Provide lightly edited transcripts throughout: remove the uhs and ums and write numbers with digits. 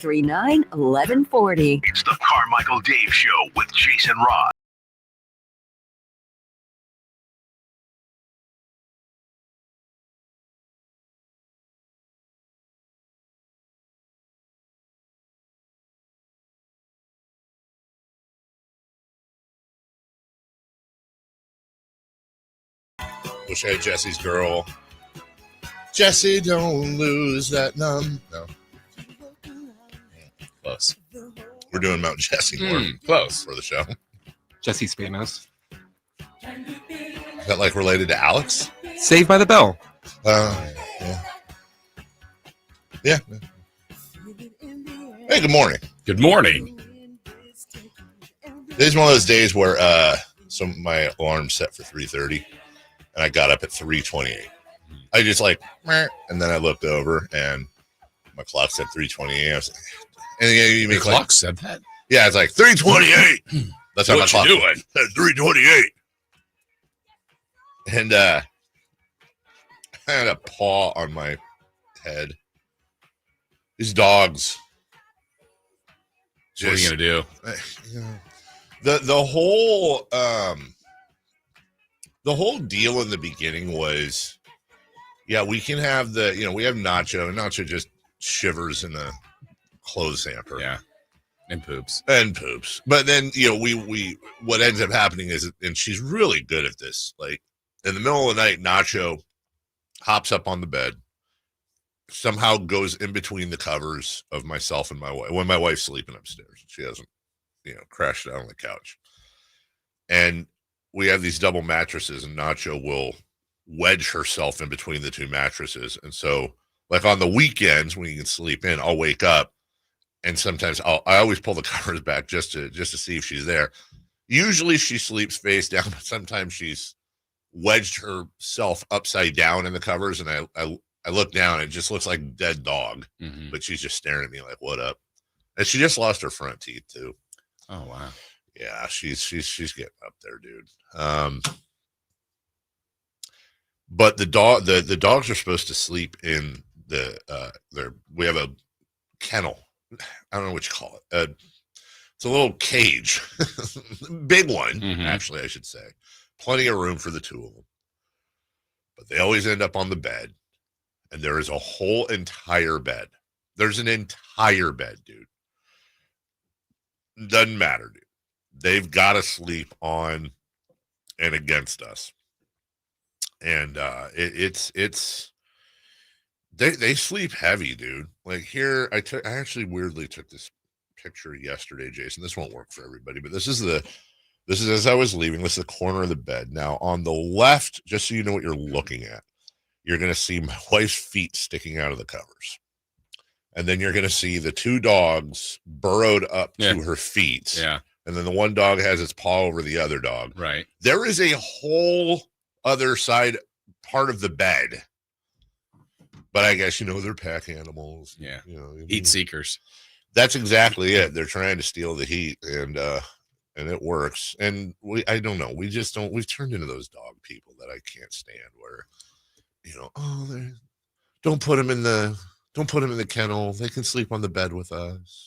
839-1140. It's the Carmichael Dave Show with Jason Ross. Wish I had Jesse's girl. Jesse, don't lose that numb. No. Close. We're doing Mount Jesse more close for the show. Jesse Spanos. Is that like related to Alex? Saved by the Bell. Yeah. Yeah. Hey, good morning. Good morning. Today's one of those days where so my alarm's set for 3:30 and I got up at 3:28. I just like, meh, and then I looked over and my clock said 3:28. I was like, and you make Your clock said that? Yeah, it's like 3:28. That's how my What clock you doing? said 3:28. And I had a paw on my head. These dogs. What are you gonna do? The whole deal in the beginning was, yeah, we can have we have Nacho, and Nacho just shivers in the clothes hamper. Yeah. And poops. But then, we what ends up happening is, and she's really good at this, like in the middle of the night, Nacho hops up on the bed, somehow goes in between the covers of myself and my wife when my wife's sleeping upstairs. She hasn't, crashed down on the couch. And we have these double mattresses, and Nacho will wedge herself in between the two mattresses. And so, like on the weekends when you can sleep in, I'll wake up, and sometimes I always pull the covers back just to see if she's there. Usually she sleeps face down, but sometimes she's wedged herself upside down in the covers, and I look down, and it just looks like a dead dog, but she's just staring at me like, "What up?" And she just lost her front teeth too. Oh wow. Yeah, she's getting up there, dude. But the dogs are supposed to sleep in we have a kennel. I don't know what you call it. It's a little cage, big one, actually, I should say. Plenty of room for the two of them. But they always end up on the bed, and there is a whole entire bed. There's an entire bed, dude. Doesn't matter, dude. They've got to sleep on and against us. And they sleep heavy, dude. Like here, I actually weirdly took this picture yesterday, Jason. This won't work for everybody, but this is as I was leaving. This is the corner of the bed. Now on the left, just so you know what you're looking at, you're going to see my wife's feet sticking out of the covers. And then you're going to see the two dogs burrowed up to her feet. Yeah. And then the one dog has its paw over the other dog. Right. There is a whole other side part of the bed. But I guess, they're pack animals. Yeah. Heat seekers. That's exactly it. They're trying to steal the heat, and it works. And I don't know. We've turned into those dog people that I can't stand where, don't put them in the kennel. They can sleep on the bed with us.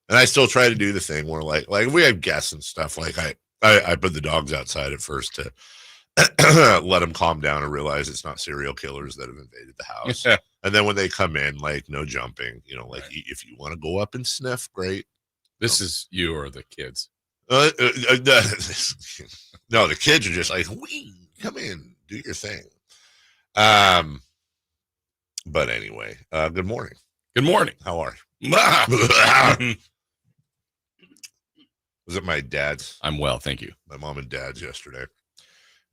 And I still try to do the thing where like we have guests and stuff. Like I put the dogs outside at first to let them calm down and realize it's not serial killers that have invaded the house. Yeah. And then when they come in, like no jumping, like if you want to go up and sniff, great. This is you or the kids. No, the kids are just like, wee, come in, do your thing. But anyway, good morning. Good morning. How are you? Was it my dad's? I'm well, thank you. My mom and dad's yesterday.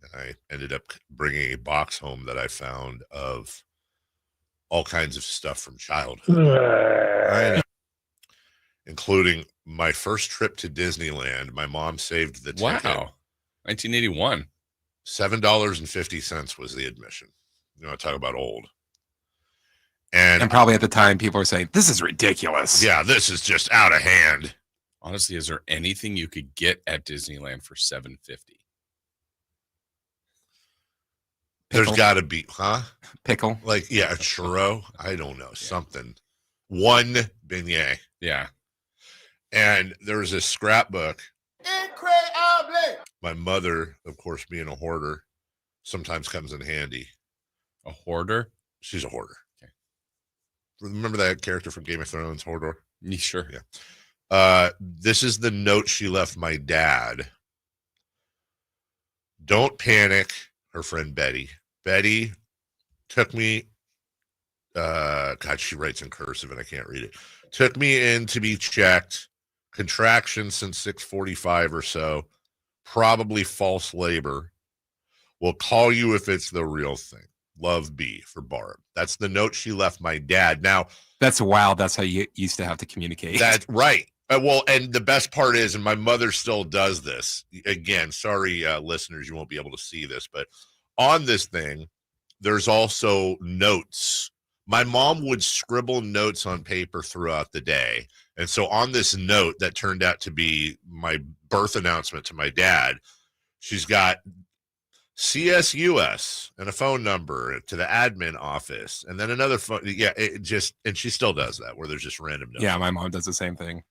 And I ended up bringing a box home that I found of all kinds of stuff from childhood. Including my first trip to Disneyland. My mom saved the ticket. Wow. 1981. $7.50 was the admission. Talk about old. And probably at the time, people were saying, this is ridiculous. Yeah, this is just out of hand. Honestly, is there anything you could get at Disneyland for $7.50? There's got to be, huh? Pickle. Like, yeah, a churro. I don't know. Something. one beignet. Yeah. And there was a scrapbook. Incredible. My mother, of course, being a hoarder, sometimes comes in handy. A hoarder? She's a hoarder. Okay. Remember that character from Game of Thrones, Hodor? Sure. Yeah. This is the note she left my dad. Don't panic, her friend Betty. Betty took me, God, she writes in cursive and I can't read it. Took me in to be checked. Contraction since 6:45 or so. Probably false labor. We'll call you if it's the real thing. Love, B, for Barb. That's the note she left my dad. Now, That's wild. That's how you used to have to communicate. that's right. Well, and the best part is, and my mother still does this. Again, sorry, listeners, you won't be able to see this, but on this thing, there's also notes. My mom would scribble notes on paper throughout the day. And so on this note that turned out to be my birth announcement to my dad, she's got CSUS and a phone number to the admin office. And then another phone. Yeah, and she still does that where there's just random notes. Yeah, my mom does the same thing.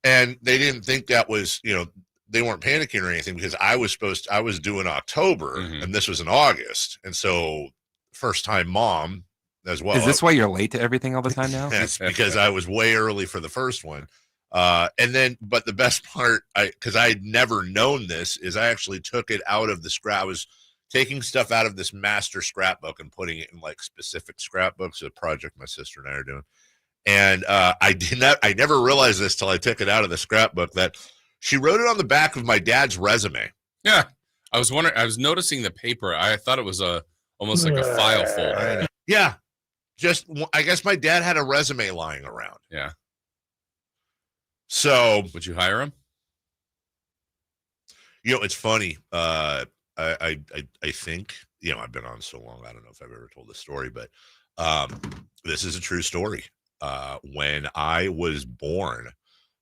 And they didn't think that was, they weren't panicking or anything because I was due in October and this was in August. And so first time mom as well. Is this why you're late to everything all the time now? Yes, because I was way early for the first one. And then, but the best part, because I had never known this, is I actually took it out of the scrap. I was taking stuff out of this master scrapbook and putting it in like specific scrapbooks, a project my sister and I are doing. And I never realized this till I took it out of the scrapbook that she wrote it on the back of my dad's resume. Yeah. I was noticing the paper. I thought it was almost like a file folder. Yeah. I guess my dad had a resume lying around. Yeah. So would you hire him? It's funny. I think, I've been on so long. I don't know if I've ever told this story, but this is a true story. When I was born,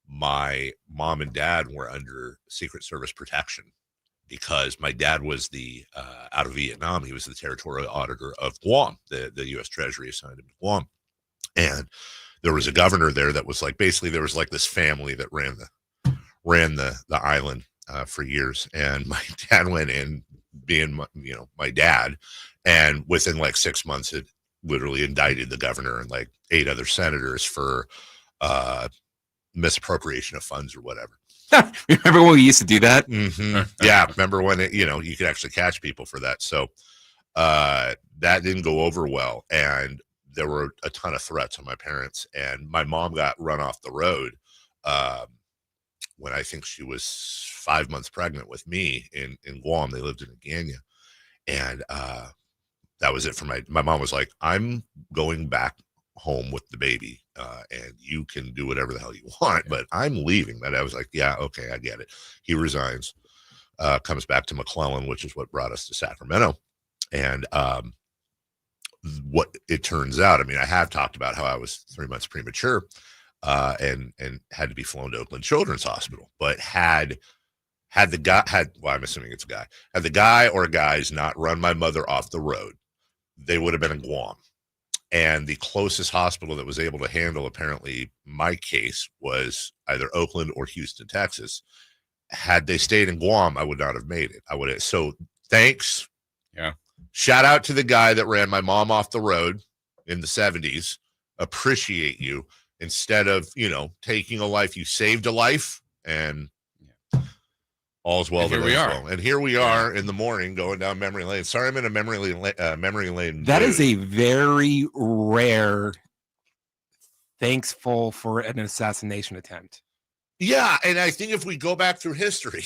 my mom and dad were under Secret Service protection because my dad was out of Vietnam. He was the territorial auditor of Guam. The U.S. Treasury assigned him to Guam. And there was a governor there that was like, basically there was like this family that ran the island for years. And my dad went in being, my dad. And within like 6 months, it literally indicted the governor and like 8 other senators for misappropriation of funds or whatever. Remember when we used to do that? Mm-hmm. Yeah. Remember when you could actually catch people for that. So that didn't go over well. And there were a ton of threats on my parents, and my mom got run off the road when I think she was 5 months pregnant with me in Guam. They lived in Agana. And that was it for my mom was like, I'm going back home with the baby and you can do whatever the hell you want, but I'm leaving. But I was like, yeah, okay, I get it. He resigns, comes back to McClellan, which is what brought us to Sacramento. And what it turns out, I mean, I have talked about how I was 3 months premature and had to be flown to Oakland Children's Hospital, but had the guy I'm assuming it's a guy, had the guy or guys not run my mother off the road, they would have been in Guam. And the closest hospital that was able to handle apparently my case was either Oakland or Houston, Texas. Had they stayed in Guam, I would not have made it. I would have. So thanks. Yeah. Shout out to the guy that ran my mom off the road in the 70s. Appreciate you. Instead of, taking a life, you saved a life, and all's well. And here we are. Well. And here we are in the morning going down memory lane. Sorry, I'm in a memory lane. That is a very rare, thankful for an assassination attempt. Yeah, and I think if we go back through history,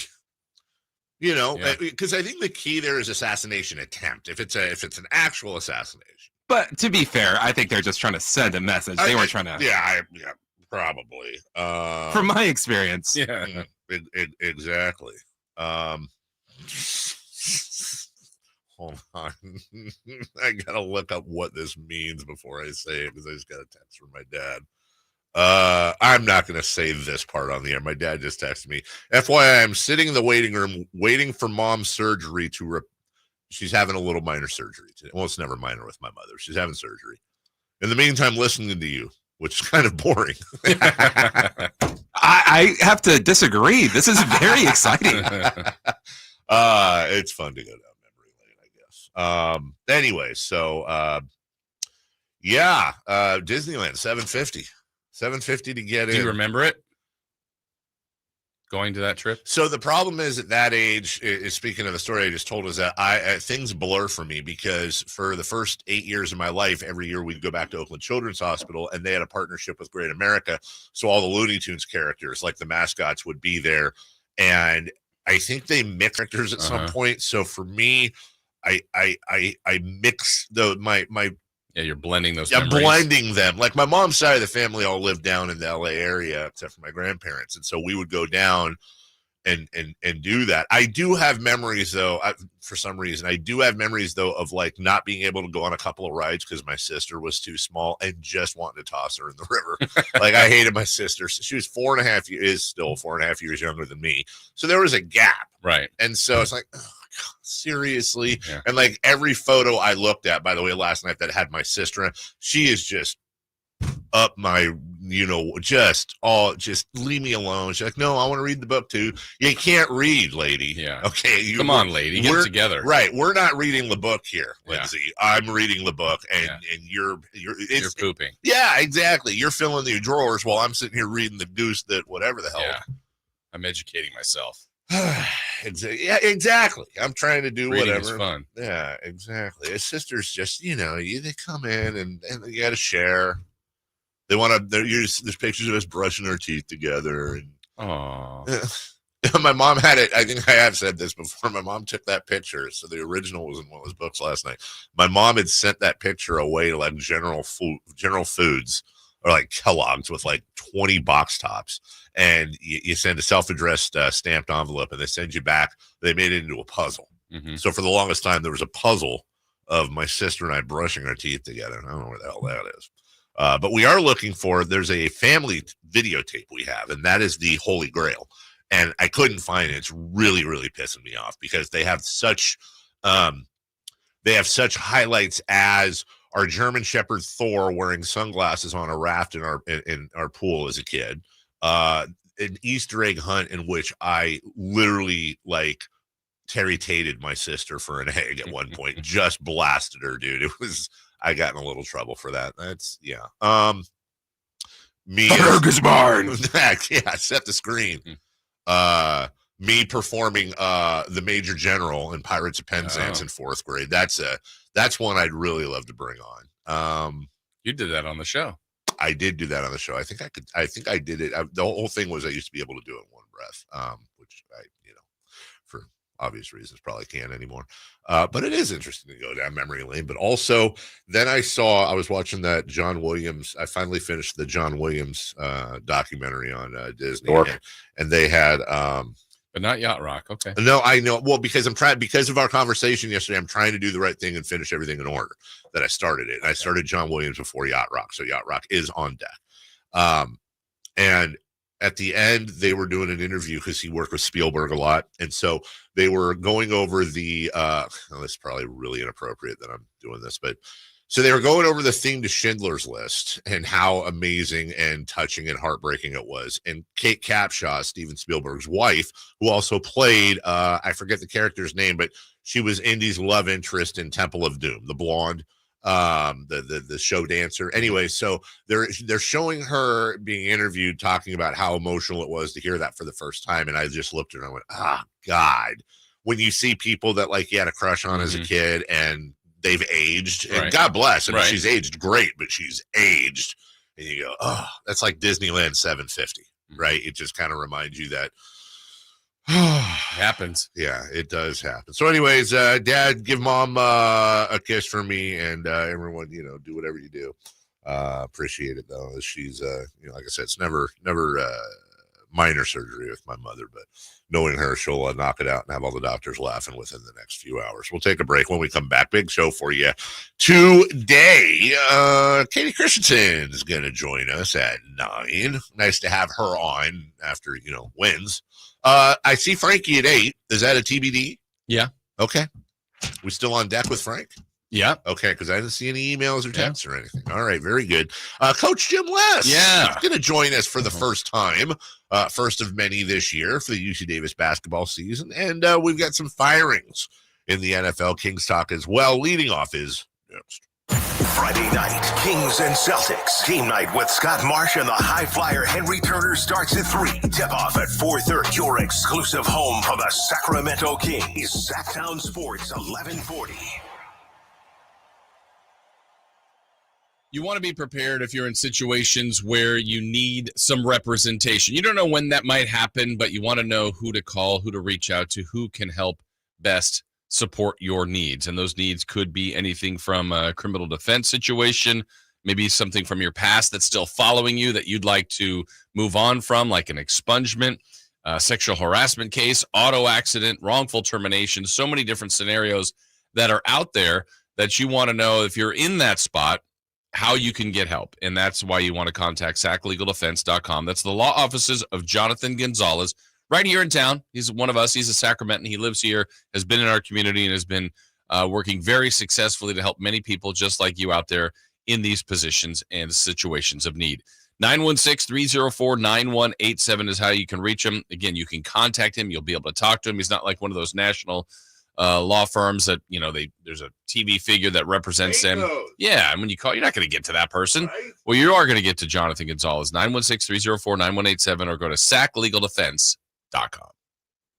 because I think the key there is assassination attempt. If it's an actual assassination. But to be fair, I think they're just trying to send a message. They weren't trying to. Yeah, probably. From my experience. Yeah. Exactly. Hold on. I gotta look up what this means before I say it, because I just got a text from my dad. I'm not gonna say this part on the air. My dad just texted me. FYI, I'm sitting in the waiting room waiting for mom's surgery she's having a little minor surgery today. Well, it's never minor with my mother. She's having surgery. In the meantime, listening to you. which is kind of boring. I have to disagree. This is very exciting. It's fun to go down memory lane, I guess. Anyway, so Disneyland, $750 to get in. Do you remember it? Going to that trip? So the problem is at that age, is speaking of the story I just told, is that things blur for me, because for the first 8 years of my life, every year we'd go back to Oakland Children's Hospital, and they had a partnership with Great America. So all the Looney Tunes characters, like the mascots, would be there. And I think they mix characters at some point. So for me, I mix my Yeah, you're blending those. I'm memories. blending them. Like my mom's side of the family all lived down in the LA area, except for my grandparents. And so we would go down and do that. I do have memories though, for some reason, of like not being able to go on a couple of rides because my sister was too small and just wanting to toss her in the river. Like I hated my sister. She was 4.5 years, is still 4.5 years younger than me. So there was a gap. Right. And so it's like, oh, God, seriously. Yeah. And like every photo I looked at, by the way, last night that had my sister in, she is just up my, just leave me alone. She's like, no, I want to read the book too. You can't read, lady. Yeah. Okay. Come on, lady. Get it together. Right. We're not reading the book here, Lindsay. Yeah. I'm reading the book and you're pooping. Yeah, exactly. You're filling the drawers while I'm sitting here reading the goose that whatever the hell. Yeah. I'm educating myself. Yeah, exactly. I'm trying to do Reading whatever. is fun. Yeah, exactly. His sister's just, they come in and you got to share. They want to. There's pictures of us brushing our teeth together. And my mom had it. I think I have said this before. My mom took that picture. So the original was in one of his books last night. My mom had sent that picture away to like General Foods or like Kellogg's with like 20 box tops. And you send a self-addressed stamped envelope, and they send you back. They made it into a puzzle. Mm-hmm. So for the longest time, there was a puzzle of my sister and I brushing our teeth together. I don't know where the hell that is. But we are looking for, there's a family videotape we have, and that is the Holy Grail. And I couldn't find it. It's really, really pissing me off because they have such highlights as our German Shepherd Thor wearing sunglasses on a raft in our pool as a kid. An Easter egg hunt in which I literally like Terry-tated my sister for an egg at one point, just blasted her, dude. I got in a little trouble for that. That's me. Burger's barn. Yeah, set the screen. Me performing the Major General in Pirates of Penzance in 4th grade. That's one I'd really love to bring on. You did that on the show. I did do that on the show. I think I did it. The whole thing was I used to be able to do it in one breath, which I, for obvious reasons, probably can't anymore. But it is interesting to go down memory lane. But also, then I was watching that John Williams. I finally finished the John Williams documentary on Disney, and they had. But not Yacht Rock. Okay. No, I know. Well, because of our conversation yesterday, I'm trying to do the right thing and finish everything in order that I started it. And I started John Williams before Yacht Rock. So Yacht Rock is on deck. And at the end, they were doing an interview because he worked with Spielberg a lot. And so they were going over this is probably really inappropriate that I'm doing this, but so they were going over the thing to Schindler's List and how amazing and touching and heartbreaking it was. And Kate Capshaw, Steven Spielberg's wife, who also played, I forget the character's name, but she was Indy's love interest in Temple of Doom, the blonde, the show dancer. Anyway, so they're showing her being interviewed, talking about how emotional it was to hear that for the first time. And I just looked at her and I went, God, when you see people that like you had a crush on as a kid and they've aged, and God bless. I mean, she's aged great, but she's aged. And you go, oh, that's like Disneyland 750, right? It just kind of reminds you that happens. Yeah, it does happen. So anyways, Dad, give Mom a kiss for me, and everyone, do whatever you do. Appreciate it though. She's like I said, it's never minor surgery with my mother, but knowing her, she'll knock it out and have all the doctors laughing within the next few hours. We'll take a break. When we come back, big show for you today. Katie Christensen is going to join us at 9. Nice to have her on after, wins. I see Frankie at 8. Is that a TBD? Yeah. Okay. We still on deck with Frank? Yeah. Okay, because I didn't see any emails or texts or anything. All right, very good. Coach Jim Less. Yeah. He's going to join us for the first time, first of many this year for the UC Davis basketball season. And we've got some firings in the NFL Kings talk as well. Leading off is next. Friday night, Kings and Celtics. Game night with Scott Marsh and the high flyer Henry Turner starts at 3. Tip off at 4:30. Your exclusive home for the Sacramento Kings. Sacktown Sports 1140. You want to be prepared if you're in situations where you need some representation. You don't know when that might happen, but you want to know who to call, who to reach out to, who can help best support your needs. And those needs could be anything from a criminal defense situation, maybe something from your past that's still following you that you'd like to move on from, like an expungement, sexual harassment case, auto accident, wrongful termination, so many different scenarios that are out there that you want to know if you're in that spot, how you can get help. And that's why you want to contact saclegaldefense.com. That's the law offices of Jonathan Gonzalez right here in town. He's one of us. He's a Sacramentan. He lives here, has been in our community, and has been working very successfully to help many people just like you out there in these positions and situations of need. 916-304-9187 is how you can reach him. Again, you can contact him. You'll be able to talk to him. He's not like one of those national law firms that, there's a TV figure that represents them. Yeah, and when you call, you're not going to get to that person. Right? Well, you are going to get to Jonathan Gonzalez, 916-304-9187, or go to saclegaldefense.com.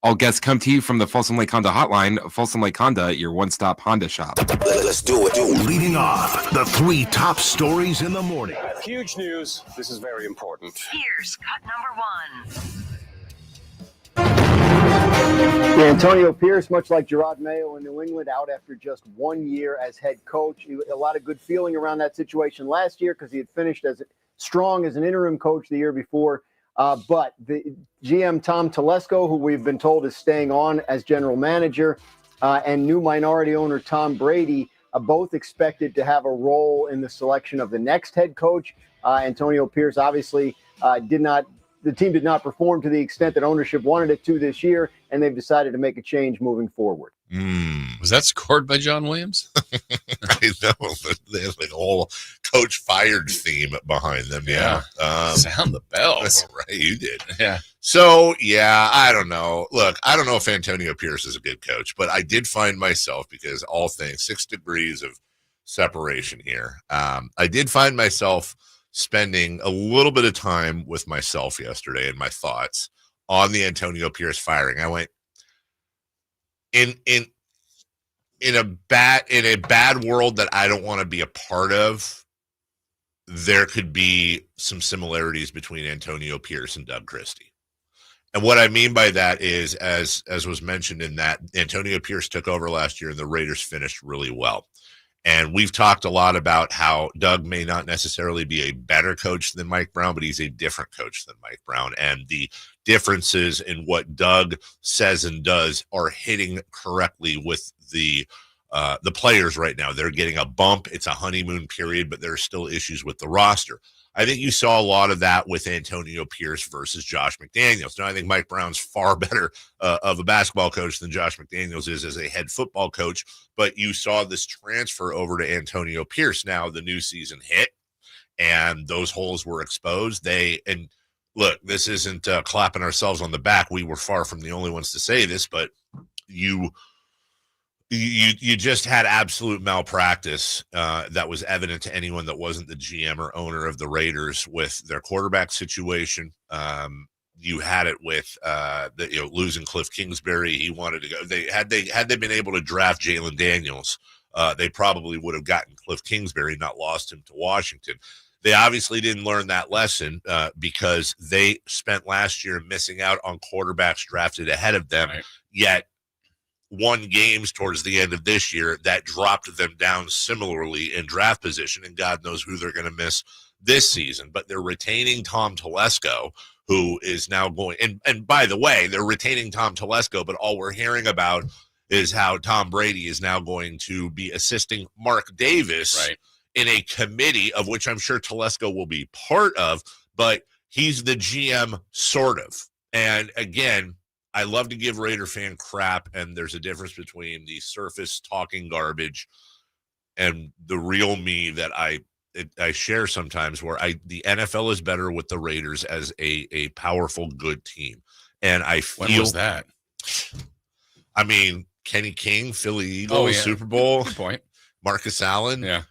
All guests come to you from the Folsom Lake Honda hotline. Folsom Lake Honda, your one-stop Honda shop. Let's do it. Leading off, the 3 top stories in the morning. Huge news. This is very important. Here's cut number 1. Antonio Pierce, much like Gerard Mayo in New England, out after just 1 year as head coach. A lot of good feeling around that situation last year because he had finished as strong as an interim coach the year before. But the GM Tom Telesco, who we've been told is staying on as general manager, and new minority owner Tom Brady, both expected to have a role in the selection of the next head coach. Antonio Pierce obviously the team did not perform to the extent that ownership wanted it to this year, and they've decided to make a change moving forward. Was that scored by John Williams? I know. They have like a whole coach fired theme behind them. Yeah. Sound the bells. That's right. You did. Yeah. So, I don't know. Look, I don't know if Antonio Pierce is a good coach, but I did find myself, because all things, 6 degrees of separation here. I did find myself spending a little bit of time with myself yesterday and my thoughts on the Antonio Pierce firing. I went in a bad world that I don't want to be a part of. There could be some similarities between Antonio Pierce and Doug Christie. And what I mean by that is, as was mentioned in that, Antonio Pierce took over last year and the Raiders finished really well. And we've talked a lot about how Doug may not necessarily be a better coach than Mike Brown, but he's a different coach than Mike Brown. And the differences in what Doug says and does are hitting correctly with the players right now. They're getting a bump. It's a honeymoon period, but there are still issues with the roster. I think you saw a lot of that with Antonio Pierce versus Josh McDaniels. Now, I think Mike Brown's far better of a basketball coach than Josh McDaniels is as a head football coach, but you saw this transfer over to Antonio Pierce. Now, the new season hit, and those holes were exposed. And look, this isn't clapping ourselves on the back. We were far from the only ones to say this, but you just had absolute malpractice that was evident to anyone that wasn't the GM or owner of the Raiders with their quarterback situation. You had it with losing Cliff Kingsbury. He wanted to go. Had they been able to draft Jalen Daniels, they probably would have gotten Cliff Kingsbury, not lost him to Washington. They obviously didn't learn that lesson because they spent last year missing out on quarterbacks drafted ahead of them, right. Yet won games towards the end of this year that dropped them down similarly in draft position, and God knows who they're going to miss this season. But they're retaining Tom Telesco, who is now going, and by the way, they're retaining Tom Telesco, but all we're hearing about is how Tom Brady is now going to be assisting Mark Davis right. in a committee of which I'm sure Telesco will be part of, but he's the GM sort of. And again, I love to give Raider fan crap, and there's a difference between the surface talking garbage and the real me that I share sometimes, where the NFL is better with the Raiders as a powerful, good team. And I feel. When was that? I mean, Kenny King, Philly Eagles, Super Bowl. Good point. Marcus Allen. Yeah.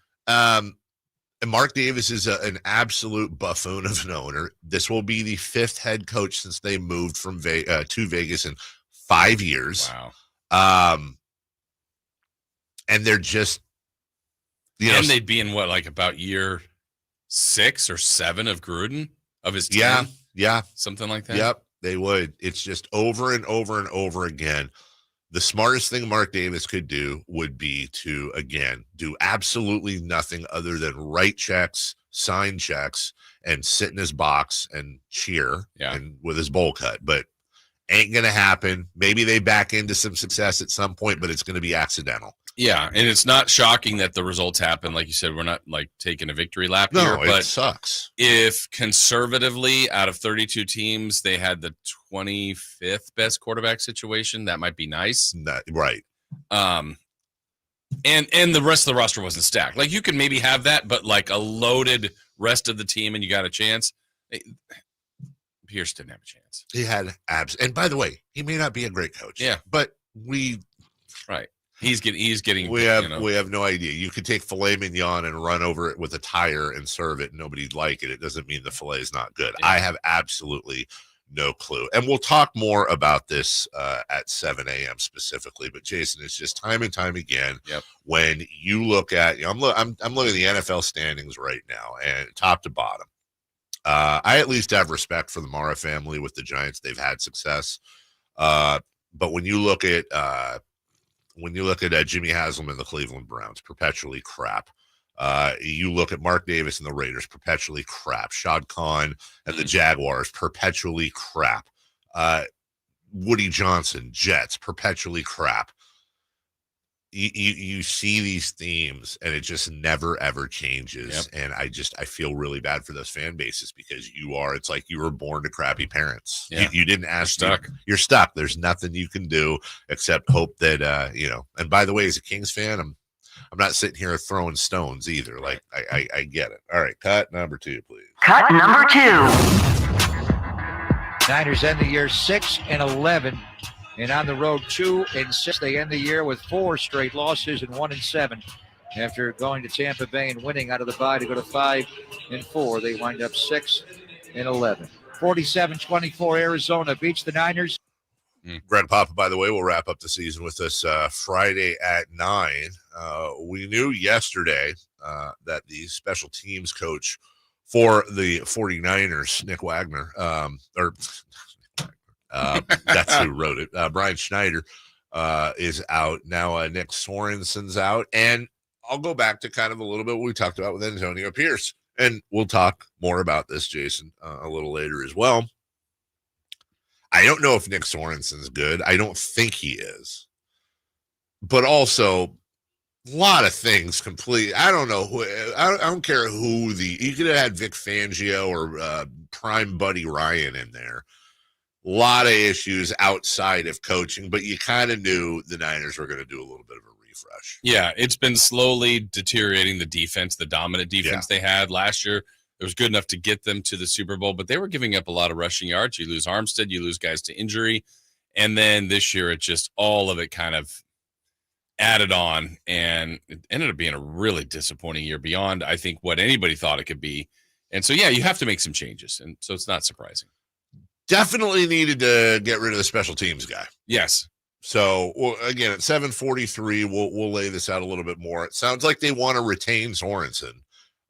And Mark Davis is an absolute buffoon of an owner. This will be the 5th head coach since they moved from to Vegas in 5 years. Wow. And they're just, and they'd be in what, like about year 6 or 7 of Gruden, of his 10? Yeah. Something like that? Yep, they would. It's just over and over and over again. The smartest thing Mark Davis could do would be to, again, do absolutely nothing other than write checks, sign checks, and sit in his box and cheer and with his bowl cut. But ain't going to happen. Maybe they back into some success at some point, but it's going to be accidental. Yeah, and it's not shocking that the results happen. Like you said, we're not like taking a victory lap here. No, but it sucks. If conservatively, out of 32 teams, they had the 25th best quarterback situation, that might be nice. Right. And the rest of the roster wasn't stacked. Like, you could maybe have that, but like a loaded rest of the team and you got a chance. Pierce didn't have a chance. He had abs. And by the way, he may not be a great coach. Yeah. But right. He's getting. We have no idea. You could take filet mignon and run over it with a tire and serve it, and nobody'd like it. It doesn't mean the filet is not good. Yeah. I have absolutely no clue, and we'll talk more about this at 7 a.m. specifically. But Jason, it's just time and time again when you look at. I'm looking at the NFL standings right now, and top to bottom. I at least have respect for the Mara family with the Giants. They've had success, but when you look at Jimmy Haslam and the Cleveland Browns, perpetually crap. You look at Mark Davis and the Raiders, perpetually crap. Shad Khan and the Jaguars, perpetually crap. Woody Johnson, Jets, perpetually crap. You see these themes, and it just never, ever changes. And I feel really bad for those fan bases because it's like you were born to crappy parents. Yeah. You didn't ask. You're stuck. There's nothing you can do except hope that, and by the way, as a Kings fan, I'm not sitting here throwing stones either. Like, I get it. All right. Cut number 2, please. Cut number 2. Niners end the year 6-11. And on the road 2-6, they end the year with 4 straight losses and 1-7. After going to Tampa Bay and winning out of the bye to go to 5-4, they wind up 6-11. 47-24, Arizona beats the Niners. Greg Papa, by the way, will wrap up the season with us Friday at 9. We knew yesterday that the special teams coach for the 49ers, Nick Wagner, that's who wrote it. Brian Schneider is out now. Nick Sorensen's out, and I'll go back to kind of a little bit what we talked about with Antonio Pierce, and we'll talk more about this, Jason, a little later as well. I don't know if Nick Sorensen's good. I don't think he is, but also a lot of things complete. I don't know who. I don't care who you could have had Vic Fangio or prime Buddy Ryan in there. A lot of issues outside of coaching, but you kind of knew the Niners were going to do a little bit of a refresh. Yeah, it's been slowly deteriorating the defense, the dominant defense they had last year. It was good enough to get them to the Super Bowl, but they were giving up a lot of rushing yards. You lose Armstead, you lose guys to injury. And then this year, it just all of it kind of added on, and it ended up being a really disappointing year beyond, I think, what anybody thought it could be. And so, you have to make some changes. And so it's not surprising. Definitely needed to get rid of the special teams guy. Yes. So again, at 7:43, we'll lay this out a little bit more. It sounds like they want to retain Sorensen,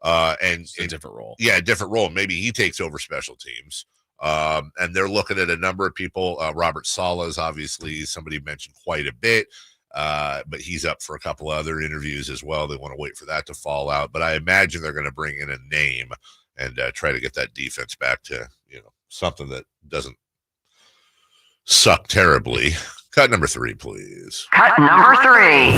and it's a different role. Yeah, a different role. Maybe he takes over special teams. And they're looking at a number of people. Robert Saleh is obviously somebody mentioned quite a bit, but he's up for a couple of other interviews as well. They want to wait for that to fall out. But I imagine they're going to bring in a name and try to get that defense back to something that doesn't suck terribly. Cut number 3, please. Cut number 3.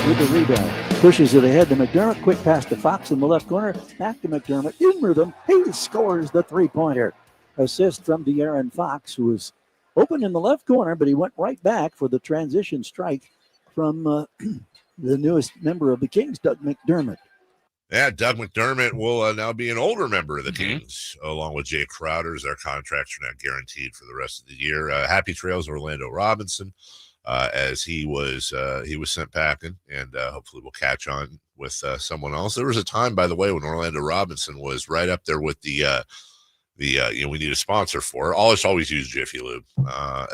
With the rebound. Pushes it ahead to McDermott. Quick pass to Fox in the left corner. Back to McDermott. In rhythm. He scores the 3-pointer. Assist from De'Aaron Fox, who was open in the left corner, but he went right back for the transition strike from the newest member of the Kings, Doug McDermott. Yeah, Doug McDermott will now be an older member of the Kings, along with Jay Crowder. Their contracts are not guaranteed for the rest of the year. Happy trails, Orlando Robinson, as he was sent packing, and hopefully we'll catch on with someone else. There was a time, by the way, when Orlando Robinson was right up there with the we need a sponsor for. I'll just always use Jiffy Lube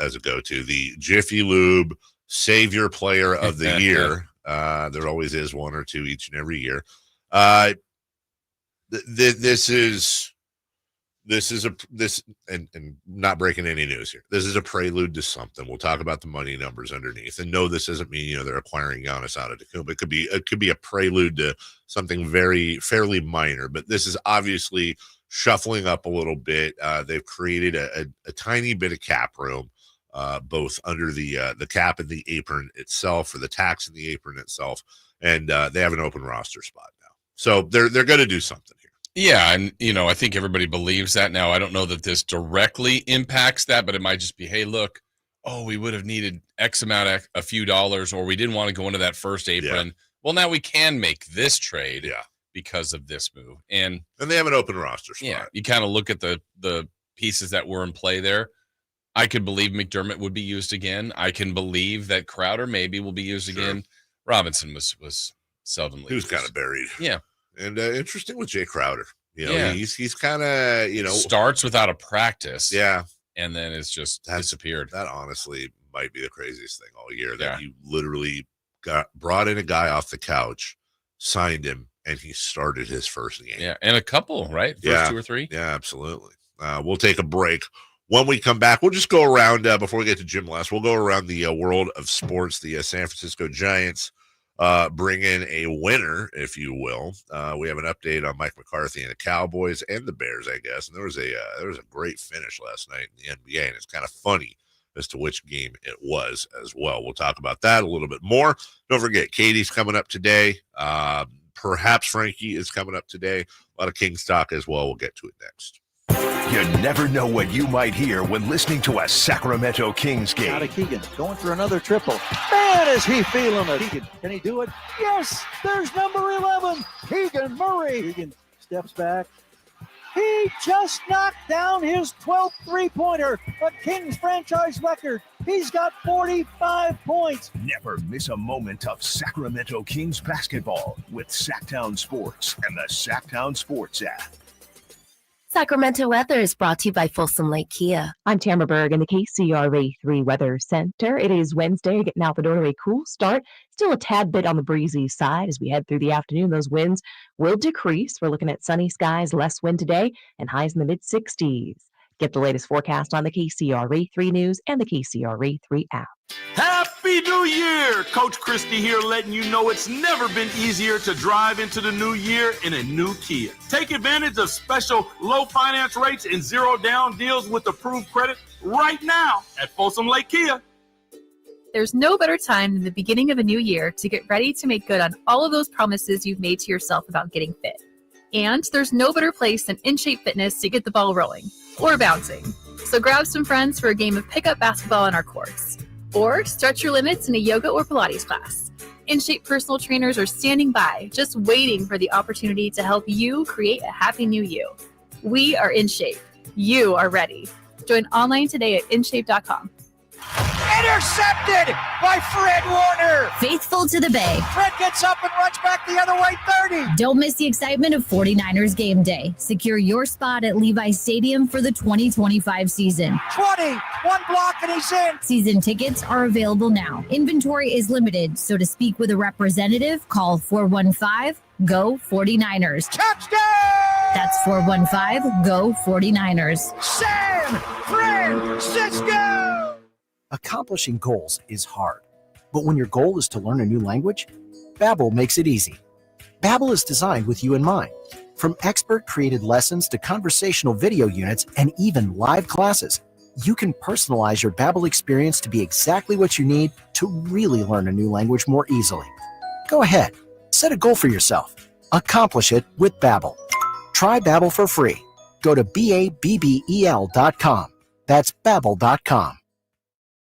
as a go-to. The Jiffy Lube Savior Player of the Year. There always is one or two each and every year. This is not breaking any news here. This is a prelude to something. We'll talk about the money numbers underneath, and no, this doesn't mean they're acquiring Giannis Antetokounmpo. It could be a prelude to something fairly minor, but this is obviously shuffling up a little bit. They've created a tiny bit of cap room, both under the cap and the apron itself, or the tax and the apron itself, and they have an open roster spot now. So they're going to do something here. Yeah, and I think everybody believes that now. I don't know that this directly impacts that, but it might just be, hey, look, we would have needed X amount, a few dollars, or we didn't want to go into that first apron. Yeah. Well, now we can make this trade because of this move. And they have an open roster spot. Yeah, you kind of look at the pieces that were in play there. I could believe McDermott would be used again. I can believe that Crowder maybe will be used again. Robinson was seldomly. He was kind of buried. Yeah. And interesting with Jay Crowder. He's kind of, starts without a practice. Yeah. And then it's just disappeared. That honestly might be the craziest thing all year, that you literally brought in a guy off the couch, signed him, and he started his first game. Yeah. And a couple, right? First 2 or 3. Yeah, absolutely. We'll take a break. When we come back, we'll just go around, before we get to Jim Last, we'll go around the world of sports. The San Francisco Giants bring in a winner, if you will. We have an update on Mike McCarthy and the Cowboys and the Bears, I guess. And there was a great finish last night in the NBA, and it's kind of funny as to which game it was as well. We'll talk about that a little bit more. Don't forget, Katie's coming up today. Perhaps Frankie is coming up today. A lot of Kings talk as well. We'll get to it next. You never know what you might hear when listening to a Sacramento Kings game. Out of Keegan, going for another triple. Man, is he feeling it. Keegan, can he do it? Yes, there's number 11, Keegan Murray. Keegan steps back. He just knocked down his 12th three-pointer, a Kings franchise record. He's got 45 points. Never miss a moment of Sacramento Kings basketball with Sacktown Sports and the Sacktown Sports app. Sacramento weather is brought to you by Folsom Lake Kia. I'm Tamara Berg in the KCRA 3 Weather Center. It is Wednesday, getting out the door to a cool start. Still a tad bit on the breezy side as we head through the afternoon. Those winds will decrease. We're looking at sunny skies, less wind today, and highs in the mid-60s. Get the latest forecast on the KCRA 3 News and the KCRA 3 app. Happy New Year! Coach Christie here, letting you know it's never been easier to drive into the new year in a new Kia. Take advantage of special low finance rates and zero down deals with approved credit right now at Folsom Lake Kia. There's no better time than the beginning of a new year to get ready to make good on all of those promises you've made to yourself about getting fit. And there's no better place than In Shape Fitness to get the ball rolling or bouncing. So grab some friends for a game of pickup basketball on our courts. Or stretch your limits in a yoga or Pilates class. In Shape personal trainers are standing by, just waiting for the opportunity to help you create a happy new you. We are In Shape. You are ready. Join online today at InShape.com. Intercepted by Fred Warner. Faithful to the Bay. Fred gets up and runs back the other way, 30. Don't miss the excitement of 49ers game day. Secure your spot at Levi's Stadium for the 2025 season. 20, one block and he's in. Season tickets are available now. Inventory is limited, so to speak with a representative, call 415-GO-49ers. Touchdown! That's 415-GO-49ers. San Francisco! Accomplishing goals is hard, but when your goal is to learn a new language, Babbel makes it easy. Babbel is designed with you in mind. From expert-created lessons to conversational video units and even live classes, you can personalize your Babbel experience to be exactly what you need to really learn a new language more easily. Go ahead, set a goal for yourself. Accomplish it with Babbel. Try Babbel for free. Go to BABBEL.com. That's Babbel.com.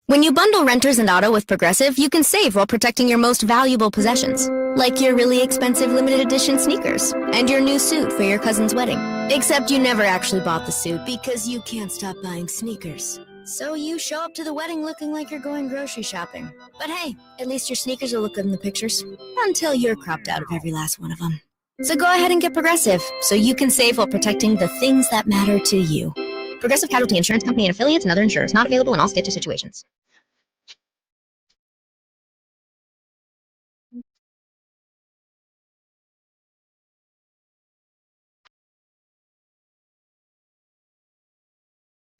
When you bundle renters and auto with Progressive, you can save while protecting your most valuable possessions, like your really expensive limited edition sneakers and your new suit for your cousin's wedding. Except you never actually bought the suit because you can't stop buying sneakers. So you show up to the wedding looking like you're going grocery shopping. But hey, at least your sneakers will look good in the pictures, until you're cropped out of every last one of them. So go ahead and get Progressive, so you can save while protecting the things that matter to you. Progressive Casualty Insurance Company and affiliates and other insurers. Not available in all states or situations.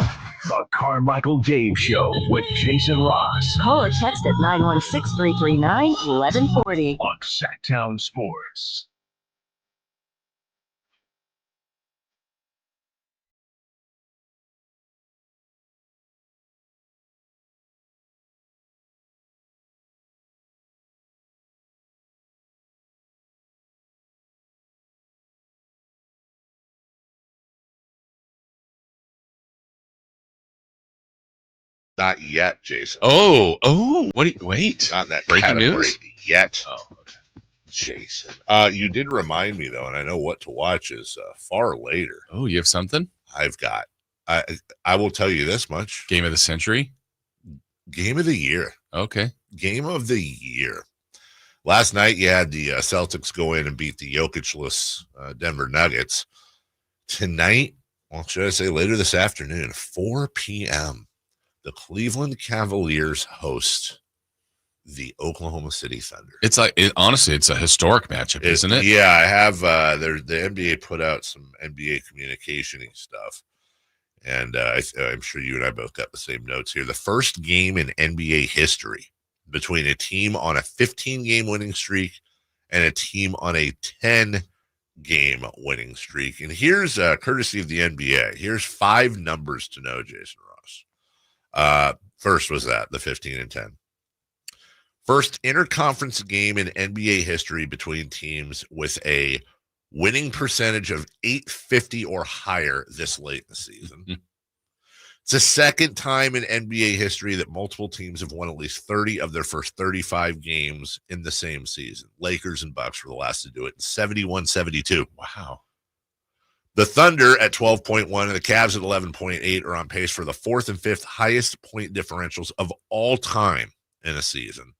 The Carmichael Dave Show with Jason Ross. Call or text at 916-339-1140. On Sacktown Sports. Not yet, Jason. What do you, wait. Not in that Breaking category news? yet. Oh, okay. Jason. You did remind me, though, and I know what to watch is far later. Oh, you have something? I've got. I will tell you this much. Game of the century? Game of the year. Okay. Game of the year. Last night, you had the Celtics go in and beat the Jokic-less Denver Nuggets. Tonight, well, should I say later this afternoon, 4 p.m., the Cleveland Cavaliers host the Oklahoma City Thunder. It's like, honestly, it's a historic matchup, isn't it? Yeah, I have. The NBA put out some NBA communication stuff, and I'm sure you and I both got the same notes here. The first game in NBA history between a team on a 15-game winning streak and a team on a 10-game winning streak. And here's courtesy of the NBA. Here's 5 numbers to know, Jason Ross. First was the 15 and 10. First interconference game in NBA history between teams with a winning percentage of .850 or higher this late in the season. It's the second time in NBA history that multiple teams have won at least 30 of their first 35 games in the same season. Lakers and Bucks were the last to do it in 71-72. Wow. The Thunder at 12.1 and the Cavs at 11.8 are on pace for the 4th and 5th highest point differentials of all time in a season.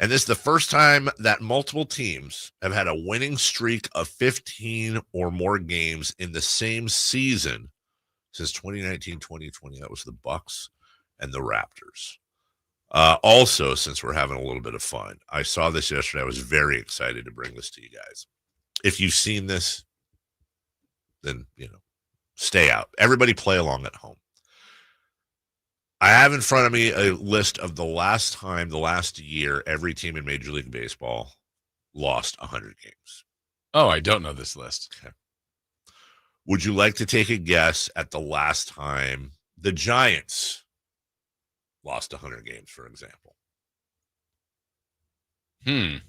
And this is the first time that multiple teams have had a winning streak of 15 or more games in the same season since 2019-2020. That was the Bucks and the Raptors. Also, since we're having a little bit of fun, I saw this yesterday. I was very excited to bring this to you guys. If you've seen this, then, stay out. Everybody play along at home. I have in front of me a list of the last year, every team in Major League Baseball lost 100 games. Oh, I don't know this list. Okay. Would you like to take a guess at the last time the Giants lost 100 games, for example? I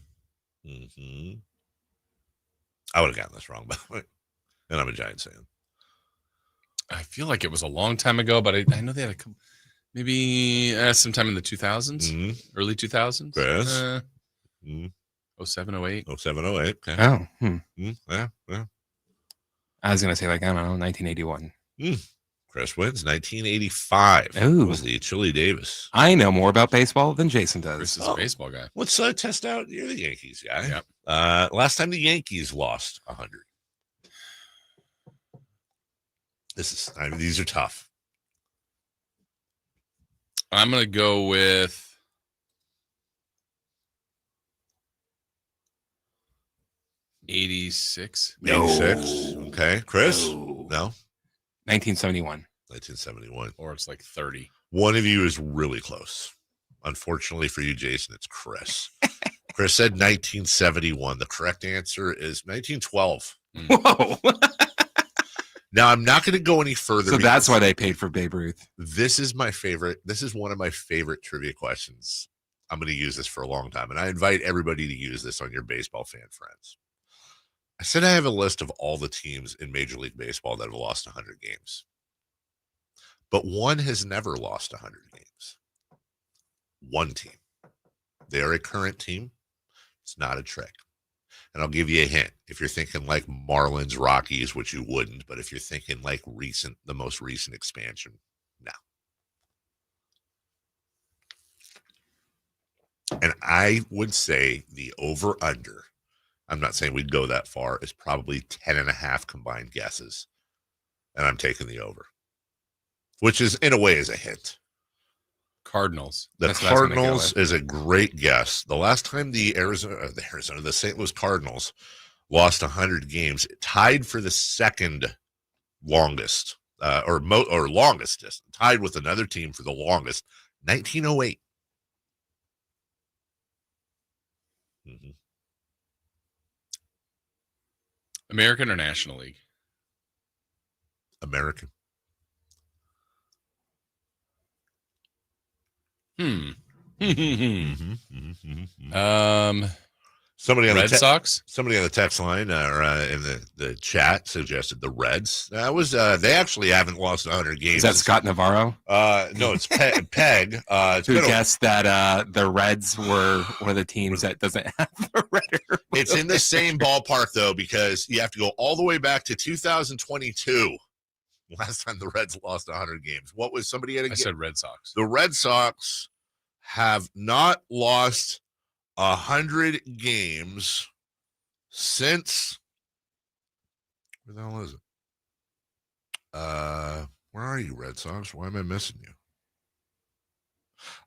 would have gotten this wrong, by the way. And I'm a Giants fan. I feel like it was a long time ago, but I know they had a couple, maybe sometime in the 2000s, early 2000s. Yes. 07, 08. 07, 08. Okay. Oh. Yeah. I was going to say, I don't know, 1981. Chris wins. 1985. Ooh. Was the Chili Davis. I know more about baseball than Jason does. Chris is a baseball guy. Let's test out. You're the Yankees guy. Yep. Last time the Yankees lost 100. These are tough. I'm going to go with 86. 86. Okay. Chris? No. 1971. 1971. Or it's like 30. One of you is really close. Unfortunately for you, Jason, it's Chris. Chris said 1971. The correct answer is 1912. Whoa. Now, I'm not going to go any further. So that's why they paid for Babe Ruth. This is my favorite. This is one of my favorite trivia questions. I'm going to use this for a long time, and I invite everybody to use this on your baseball fan friends. I said I have a list of all the teams in Major League Baseball that have lost 100 games. but one has never lost 100 games. One team. They are a current team. It's not a trick. And I'll give you a hint. If you're thinking like Marlins, Rockies, which you wouldn't, but if you're thinking like the most recent expansion, no. And I would say the over-under, I'm not saying we'd go that far, is probably 10.5 combined guesses. And I'm taking the over, which is, in a way, is a hint. Cardinals. The Cardinals is a great guess. The last time the St. Louis Cardinals lost 100 games, tied for the second longest, or longest distance, tied with another team for the longest, 1908. Mm-hmm. American or National League? American. Somebody on Red Sox. Somebody on the text line or in the chat suggested the Reds. That was they actually haven't lost 100 games. Is that Scott Navarro? No, it's Peg. Who guessed that the Reds were one of the teams that doesn't have the red. It's in the same ballpark though, because you have to go all the way back to 2022. Last time the Reds lost 100 games. What was somebody at? I said Red Sox. The Red Sox have not lost 100 games since. Where the hell is it? Where are you, Red Sox? Why am I missing you?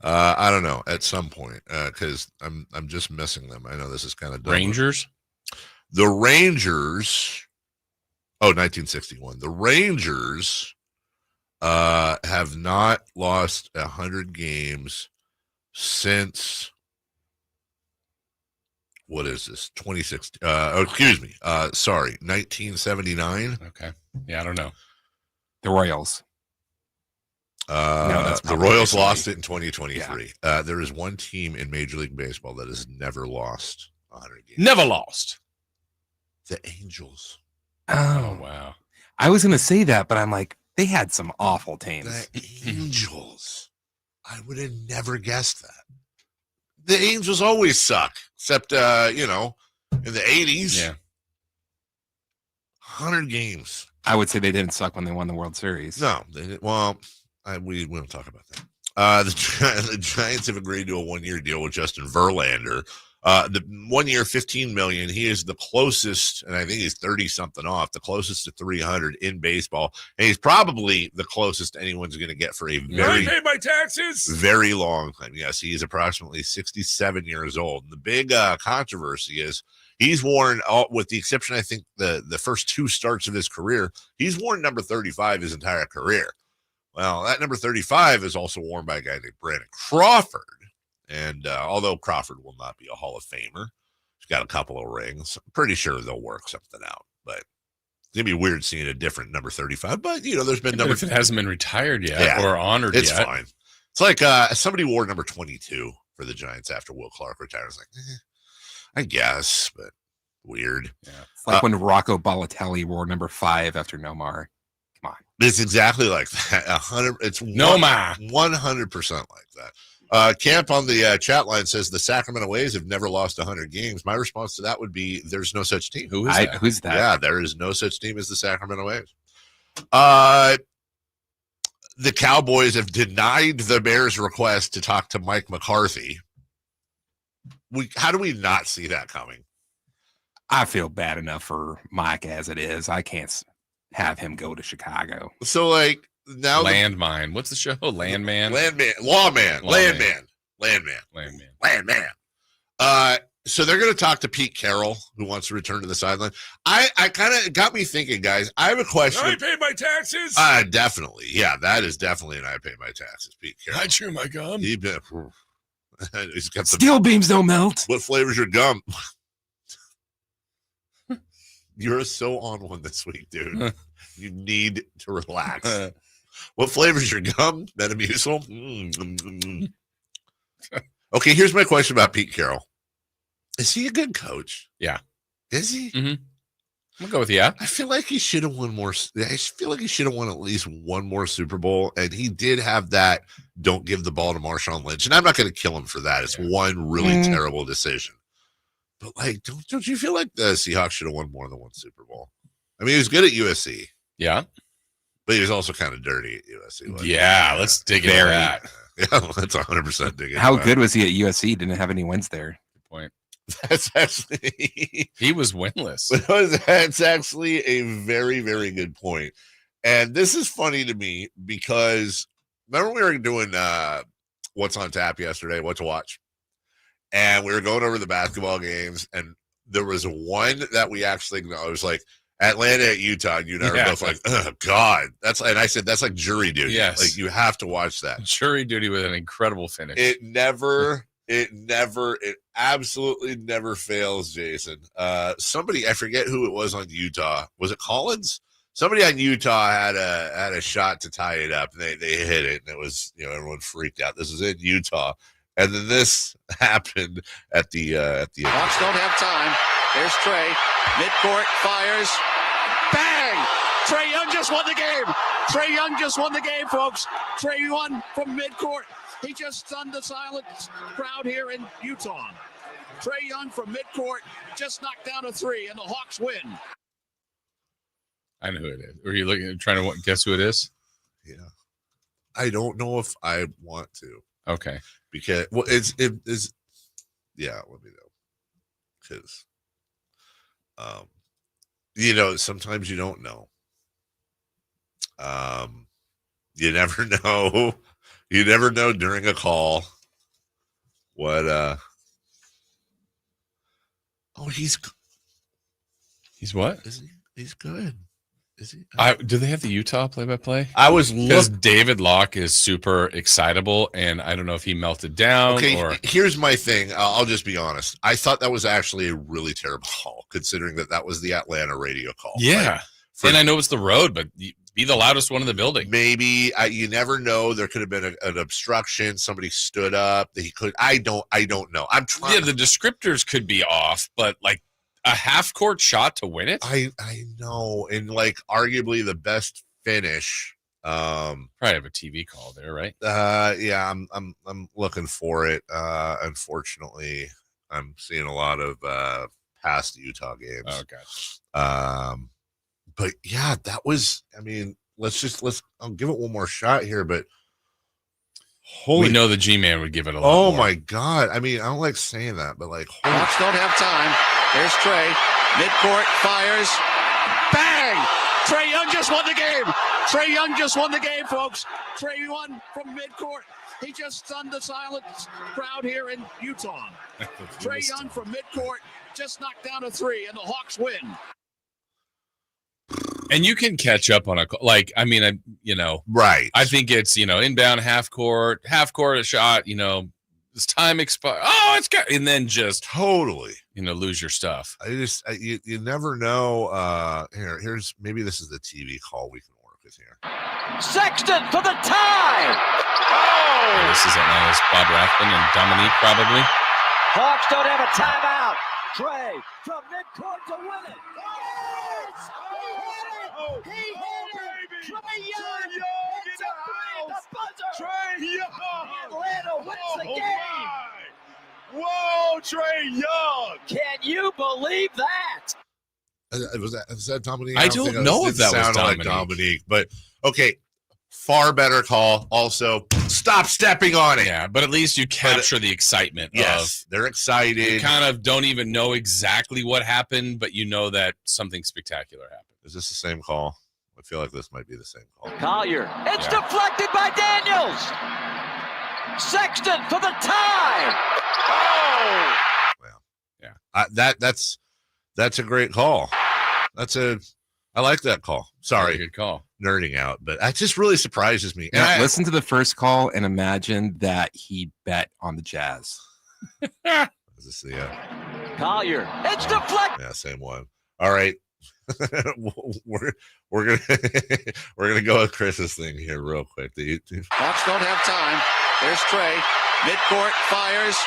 I don't know. At some point, because I'm just missing them. I know this is kind of dumb. Rangers. The Rangers. Oh, 1961. The Rangers have not lost 100 games since, what is this? 2016. Excuse me. Sorry, 1979. Okay. Yeah, I don't know. The Royals. No, the Royals lost it in 2023. Yeah. There is one team in Major League Baseball that has never lost 100 games. Never lost. The Angels. Oh, wow. I was going to say that, but I'm like, they had some awful teams. The Angels. I would have never guessed that. The Angels always suck, except, in the 80s. Yeah. 100 games. I would say they didn't suck when they won the World Series. No. We won't talk about that. The Giants have agreed to a 1-year deal with Justin Verlander. The 1 year, $15 million. He is the closest, and I think he's 30 something off, the closest to 300 in baseball, and he's probably the closest anyone's going to get for a very, pay my taxes. Very long time. Yes, he is approximately 67 years old. The big controversy is he's worn, with the exception, I think the first 2 starts of his career, he's worn number 35 his entire career. Well, that number 35 is also worn by a guy named Brandon Crawford. And although Crawford will not be a Hall of Famer, he's got a couple of rings. I'm pretty sure they'll work something out. But it's going to be weird seeing a different number 35. But, there's been number. If it hasn't been retired yet or honored it's yet. It's fine. It's like somebody wore number 22 for the Giants after Will Clark retired. I was like, I guess, but weird. Yeah. It's like when Rocco Balotelli wore number 5 after Nomar. Come on. It's exactly like that. 100. It's Nomar. 100% like that. Camp on the chat line says the Sacramento Waves have never lost 100 games. My response to that would be there's no such team. Who is that? Who's that? Yeah, there is no such team as the Sacramento Waves. The Cowboys have denied the Bears' request to talk to Mike McCarthy. How do we not see that coming? I feel bad enough for Mike as it is. I can't have him go to Chicago. So, now Landmine. What's the show? Landman. Lawman. Landman. So they're going to talk to Pete Carroll, who wants to return to the sideline. I kind of got me thinking, guys. I have a question. I pay my taxes. Definitely. Yeah, that is definitely an I pay my taxes, Pete Carroll. I chew my gum. He's got Steel beams don't melt. What flavor's your gum? You're so on one this week, dude. You need to relax. What flavor's your gum? Metamucil? Okay, here's my question about Pete Carroll. Is he a good coach? Yeah. Is he? Mm-hmm. I'm gonna go with yeah. I feel like he should have won more. I feel like he should have won at least one more Super Bowl, and he did have that. Don't give the ball to Marshawn Lynch, and I'm not going to kill him for that. It's one really terrible decision. But like, don't you feel like the Seahawks should have won more than one Super Bowl? I mean, he was good at USC. Yeah. But he was also kind of dirty at USC. Yeah, let's dig into that. Yeah, that's 100% dig into How that. good was he at USC? Didn't have any wins there. Good point. That's actually he was winless. That's actually a very, very good point. And this is funny to me because remember we were doing what's on tap yesterday, what to watch. And we were going over the basketball games, and there was one that we actually it was like Atlanta at Utah, and you and I were both like, oh God. And I said that's like jury duty. Yes. Like you have to watch that. Jury duty with an incredible finish. It absolutely never fails, Jason. Somebody, I forget who it was on Utah. Was it Collins? Somebody on Utah had a shot to tie it up. And they hit it, and it was, everyone freaked out. This was in Utah. And then this happened at the Hawks don't have time. There's Trey. Midcourt fires. Bang! Trey Young just won the game. Trey Young just won the game, folks. Trey Young from midcourt. He just stunned the silent crowd here in Utah. Trey Young from midcourt just knocked down a three, and the Hawks win. I know who it is. Are you trying to guess who it is? Yeah. I don't know if I want to. Okay. Because let me know. Because sometimes you don't know. You never know. You never know during a call what he's what? Is he? He's good. Is he? Do they have the Utah play-by-play? I was because David Locke is super excitable, and I don't know if he melted down. Okay, or here's my thing. I'll just be honest. I thought that was actually a really terrible call, considering that was the Atlanta radio call. Yeah, and I know it's the road, but be the loudest one in the building. Maybe you never know. There could have been an obstruction. Somebody stood up. That he could. I don't know. I'm trying. Yeah, the descriptors could be off, but like a half-court shot to win it. I know, and like arguably the best finish. Probably have a TV call there, right? Yeah, I'm looking for it. Unfortunately, I'm seeing a lot of past Utah games. Oh, gotcha. But yeah, that was. I mean, I'll give it one more shot here. But we know the G-Man would give it a lot. Oh more. my God! I mean, I don't like saying that, but like, Hawks don't have time. There's Trey. Midcourt fires. Bang! Trey Young just won the game. Trey Young just won the game, folks. Trey Young from midcourt. He just stunned the silent crowd here in Utah. Trey Young from midcourt just knocked down a three, and the Hawks win. And you can catch up on right. I think it's, inbound half court a shot, this time expires. Oh, it's got, and then just totally, lose your stuff. You never know. Here's maybe this is the TV call we can work with here. Sexton for the tie. Oh, this is Atlanta's Bob Rathbun and Dominique probably. Hawks don't have a timeout. Trey from midcourt to win it. Yes! He hit it! Trey Young! It's the buzzer! Trey Young! Atlanta wins the game! Whoa, Trey Young! Can you believe that? Was that Dominique? I don't know if that was Dominique. Like Dominique, but okay. Far better call. Also, stop stepping on it. Yeah, but at least you capture the excitement. Yes, they're excited. You kind of don't even know exactly what happened, but you know that something spectacular happened. Is this the same call? I feel like this might be the same call. Collier. It's deflected by Daniels. Sexton for the tie. Oh! Well, yeah. That's a great call. I like that call. Sorry, good call. Nerding out, but that just really surprises me. Now, listen to the first call and imagine that he bet on the Jazz. Is this the Collier? It's deflected. Yeah, same one. All right, we're gonna go with Chris's thing here real quick. Hawks don't have time. There's Trey. Midcourt fires.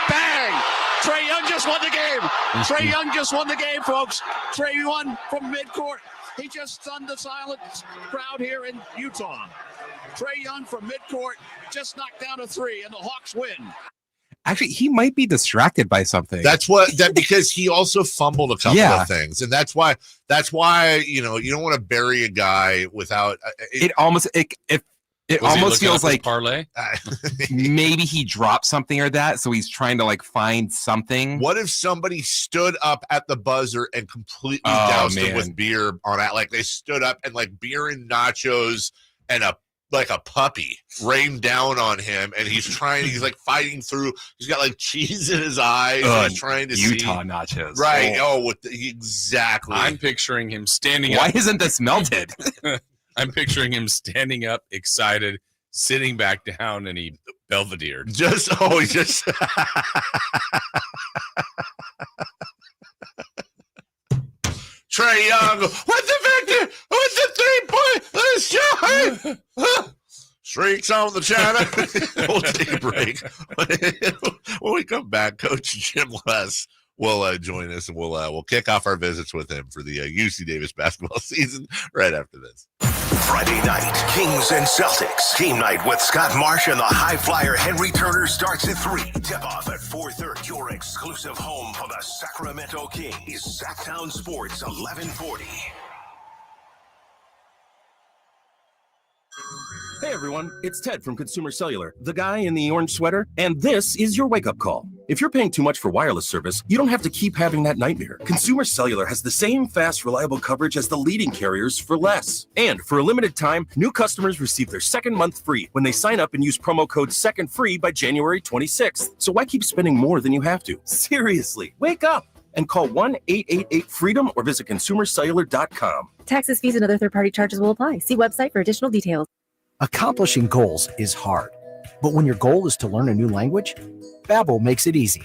Bang! Trey Young Young just won the game. Trae Young just won the game, folks. Trae won from midcourt. He just stunned the silent crowd here in Utah. Trae Young from midcourt just knocked down a three, and the Hawks win. Actually, he might be distracted by something. Because he also fumbled a couple of things, and that's why you don't want to bury a guy without it almost feels like parlay. Maybe he dropped something or that, so he's trying to like find something. What if somebody stood up at the buzzer and completely doused him with beer on it? Like they stood up and like beer and nachos and a puppy rained down on him, and he's like fighting through. He's got like cheese in his eyes. And he's trying to Utah see. nachos, right? Exactly. I'm picturing him standing up. Why isn't this melted? I'm picturing him standing up, excited, sitting back down, and he belvedered. Trae Young with the victor, with the 3-point shot. Streaks on the channel. We'll take a break. When we come back, Coach Jim Les will join us, and we'll kick off our visits with him for the UC Davis basketball season right after this. Friday night, Kings and Celtics. Team night with Scott Marsh and the high flyer Henry Turner starts at 3. Tip-off at 4:30. Your exclusive home for the Sacramento Kings. Sacktown Sports 1140. Hey everyone, it's Ted from Consumer Cellular, the guy in the orange sweater, and this is your wake-up call. If you're paying too much for wireless service, you don't have to keep having that nightmare. Consumer Cellular has the same fast, reliable coverage as the leading carriers for less. And for a limited time, new customers receive their second month free when they sign up and use promo code SECONDFREE by January 26th. So why keep spending more than you have to? Seriously, wake up and call 1-888-FREEDOM or visit consumercellular.com. Taxes, fees, and other third-party charges will apply. See website for additional details. Accomplishing goals is hard, but when your goal is to learn a new language, Babbel makes it easy.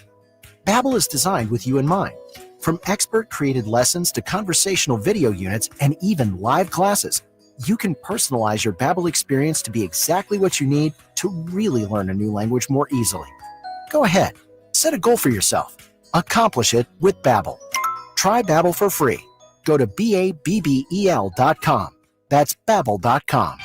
Babbel is designed with you in mind. From expert-created lessons to conversational video units and even live classes, you can personalize your Babbel experience to be exactly what you need to really learn a new language more easily. Go ahead, set a goal for yourself. Accomplish it with Babbel. Try Babbel for free. Go to BABBEL.com. That's Babbel.com.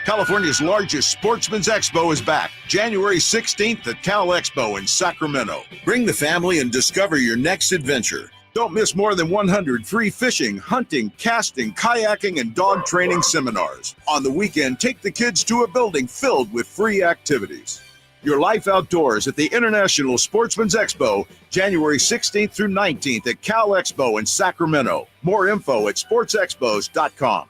California's largest sportsman's expo is back, January 16th at Cal Expo in Sacramento. Bring the family and discover your next adventure. Don't miss more than 100 free fishing, hunting, casting, kayaking, and dog training seminars. On the weekend, take the kids to a building filled with free activities. Your life outdoors at the International Sportsman's Expo, January 16th through 19th at Cal Expo in Sacramento. More info at sportsexpos.com.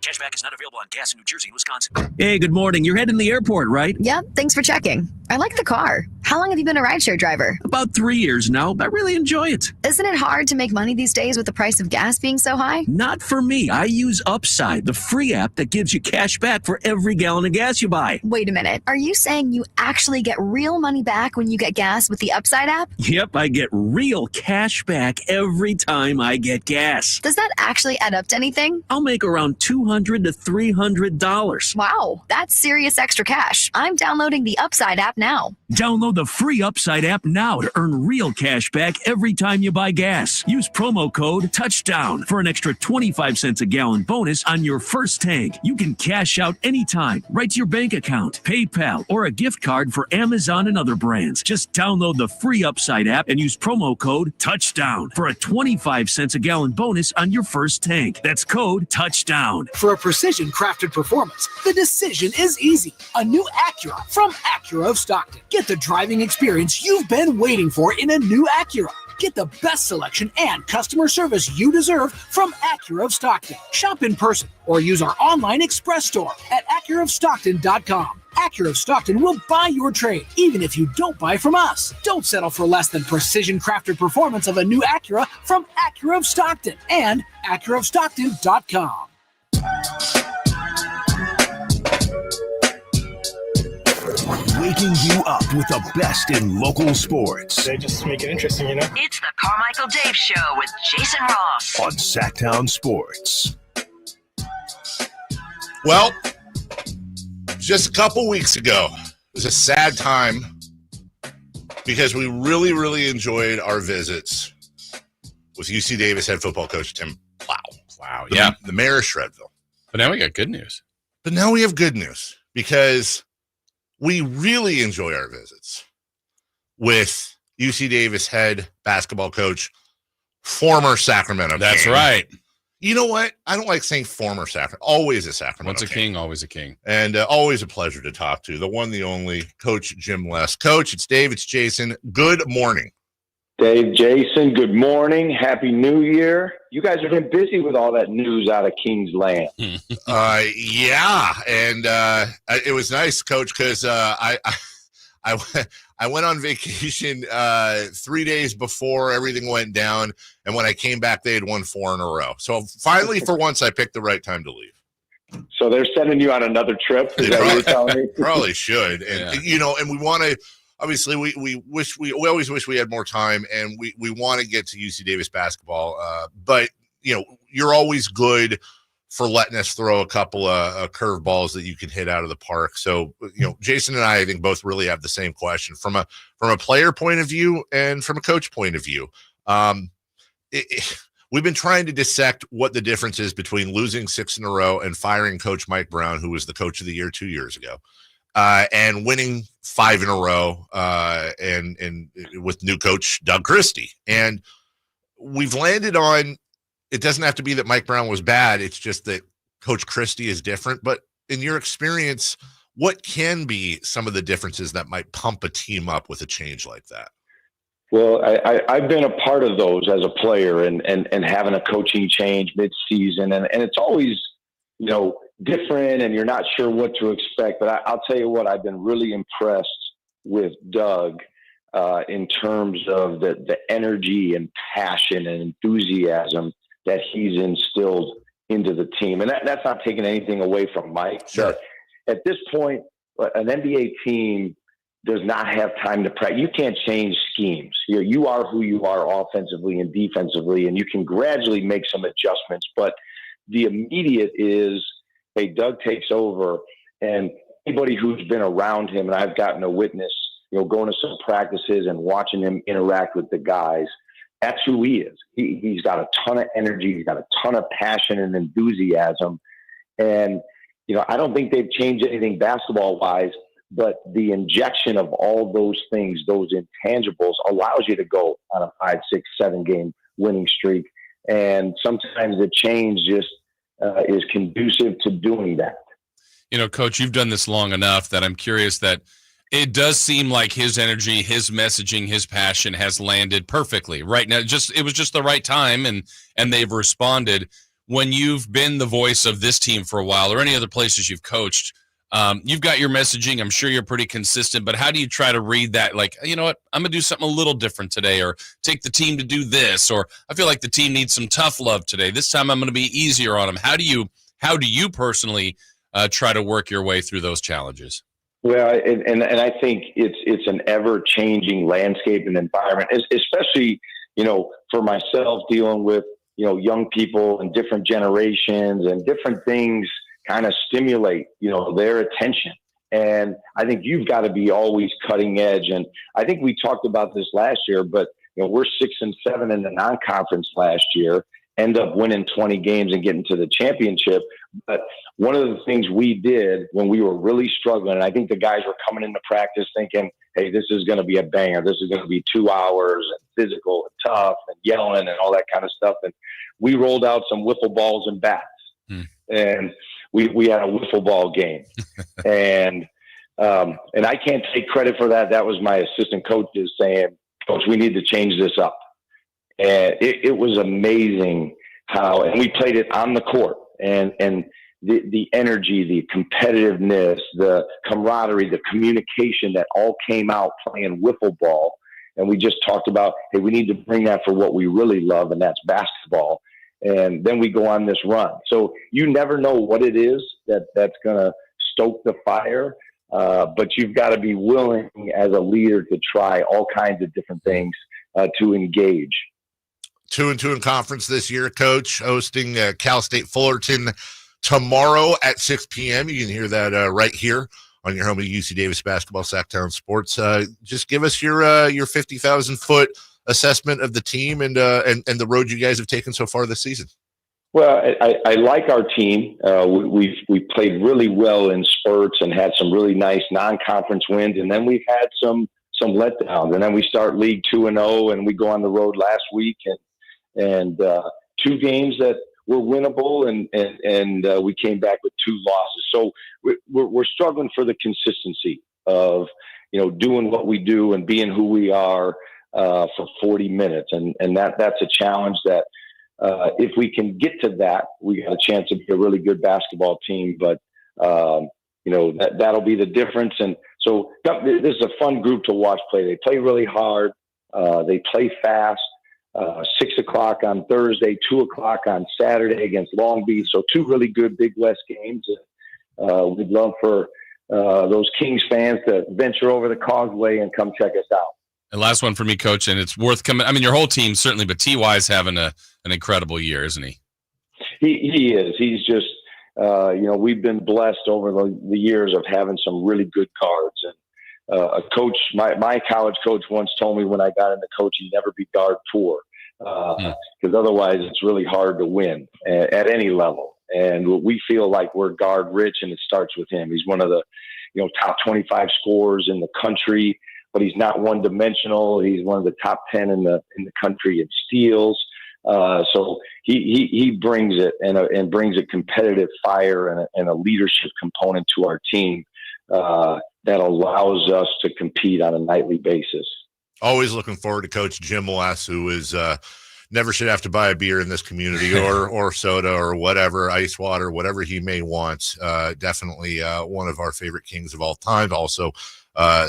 Cashback is not available on gas in New Jersey and Wisconsin. Hey, good morning. You're heading to the airport, right? Yep, thanks for checking. I like the car. How long have you been a rideshare driver? About 3 years now. I really enjoy it. Isn't it hard to make money these days with the price of gas being so high? Not for me. I use Upside, the free app that gives you cash back for every gallon of gas you buy. Wait a minute. Are you saying you actually get real money back when you get gas with the Upside app? Yep, I get real cash back every time I get gas. Does that actually add up to anything? I'll make around $200 to $300. Wow, that's serious extra cash. I'm downloading the Upside app now. Download the free Upside app now to earn real cash back every time you buy gas. Use promo code TOUCHDOWN for an extra 25 cents a gallon bonus on your first tank. You can cash out anytime, right to your bank account, PayPal, or a gift card for Amazon and other brands. Just download the free Upside app and use promo code TOUCHDOWN for a 25 cents a gallon bonus on your first tank. That's code TOUCHDOWN. For a precision-crafted performance, the decision is easy. A new Acura from Acura of Stockton. Get the driving experience you've been waiting for in a new Acura. Get the best selection and customer service you deserve from Acura of Stockton. Shop in person or use our online express store at AcuraofStockton.com. Acura of Stockton will buy your trade, even if you don't buy from us. Don't settle for less than precision-crafted performance of a new Acura from Acura of Stockton and AcuraofStockton.com. Waking you up with the best in local sports. They just make it interesting, you know? It's the Carmichael Dave Show with Jason Ross On Sacktown Sports. Well, just a couple weeks ago, it was a sad time because we really, really enjoyed our visits with UC Davis head football coach Tim Plow. Wow, The mayor of Shredville. But now we got good news. But now we have good news because we really enjoy our visits with UC Davis head basketball coach, former Sacramento King. That's right. You know what? I don't like saying former Sacramento. Always a Sacramento Once a king, always a king. And always a pleasure to talk to. The one, the only, Coach Jim Les. Coach, it's Dave, it's Jason. Good morning. Dave, Jason, good morning. Happy New Year. You guys have been busy with all that news out of King's Land. Yeah, and it was nice, Coach, because I went on vacation 3 days before everything went down, and when I came back, they had won 4 in a row. So finally, for once, I picked the right time to leave. So they're sending you on another trip? Is that what you're telling me? Probably should. And, and we want to, obviously, we always wish we had more time, and we want to get to UC Davis basketball. But, you're always good for letting us throw a couple of curveballs that you can hit out of the park. So, Jason and I think both really have the same question from a player point of view and from a coach point of view. We've been trying to dissect what the difference is between losing 6 in a row and firing Coach Mike Brown, who was the coach of the year 2 years ago, and winning 5 in a row, and with new coach Doug Christie. And we've landed on, it doesn't have to be that Mike Brown was bad. It's just that Coach Christie is different. But in your experience, what can be some of the differences that might pump a team up with a change like that? Well, I've been a part of those as a player and having a coaching change mid-season. And it's always, different, and you're not sure what to expect. But I'll tell you what, I've been really impressed with Doug in terms of the energy and passion and enthusiasm that he's instilled into the team. And that's not taking anything away from Mike. Sure. But at this point, an NBA team does not have time to practice. You can't change schemes. You are who you are offensively and defensively, and you can gradually make some adjustments. But the immediate is, hey, Doug takes over, and anybody who's been around him, and I've gotten a witness, going to some practices and watching him interact with the guys, that's who he is. He's got a ton of energy. He's got a ton of passion and enthusiasm. And, I don't think they've changed anything basketball-wise, but the injection of all those things, those intangibles, allows you to go on a 5, 6, 7 game winning streak. And sometimes the change just is conducive to doing that. Coach, you've done this long enough that I'm curious that it does seem like his energy, his messaging, his passion has landed perfectly right now. It was just the right time, and they've responded. When you've been the voice of this team for a while, or any other places you've coached, you've got your messaging. I'm sure you're pretty consistent, but how do you try to read that? Like, you know what, I'm going to do something a little different today, or take the team to do this, or I feel like the team needs some tough love today. This time I'm going to be easier on them. How do you personally try to work your way through those challenges? Well, and I think it's an ever-changing landscape and environment, especially, for myself dealing with, young people and different generations and different things kind of stimulate, their attention. And I think you've got to be always cutting edge. And I think we talked about this last year, but, we're 6-7 in the non-conference last year, end up winning 20 games and getting to the championship. But one of the things we did when we were really struggling, and I think the guys were coming into practice thinking, hey, this is going to be a banger. This is going to be 2 hours and physical and tough and yelling and all that kind of stuff. And we rolled out some wiffle balls and bats. And we had a wiffle ball game. and I can't take credit for that. That was my assistant coaches saying, Coach, we need to change this up. And it was amazing how, and we played it on the court, and the energy, the competitiveness, the camaraderie, the communication that all came out playing wiffle ball. And we just talked about, hey, we need to bring that for what we really love, and that's basketball. And then we go on this run. So you never know what it is that's going to stoke the fire, but you've got to be willing as a leader to try all kinds of different things to engage. 2-2 in conference this year, Coach, hosting Cal State Fullerton tomorrow at 6 p.m. You can hear that right here on your home of UC Davis basketball, Sacktown Sports. Just give us your 50,000 foot assessment of the team and the road you guys have taken so far this season. Well, I like our team. We've played really well in spurts and had some really nice non-conference wins, and then we've had some letdowns. And then we start League 2-0, and we go on the road last week and 2 games that were winnable, and we came back with 2 losses. So we're struggling for the consistency of doing what we do and being who we are for 40 minutes, and that's a challenge that. If we can get to that, we got a chance to be a really good basketball team. But that'll be the difference. And so this is a fun group to watch play. They play really hard. They play fast. 6 o'clock on Thursday, 2 o'clock on Saturday against Long Beach. So 2 really good Big West games. We'd love for those Kings fans to venture over the Causeway and come check us out. And last one for me, Coach, and it's worth coming. I mean, your whole team certainly, but T.Y.'s having an incredible year, isn't he? He is. He's just, we've been blessed over the years of having some really good guards. And a coach, my college coach once told me when I got into coaching, never be guard poor, because otherwise it's really hard to win at any level. And we feel like we're guard rich, and it starts with him. He's one of the, top 25 scorers in the country. But he's not one-dimensional. He's one of the top 10 in the country in steals. So he brings it and brings a competitive fire and a leadership component to our team that allows us to compete on a nightly basis. Always looking forward to Coach Jim Lass, who is never should have to buy a beer in this community or soda or whatever, ice water, whatever he may want. Definitely one of our favorite Kings of all time. Also,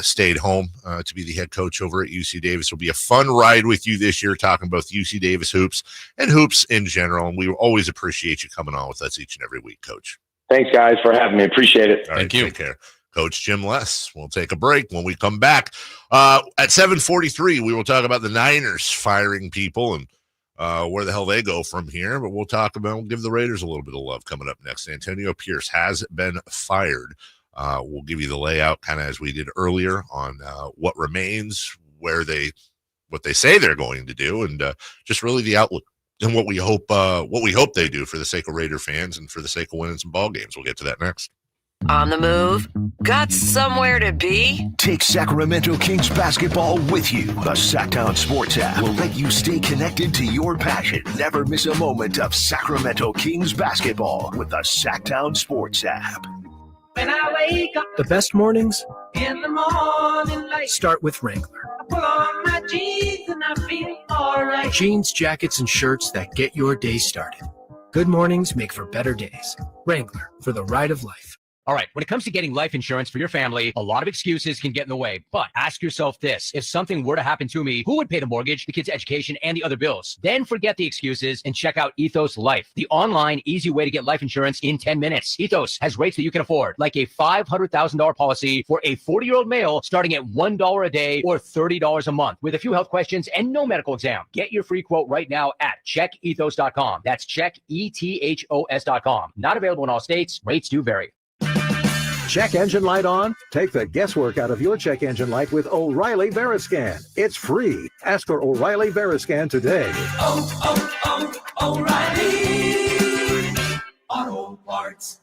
stayed home to be the head coach over at UC Davis. It'll be a fun ride with you this year, talking both UC Davis hoops and hoops in general. And we always appreciate you coming on with us each and every week, Coach. Thanks, guys, for having me. Appreciate it. All right, Thank you. Take care. Coach Jim Less. We'll take a break. When we come back at 7:43, we will talk about the Niners firing people and where the hell they go from here. But we'll give the Raiders a little bit of love coming up next. Antonio Pierce has been fired. We'll give you the layout kind of as we did earlier on what remains, what they say they're going to do, and just really the outlook and what we hope they do for the sake of Raider fans and for the sake of winning some ball games. We'll get to that next. On the move? Got somewhere to be? Take Sacramento Kings basketball with you. The Sacktown Sports app will let you stay connected to your passion. Never miss a moment of Sacramento Kings basketball with the Sacktown Sports app. When I wake up, the best mornings in the morning light start with Wrangler. I pull on my jeans and I feel all right. Jeans, jackets, and shirts that get your day started. Good mornings make for better days. Wrangler, for the ride of life. All right, when it comes to getting life insurance for your family, a lot of excuses can get in the way. But ask yourself this: if something were to happen to me, who would pay the mortgage, the kids' education, and the other bills? Then forget the excuses and check out Ethos Life, the online, easy way to get life insurance in 10 minutes. Ethos has rates that you can afford, like a $500,000 policy for a 40-year-old male starting at $1 a day or $30 a month with a few health questions and no medical exam. Get your free quote right now at checkethos.com. That's checkethos.com. Not available in all states. Rates do vary. Check engine light on? Take the guesswork out of your check engine light with O'Reilly Veriscan. It's free. Ask for O'Reilly Veriscan today. O'Reilly Auto Parts.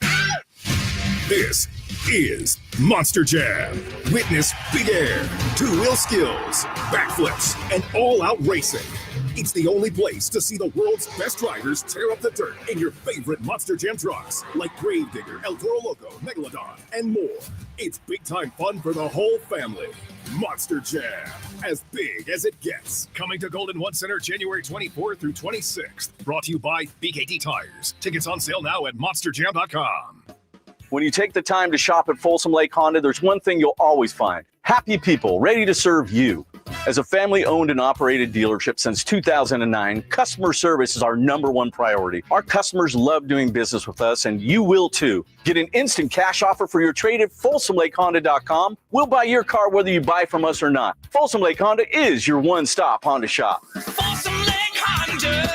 This is Monster Jam. Witness big air, two-wheel skills, backflips, and all-out racing. It's the only place to see the world's best drivers tear up the dirt in your favorite Monster Jam trucks, like Gravedigger, El Toro Loco, Megalodon, and more. It's big-time fun for the whole family. Monster Jam, as big as it gets. Coming to Golden One Center January 24th through 26th. Brought to you by BKT Tires. Tickets on sale now at monsterjam.com. When you take the time to shop at Folsom Lake Honda, there's one thing you'll always find: happy people ready to serve you. As a family-owned and operated dealership since 2009, customer service is our #1 priority. Our customers love doing business with us, and you will too. Get an instant cash offer for your trade at FolsomLakeHonda.com. We'll buy your car whether you buy from us or not. Folsom Lake Honda is your one-stop Honda shop. Folsom Lake Honda,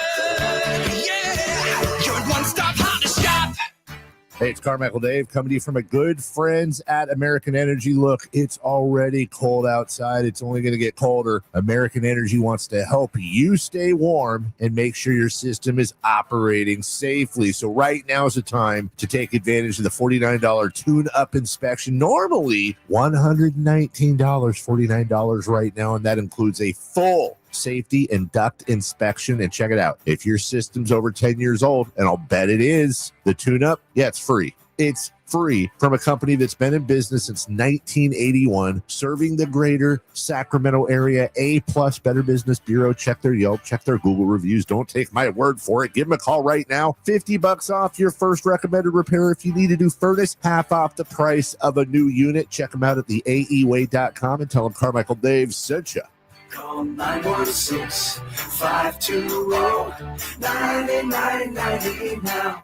yeah, your one-stop Honda shop. Hey, it's Carmichael Dave coming to you from a good friends at American Energy. Look, it's already cold outside. It's only going to get colder. American Energy wants to help you stay warm and make sure your system is operating safely. So right now is the time to take advantage of the $49 tune-up inspection. Normally $119, $49 right now, and that includes a full safety and duct inspection. And check it out. If your system's over 10 years old, and I'll bet it is, the tune-up, yeah, it's free. It's free from a company that's been in business since 1981, serving the greater Sacramento area. A+ Better Business Bureau. Check their Yelp, check their Google reviews. Don't take my word for it. Give them a call right now. $50 off your first recommended repair. If you need a new furnace, half off the price of a new unit. Check them out at theaeway.com and tell them Carmichael Dave sent you. Call 916-520-9990 now.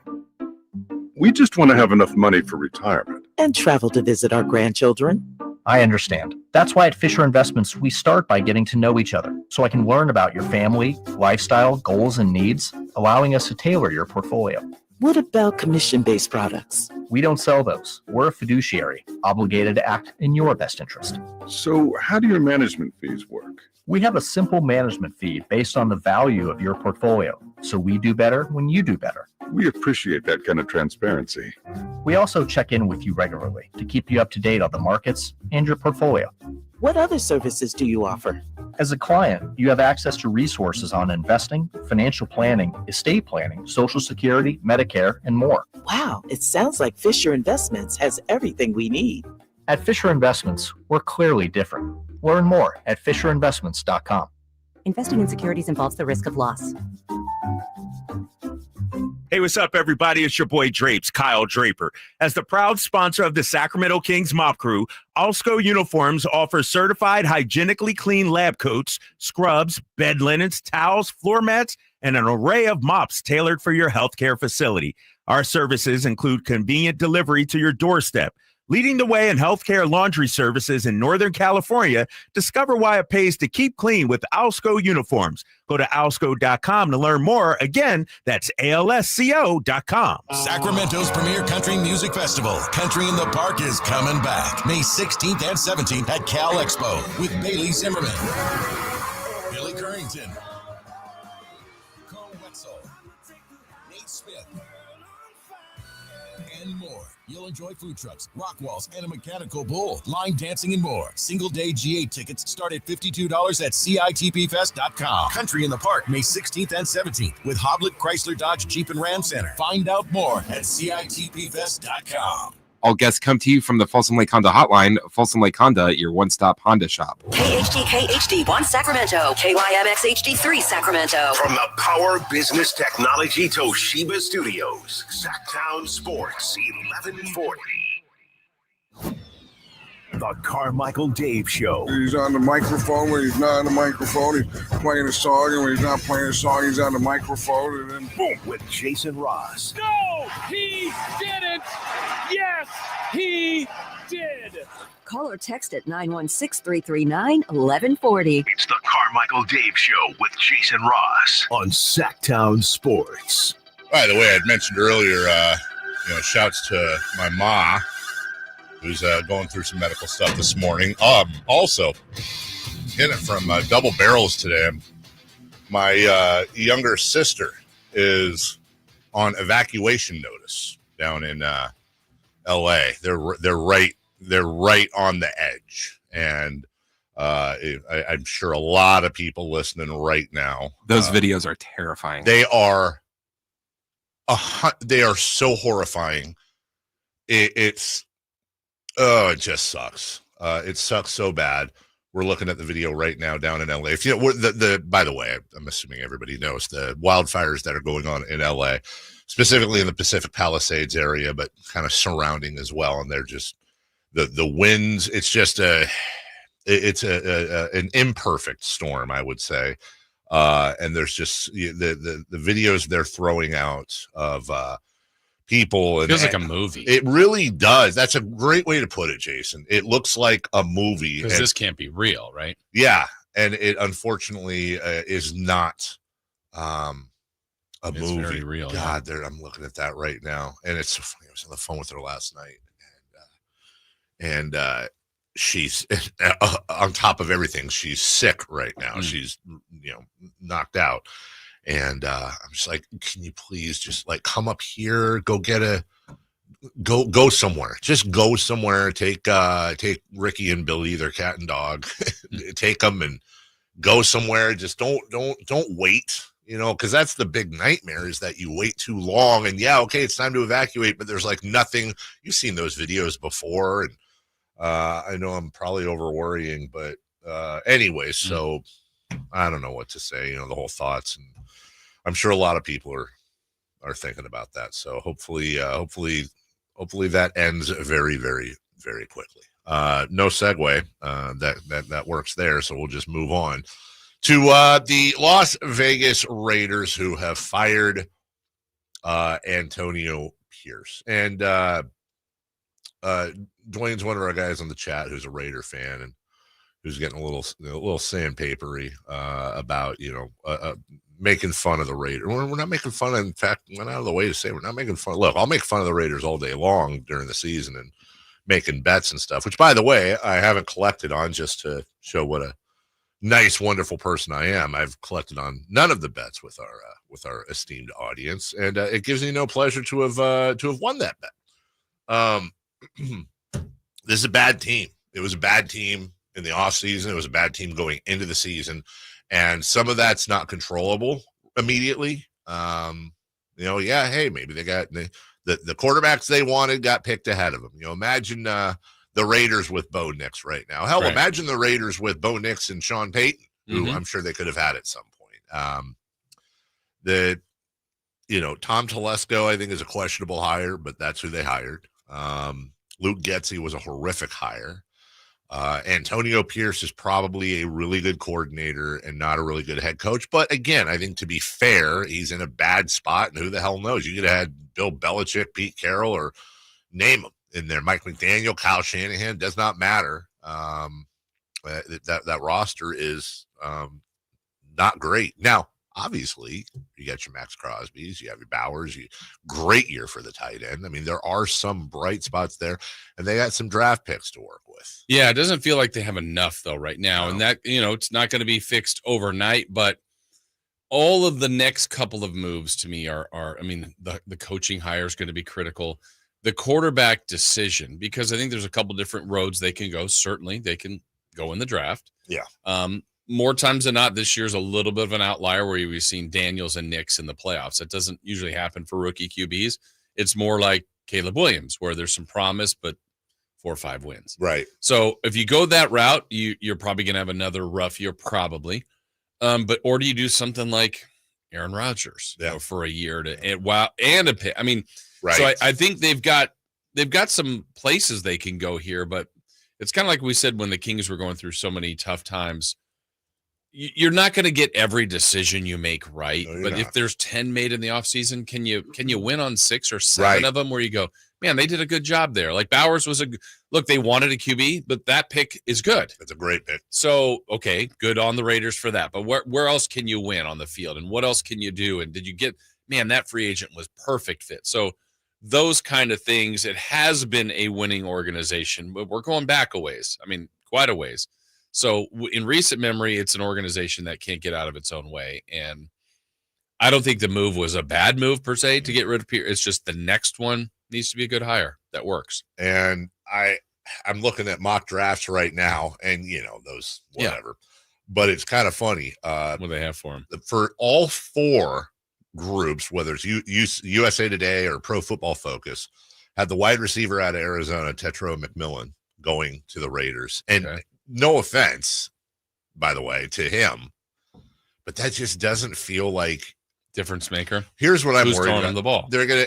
We just want to have enough money for retirement. And travel to visit our grandchildren. I understand. That's why at Fisher Investments, we start by getting to know each other so I can learn about your family, lifestyle, goals, and needs, allowing us to tailor your portfolio. What about commission-based products? We don't sell those. We're a fiduciary, obligated to act in your best interest. So how do your management fees work? We have a simple management fee based on the value of your portfolio, so we do better when you do better. We appreciate that kind of transparency. We also check in with you regularly to keep you up to date on the markets and your portfolio. What other services do you offer? As a client, you have access to resources on investing, financial planning, estate planning, Social Security, Medicare, and more. Wow, it sounds like Fisher Investments has everything we need. At Fisher Investments, we're clearly different. Learn more at FisherInvestments.com. Investing in securities involves the risk of loss. Hey, what's up, everybody? It's your boy Drapes, Kyle Draper. As the proud sponsor of the Sacramento Kings Mop Crew, Alsco Uniforms offers certified hygienically clean lab coats, scrubs, bed linens, towels, floor mats, and an array of mops tailored for your healthcare facility. Our services include convenient delivery to your doorstep. Leading the way in healthcare laundry services in Northern California, discover why it pays to keep clean with Alsco Uniforms. Go to alsco.com to learn more. Again, that's alsco.com. Sacramento's premier country music festival, Country in the Park, is coming back May 16th and 17th at Cal Expo with Bailey Zimmerman, Billy Currington, Cole Wetzel, Nate Smith, and more. You'll enjoy food trucks, rock walls, and a mechanical bull, line dancing, and more. Single-day G8 tickets start at $52 at CITPFest.com. Country in the Park, May 16th and 17th with Hoblit Chrysler Dodge Jeep and Ram Center. Find out more at CITPFest.com. All guests come to you from the Folsom Lake Honda Hotline. Folsom Lake Honda, your one-stop Honda shop. KHD 1 Sacramento, KYMX HD3 Sacramento. From the Power Business Technology Toshiba Studios, Sacktown Sports 1140. The Carmichael Dave Show. He's on the microphone when he's not on the microphone. He's playing a song, and when he's not playing a song, he's on the microphone, and then boom. With Jason Ross. No, he didn't. Yes, he did. Call or text at 916-339-1140. It's the Carmichael Dave Show with Jason Ross on Sacktown Sports. By the way, I'd mentioned earlier, shouts to my ma, who's going through some medical stuff this morning. Also, getting it from Double Barrels today. My younger sister is on evacuation notice down in L.A. They're right on the edge, and I'm sure a lot of people listening right now. Those videos are terrifying. They are so horrifying. It just sucks. It sucks so bad. We're looking at the video right now down in LA. If you know, by the way, I'm assuming everybody knows the wildfires that are going on in LA, specifically in the Pacific Palisades area, but kind of surrounding as well. And they're just the winds. It's just an imperfect storm, I would say. And there's just the videos they're throwing out of people. Feels like a movie. It really does. That's a great way to put it, Jason. It looks like a movie. Because this can't be real, right? Yeah. And it unfortunately is not a It's movie. very real. God, I'm looking at that right now, and it's so funny. I was on the phone with her last night, and she's on top of everything. She's sick right now. She's knocked out, and I'm just like, can you please just like come up here, go get go somewhere. Just go somewhere. Take Ricky and Billy, their cat and dog. Take them and go somewhere. Just don't wait. Because that's the big nightmare is that you wait too long. And okay, it's time to evacuate, but there's like nothing. You've seen those videos before, and I know I'm probably over worrying, but anyway, so I don't know what to say. The whole thoughts, and I'm sure a lot of people are thinking about that. So hopefully that ends very, very, very quickly. No segue. That works there. So we'll just move on to the Las Vegas Raiders, who have fired Antonio Pierce. And Dwayne's one of our guys on the chat who's a Raider fan and who's getting a little sandpapery about making fun of the Raiders. We're not making fun of. In fact, went out of the way to say we're not making fun. Look, I'll make fun of the Raiders all day long during the season and making bets and stuff. Which, by the way, I haven't collected on, just to show what a nice, wonderful person I am. I've collected on none of the bets with our esteemed audience, and it gives me no pleasure to have won that bet. This is a bad team. It was a bad team in the offseason. It was a bad team going into the season, and some of that's not controllable immediately. Hey, maybe they got the quarterbacks they wanted got picked ahead of them. Imagine the Raiders with Bo Nix right now. Hell, Right. Imagine the Raiders with Bo Nix and Sean Payton, who I'm sure they could have had at some point. Tom Telesco, I think, is a questionable hire, but that's who they hired. Luke Getsy was a horrific hire. Antonio Pierce is probably a really good coordinator and not a really good head coach. But again, I think to be fair, he's in a bad spot, and who the hell knows? You could have had Bill Belichick, Pete Carroll, or name them in there. Mike McDaniel, Kyle Shanahan, does not matter. That roster is not great. Now, obviously, you got your Max Crosbys, you have your Bowers. Great year for the tight end. I mean, there are some bright spots there, and they got some draft picks to work with. Yeah, it doesn't feel like they have enough, though, right now. No. And that, it's not going to be fixed overnight, but all of the next couple of moves to me are the coaching hire is going to be critical. The quarterback decision, because I think there's a couple different roads they can go. Certainly, they can go in the draft. Yeah. More times than not, this year's a little bit of an outlier where we've seen Daniels and Nix in the playoffs. That doesn't usually happen for rookie QBs. It's more like Caleb Williams, where there's some promise, but 4 or 5 wins. Right. So if you go that route, you're probably going to have another rough year, probably. Or do you do something like Aaron Rodgers for a year Right. So I think they've got some places they can go here, but it's kind of like we said when the Kings were going through so many tough times. You're not going to get every decision you make right, but if there's 10 made in the offseason, can you win on 6 or 7 of them where you go, man, they did a good job there. Like Bowers they wanted a QB, but that pick is good. That's a great pick. So, okay, good on the Raiders for that. But where else can you win on the field, and what else can you do? And did you get, man, that free agent was perfect fit. So those kind of things, it has been a winning organization, but we're going back a ways. I mean, quite a ways. So in recent memory, it's an organization that can't get out of its own way. And I don't think the move was a bad move per se to get rid of Pierce. It's just the next one needs to be a good hire that works. And I'm looking at mock drafts right now, and those whatever. But it's kind of funny. What do they have for him? For all 4 groups, whether it's USA Today or Pro Football Focus, had the wide receiver out of Arizona, Tetro McMillan, going to the Raiders. And no offense, by the way, to him, but that just doesn't feel like difference maker. Here's what I'm Who's worried throwing about. him the ball? They're gonna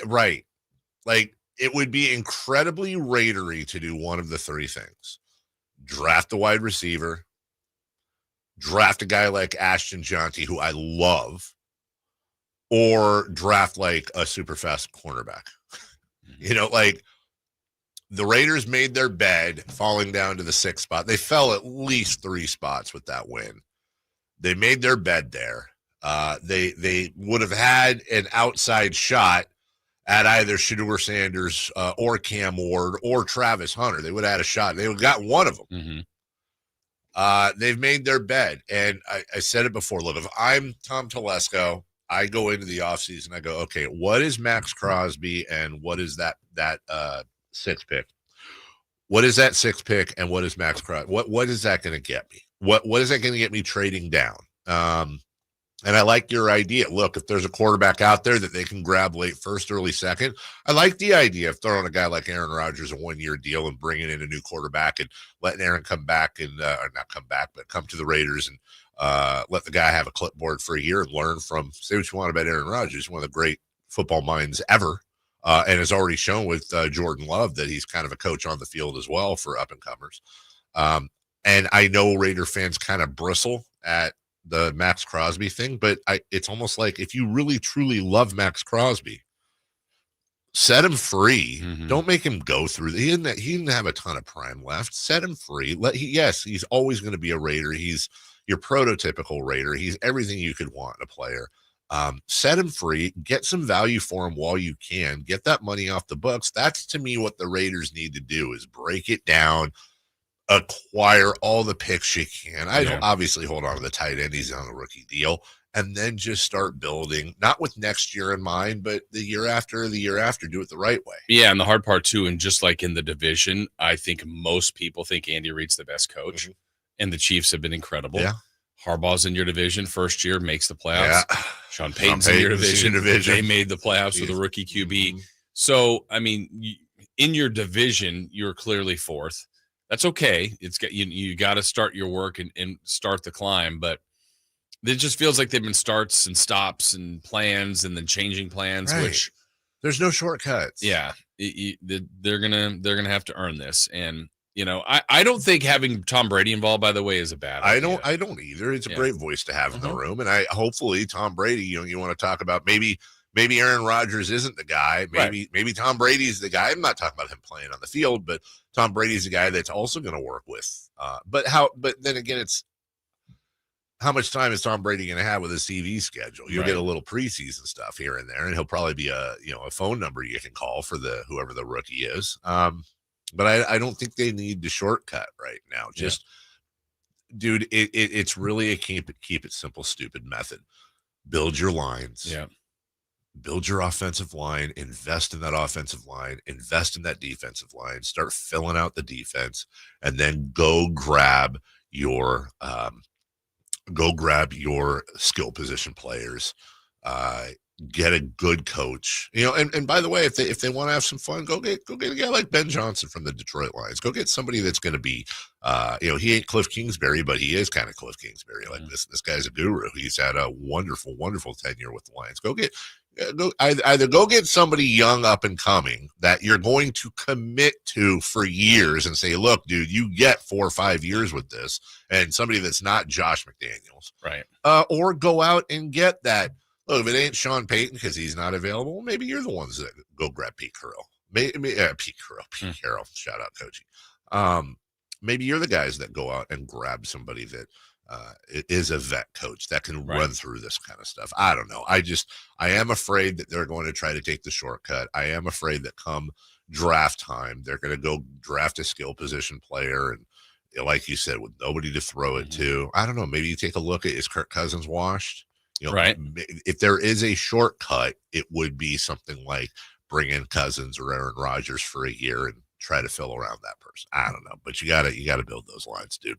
like it would be incredibly Raidery to do one of the 3 things: draft a wide receiver, draft a guy like Ashton Jonty, who I love, or draft like a super fast cornerback. The Raiders made their bed falling down to the 6th spot. They fell at least 3 spots with that win. They made their bed there. They would have had an outside shot at either Shedeur Sanders or Cam Ward or Travis Hunter. They would have had a shot. They would have got one of them. Mm-hmm. They've made their bed. And I said it before. Look, if I'm Tom Telesco, I go into the offseason. I go, okay, what is Max Crosby and what is that sixth pick? What is that sixth pick and what is Max Crosby? What is that going to get me? What is that going to get me trading down? And I like your idea. Look, if there's a quarterback out there that they can grab late first, early second, I like the idea of throwing a guy like Aaron Rodgers a 1-year deal and bringing in a new quarterback and letting Aaron come back and or not come back, but come to the Raiders and let the guy have a clipboard for a year and learn from. Say what you want about Aaron Rodgers, one of the great football minds ever, and has already shown with Jordan Love that he's kind of a coach on the field as well for up and comers. And I know Raider fans kind of bristle at the Max Crosby thing, but it's almost like if you really truly love Max Crosby, set him free. Mm-hmm. Don't make him go through. He didn't have a ton of prime left. Set him free. Yes, he's always going to be a Raider. He's your prototypical Raider. He's everything you could want in a player. Set him free. Get some value for him while you can. Get that money off the books. That's to me what the Raiders need to do is break it down. Acquire all the picks you can. I don't obviously hold on to the tight end. He's on a rookie deal. And then just start building, not with next year in mind, but the year after, do it the right way. Yeah, and the hard part too, and just like in the division, I think most people think Andy Reid's the best coach, and the Chiefs have been incredible. Yeah. Harbaugh's in your division, first year, makes the playoffs. Yeah. Sean Payton's in your division. They made the playoffs with a rookie QB. So, I mean, in your division, you're clearly fourth. That's okay. You got to start your work and start the climb, but it just feels like they've been starts and stops and plans and then changing plans, which there's no shortcuts. Yeah, they're gonna have to earn this, and I don't think having Tom Brady involved, by the way, is a bad idea. I don't either. It's a great voice to have in the room, and hopefully Tom Brady. You want to talk about maybe Aaron Rodgers isn't the guy. Maybe Tom Brady's the guy. I'm not talking about him playing on the field, but Tom Brady's the guy that's also going to work with. But then again, it's how much time is Tom Brady going to have with his TV schedule? You'll get a little preseason stuff here and there, and he'll probably be a phone number you can call for whoever the rookie is. But I don't think they need the shortcut right now. Just, dude, it's really a keep it simple, stupid method. Build your lines. Yeah. Build your offensive line, invest in that offensive line, invest in that defensive line, start filling out the defense, and then go grab your skill position players. Get a good coach, and by the way, if they want to have some fun, go get a guy like Ben Johnson from the Detroit Lions. Go get somebody that's going to be, he ain't Cliff Kingsbury, but he is kind of Cliff Kingsbury. Like this guy's a guru. He's had a wonderful, wonderful tenure with the Lions. Either go get somebody young up and coming that you're going to commit to for years and say, look, dude, you get 4 or 5 years with this, and somebody that's not Josh McDaniels, right? Or go out and get that. Look, if it ain't Sean Payton because he's not available, maybe you're the ones that go grab Pete Carroll. Pete Carroll. Shout out, Coachy. Maybe you're the guys that go out and grab somebody that is a vet coach that can run through this kind of stuff. I don't know. I am afraid that they're going to try to take the shortcut. I am afraid that come draft time, they're going to go draft a skill position player. And like you said, with nobody to throw it to, I don't know. Maybe you take a look at, is Kirk Cousins washed? If there is a shortcut, it would be something like bring in Cousins or Aaron Rodgers for a year and try to fill around that person. I don't know, but you gotta build those lines, dude.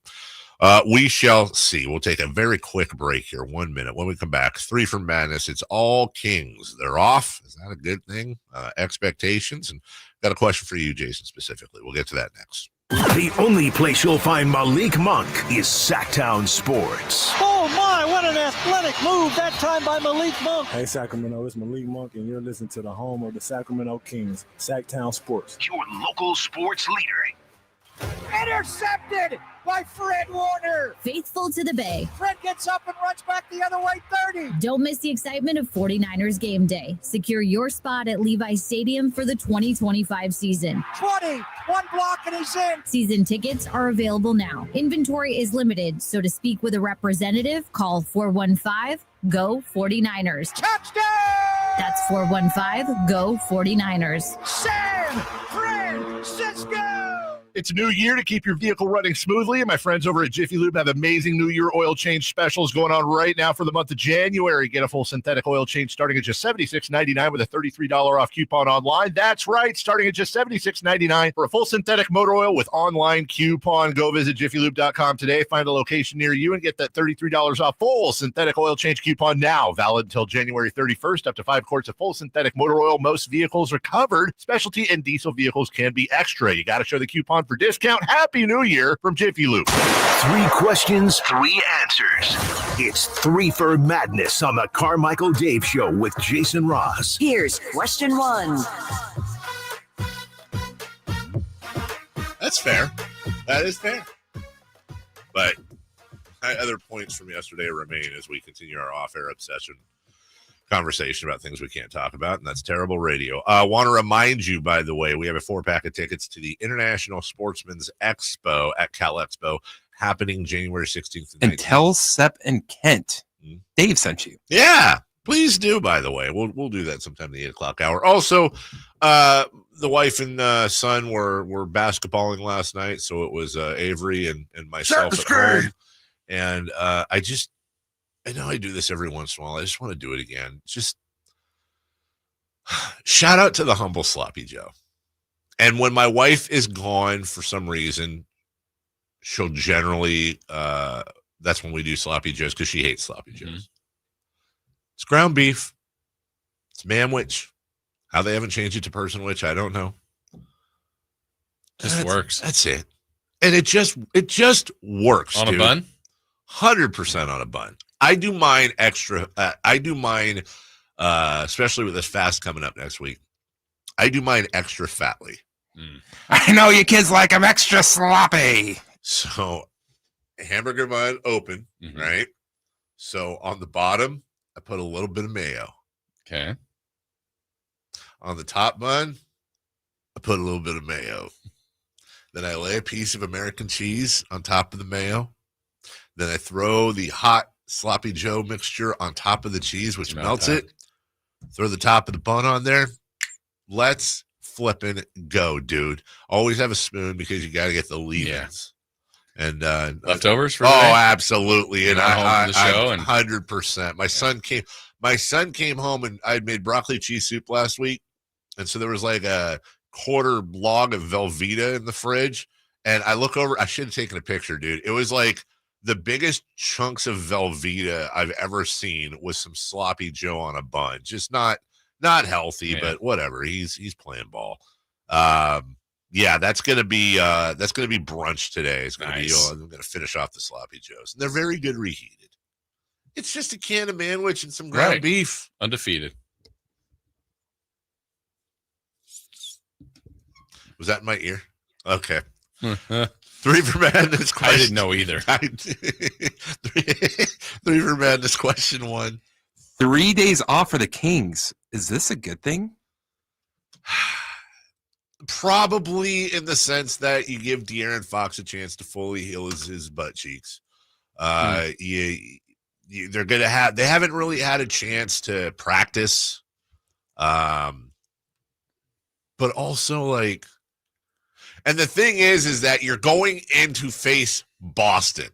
We shall see. We'll take a very quick break here. 1 minute. When we come back, 3 for Madness. It's all Kings. They're off. Is that a good thing? Expectations. And got a question for you, Jason, specifically. We'll get to that next. The only place you'll find Malik Monk is Sacktown Sports. Oh my, what an athletic move that time by Malik Monk. Hey Sacramento, it's Malik Monk and you're listening to the home of the Sacramento Kings, Sacktown Sports. Your local sports leader. Intercepted by Fred Warner. Faithful to the Bay. Fred gets up and runs back the other way, 30. Don't miss the excitement of 49ers game day. Secure your spot at Levi's Stadium for the 2025 season. 20, one block and he's in. Season tickets are available now. Inventory is limited, so to speak with a representative, call 415 Go 49ers. Touchdown! That's 415-GO 49ers. San Francisco! It's a new year to keep your vehicle running smoothly, and my friends over at Jiffy Lube have amazing New Year oil change specials going on right now for the month of January. Get a full synthetic oil change starting at just $76.99 with a $33 off coupon online. That's right, starting at just $76.99 for a full synthetic motor oil with online coupon. Go visit jiffylube.com today, find a location near you, and get that $33 off full synthetic oil change coupon now. Valid until January 31st, up to 5 quarts of full synthetic motor oil. Most vehicles are covered. Specialty and diesel vehicles can be extra. You got to show the coupon for discount. Happy New Year from Jiffy Lube. 3 questions, 3 answers. It's 3 for Madness on the Carmichael Dave Show with Jason Ross. Here's question 1. That's fair. That is fair. But my other points from yesterday remain as we continue our off-air obsession conversation about things we can't talk about, and that's terrible radio. I want to remind you, by the way, we have a 4-pack of tickets to the International Sportsman's Expo at Cal Expo happening January 16th and 19th. And tell Sepp and Kent Dave sent you. Yeah, please do, by the way. We'll do that sometime in the 8 o'clock hour. Also, the wife and son were basketballing last night, so it was Avery and myself at home. And I know I do this every once in a while. I just want to do it again. Just shout out to the humble Sloppy Joe. And when my wife is gone for some reason, she'll generally, that's when we do Sloppy Joes because she hates Sloppy Joes. Mm-hmm. It's ground beef. It's manwich. How they haven't changed it to personwich, I don't know. Just works. That's it. And it just works. On a bun? 100% on a bun. I do mine extra. Especially with this fast coming up next week. I do mine extra fatly. I know you kids like them extra sloppy. So, hamburger bun open, right? So, on the bottom, I put a little bit of mayo. Okay. On the top bun, I put a little bit of mayo. Then I lay a piece of American cheese on top of the mayo. Then I throw the hot Sloppy Joe mixture on top of the cheese, which melts it. Throw the top of the bun on there. Let's flipping go, dude. Always have a spoon because you got to get the leave-ins. And leftovers for today? Oh, absolutely. And I 100%. My son came home and I'd made broccoli cheese soup last week. And so there was like a quarter log of Velveeta in the fridge. And I look over, I should have taken a picture, dude. It was like the biggest chunks of Velveeta I've ever seen with some Sloppy Joe on a bun. Just not healthy, but whatever. He's playing ball. Yeah, that's gonna be brunch today. It's gonna be. I'm gonna finish off the Sloppy Joes, and they're very good reheated. It's just a can of manwich and some ground beef. Undefeated. Was that in my ear? Okay. 3 for Madness question. I didn't know either. 3 for Madness question 1. 3 days off for the Kings. Is this a good thing? Probably in the sense that you give De'Aaron Fox a chance to fully heal his butt cheeks. They're going to have, they haven't really had a chance to practice. But also like, and the thing is that you're going in to face Boston.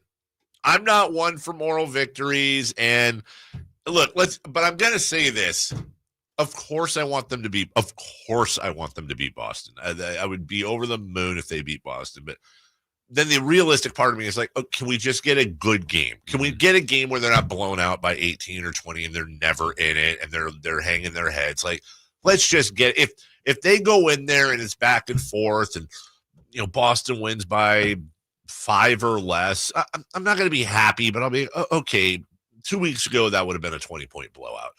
I'm not one for moral victories. And look, but I'm going to say this. Of course I want them to beat Boston. I would be over the moon if they beat Boston. But then the realistic part of me is like, oh, can we just get a good game? Can we get a game where they're not blown out by 18 or 20 and they're never in it and they're hanging their heads? Like, let's just get, if they go in there and it's back and forth and, Boston wins by 5 or less, I'm not going to be happy, but I'll be, okay, 2 weeks ago, that would have been a 20-point blowout.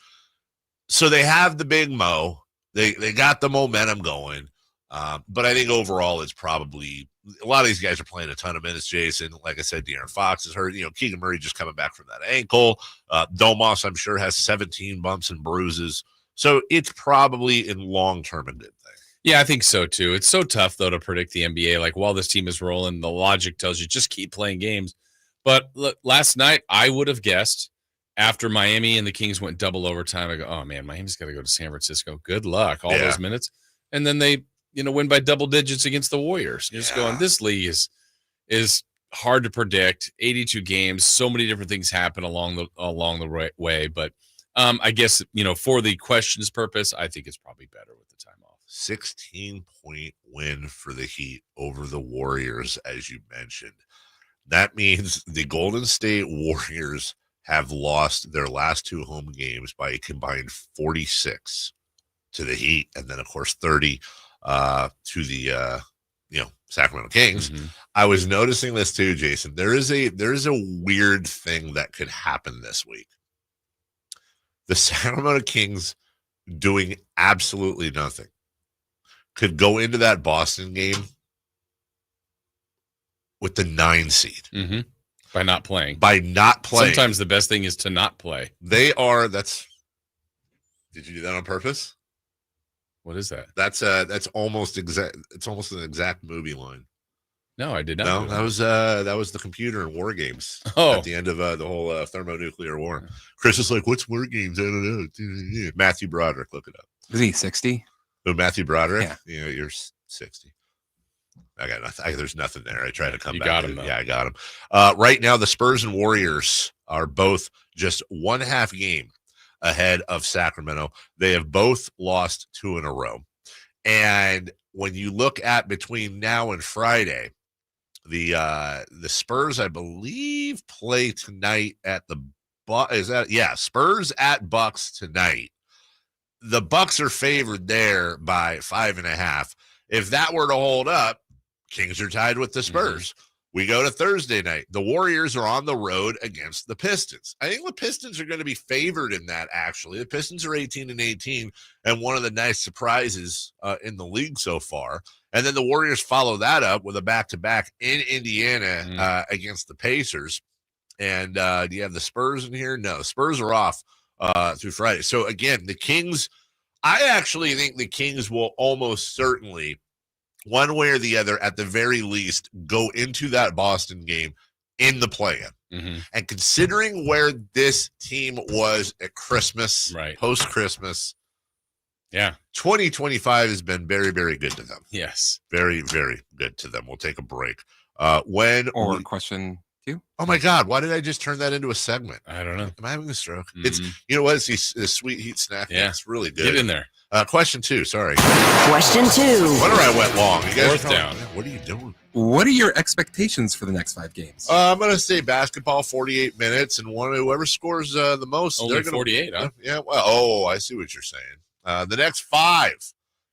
So they have the big mo. They got the momentum going. But I think overall it's probably a lot of these guys are playing a ton of minutes, Jason. Like I said, De'Aaron Fox is hurt. Keegan Murray just coming back from that ankle. Domas, I'm sure, has 17 bumps and bruises. So it's probably in long-term a good thing. Yeah, I think so too. It's so tough, though, to predict the NBA. Like, while this team is rolling, the logic tells you just keep playing games. But look, last night I would have guessed after Miami and the Kings went double overtime, I go, oh man, Miami's got to go to San Francisco. Good luck, all those minutes. And then they, win by double digits against the Warriors. You're just going, this league is hard to predict. 82 games, so many different things happen along the way. But I guess, for the questions purpose, I think it's probably better with the time off. 16-point win for the Heat over the Warriors, as you mentioned. That means the Golden State Warriors have lost their last 2 home games by a combined 46 to the Heat, and then, of course, 30 to the Sacramento Kings. Mm-hmm. I was noticing this too, Jason. There is a weird thing that could happen this week. The Sacramento Kings doing absolutely nothing could go into that Boston game with the 9 seed. Mm-hmm. By not playing. Sometimes the best thing is to not play. Did you do that on purpose? What is that? That's almost exact. It's almost an exact movie line. No, I did not. No, that was the computer in War Games. Oh, at the end of the whole thermonuclear war. Chris is like, "What's War Games?" I don't know. Matthew Broderick, look it up. Is he 60? Oh, Matthew Broderick. Yeah. You're 60. I got nothing. There's nothing there. I tried to come back. Got him, though. Yeah, I got him. Right now, the Spurs and Warriors are both just 1.5 game ahead of Sacramento. They have both lost 2 in a row. And when you look at between now and Friday, the Spurs, I believe, play tonight at the Spurs at Bucks tonight. The Bucks are favored there by 5.5. If that were to hold up, Kings are tied with the Spurs. Mm-hmm. We go to Thursday night. The Warriors are on the road against the Pistons. I think the Pistons are going to be favored in that, actually. The Pistons are 18-18, and one of the nice surprises in the league so far. And then the Warriors follow that up with a back-to-back in Indiana against the Pacers. And do you have the Spurs in here? No, the Spurs are off through Friday. So, again, the Kings, I actually think the Kings will almost certainly, one way or the other, at the very least, go into that Boston game in the play-in. Mm-hmm. And considering where this team was at Christmas, post-Christmas, 2025 has been very, very good to them. Yes. Very, very good to them. We'll take a break. Question 2? Oh, my God. Why did I just turn that into a segment? I don't know. Am I having a stroke? Mm-hmm. It's, you know what? It's the sweet heat snack. Yeah. It's really good. Get in there. Question 2. Sorry. Question 2. Wonder I went long. You guys Fourth down. What are you doing? What are your expectations for the next 5 games? I'm going to say basketball, 48 minutes, and whoever scores the most. Only they're gonna, 48, huh? Yeah. Well, I see what you're saying. The next 5,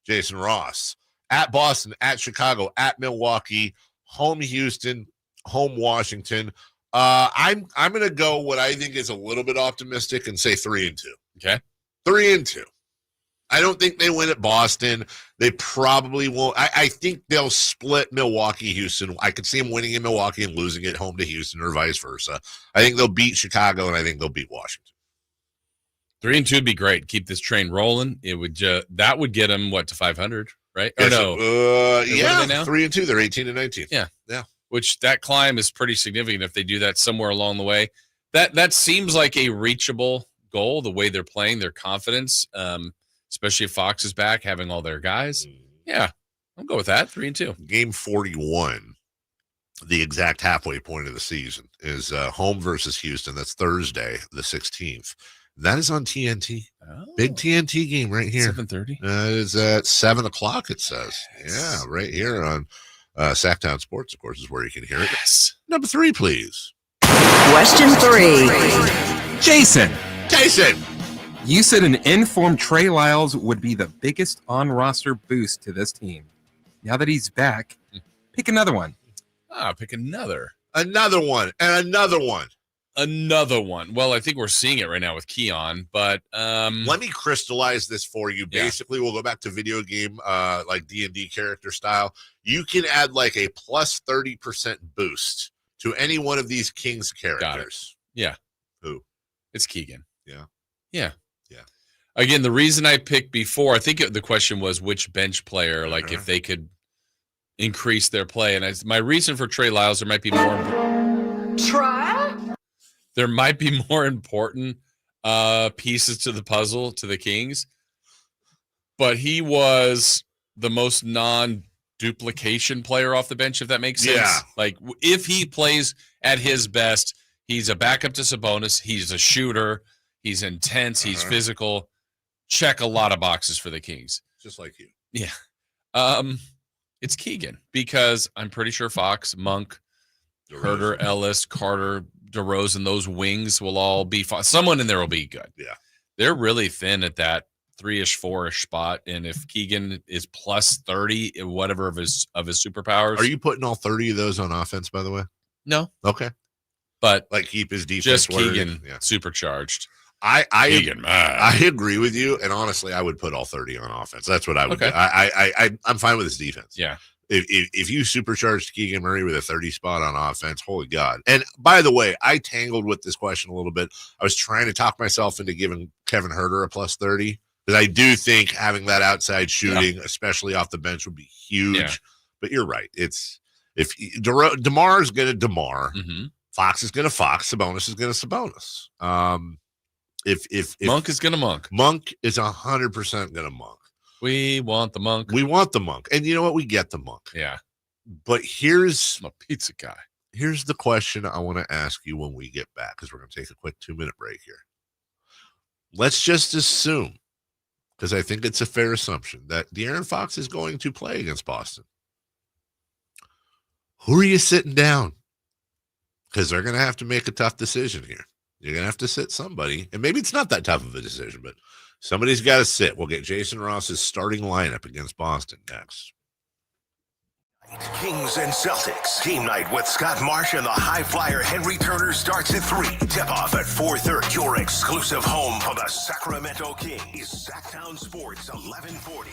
Jason Ross, at Boston, at Chicago, at Milwaukee, home Houston, home Washington. I'm going to go what I think is a little bit optimistic and say 3-2. Okay. 3-2. I don't think they win at Boston. They probably won't. I think they'll split Milwaukee, Houston. I could see them winning in Milwaukee and losing at home to Houston or vice versa. I think they'll beat Chicago, and I think they'll beat Washington. 3-2 would be great. Keep this train rolling. It would that would get them to 500, right? Or Yes, no? yeah, now? 3-2. They're 18-19. Yeah. Which that climb is pretty significant if they do that somewhere along the way. That seems like a reachable goal. The way they're playing, their confidence, especially if Fox is back, having all their guys. Yeah, I'll go with that. 3-2. Game 41, the exact halfway point of the season, is home versus Houston. That's Thursday, the 16th. That is on TNT. Oh. Big TNT game right here. 7:30. It's at 7 o'clock, it says. Yeah, right here on Sacktown Sports, of course, is where you can hear it. Yes. Number 3, please. Question 3. Jason. You said an informed Trey Lyles would be the biggest on-roster boost to this team. Now that he's back, pick another one. Pick another. Another one, and another one. Another one. Well, I think we're seeing it right now with Keon, but let me crystallize this for you. Basically, we'll go back to video game like D&D character style. You can add like a plus 30% boost to any one of these Kings characters. Yeah. Who? It's Keegan. Yeah. Again, the reason I picked before, I think the question was which bench player, like if they could increase their play. And my reason for Trey Lyles, there might be more. there might be more important pieces to the puzzle to the Kings, but he was the most non-duplication player off the bench, if that makes sense. Yeah. Like, if he plays at his best, he's a backup to Sabonis. He's a shooter. He's intense. He's physical. Check a lot of boxes for the Kings. Just like you. Yeah. It's Keegan, because I'm pretty sure Fox, Monk, Herter, Ellis, Carter, DeRozan, those wings will all be fine. Someone in there will be good. Yeah. They're really thin at that 3-ish, 4-ish spot. And if Keegan is plus 30 in whatever of his superpowers. Are you putting all 30 of those on offense, by the way? No. Okay. But like keep his defense. Just Keegan supercharged. I Keegan, man. I agree with you. And honestly, I would put all 30 on offense. That's what I would do. I'm fine with his defense. Yeah. If you supercharged Keegan Murray with a 30 spot on offense, holy God. And by the way, I tangled with this question a little bit. I was trying to talk myself into giving Kevin Herter a plus 30, because I do think having that outside shooting, especially off the bench, would be huge. Yeah. But you're right. It's if DeMar is going to DeMar, Fox is going to Fox, Sabonis is going to Sabonis. If Monk is going to Monk. Monk is 100% going to Monk. We want the Monk. We want the Monk. And you know what? We get the Monk. Yeah. But I'm a pizza guy. Here's the question I want to ask you when we get back, because we're going to take a quick 2-minute break here. Let's just assume, because I think it's a fair assumption, that De'Aaron Fox is going to play against Boston. Who are you sitting down? Because they're going to have to make a tough decision here. You're going to have to sit somebody, and maybe it's not that tough of a decision, but somebody's got to sit. We'll get Jason Ross's starting lineup against Boston next. Kings and Celtics. Team night with Scott Marsh and the high flyer Henry Turner starts at 3. Tip off at 4:30. Your exclusive home for the Sacramento Kings. Sacktown Sports 1140.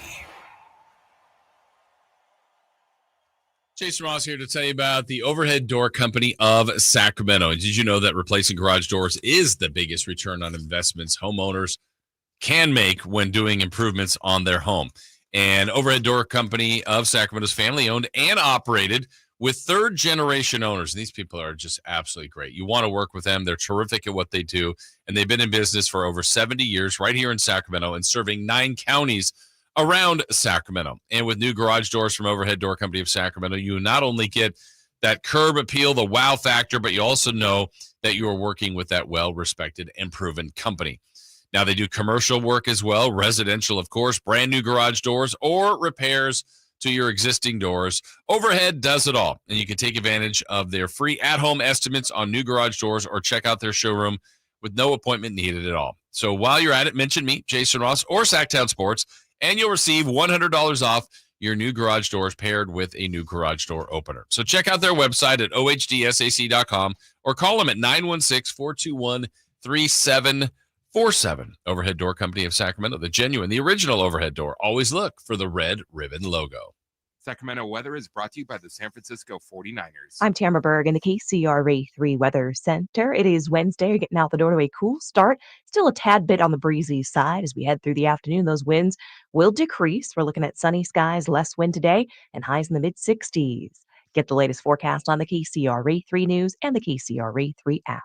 Jason Ross here to tell you about the Overhead Door Company of Sacramento. And did you know that replacing garage doors is the biggest return on investments homeowners can make when doing improvements on their home? And Overhead Door Company of Sacramento is family owned and operated with third-generation owners. And these people are just absolutely great. You want to work with them. They're terrific at what they do. And they've been in business for over 70 years right here in Sacramento and serving 9 counties around Sacramento. And with new garage doors from Overhead Door Company of Sacramento, you not only get that curb appeal, the wow factor, but you also know that you are working with that well-respected and proven company. Now, they do commercial work as well, residential, of course, brand new garage doors or repairs to your existing doors. Overhead does it all, and you can take advantage of their free at-home estimates on new garage doors or check out their showroom with no appointment needed at all. So while you're at it, mention me, Jason Ross, or Sacktown Sports, and you'll receive $100 off your new garage doors paired with a new garage door opener. So check out their website at ohdsac.com or call them at 916-421-3747. Overhead Door Company of Sacramento, the genuine, the original overhead door. Always look for the red ribbon logo. Sacramento weather is brought to you by the San Francisco 49ers. I'm Tamara Berg in the KCRA 3 Weather Center. It is Wednesday. You're getting out the door to a cool start. Still a tad bit on the breezy side as we head through the afternoon. Those winds will decrease. We're looking at sunny skies, less wind today, and highs in the mid-60s. Get the latest forecast on the KCRA 3 News and the KCRA 3 app.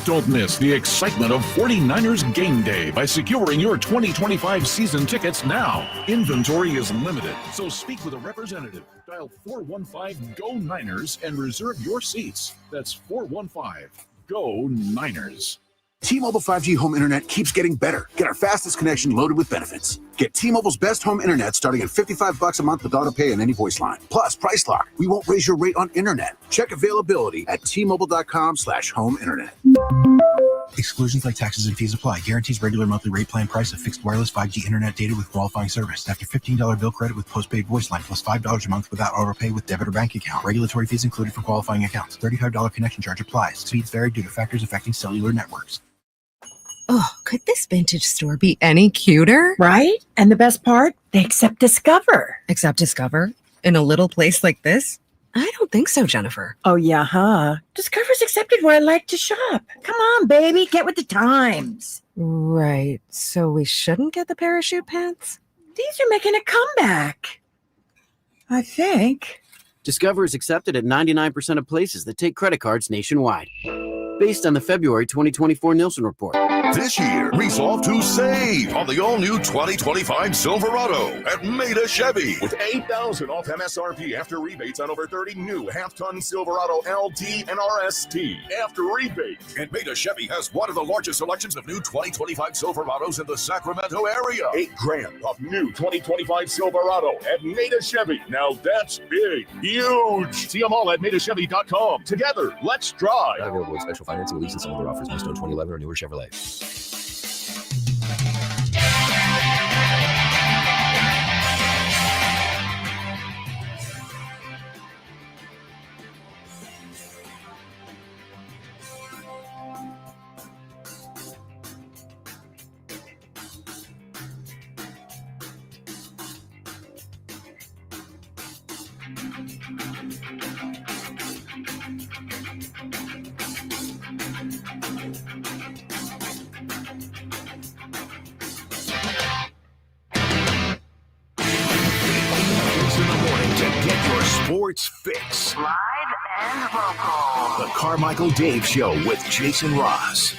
Don't miss the excitement of 49ers Game Day by securing your 2025 season tickets now. Inventory is limited, so speak with a representative. Dial 415-GO-NINERS and reserve your seats. That's 415-GO-NINERS. T-Mobile 5G home internet keeps getting better. Get our fastest connection loaded with benefits. Get T-Mobile's best home internet starting at $55 a month with auto pay and any voice line. Plus, Price Lock. We won't raise your rate on internet. Check availability at T-Mobile.com/home internet. Exclusions like taxes and fees apply. Guarantees regular monthly rate plan price of fixed wireless 5G internet data with qualifying service. After $15 bill credit with postpaid voice line plus $5 a month without auto pay with debit or bank account. Regulatory fees included for qualifying accounts. $35 connection charge applies. Speeds vary due to factors affecting cellular networks. Oh, could this vintage store be any cuter? Right? And the best part? They accept Discover. Accept Discover? In a little place like this? I don't think so, Jennifer. Oh, yeah, huh? Discover's accepted where I like to shop. Come on, baby, get with the times. Right. So we shouldn't get the parachute pants? These are making a comeback. I think. Discover is accepted at 99% of places that take credit cards nationwide. based on the February 2024 Nielsen report. This year, resolve to save on the all-new 2025 Silverado at Maida Chevy. With $8,000 off MSRP after rebates on over 30 new half-ton Silverado LT and RST. After rebates. And Maida Chevy has one of the largest selections of new 2025 Silverados in the Sacramento area. $8,000 off new 2025 Silverado at Maida Chevy. Now that's big. Huge. See them all at MaidaChevy.com. Together, let's drive. Not available with special financing, lease, and some other offers. Must own 2011 or newer Chevrolet. Sports Fix. Live and local. The Carmichael Dave Show with Jason Ross.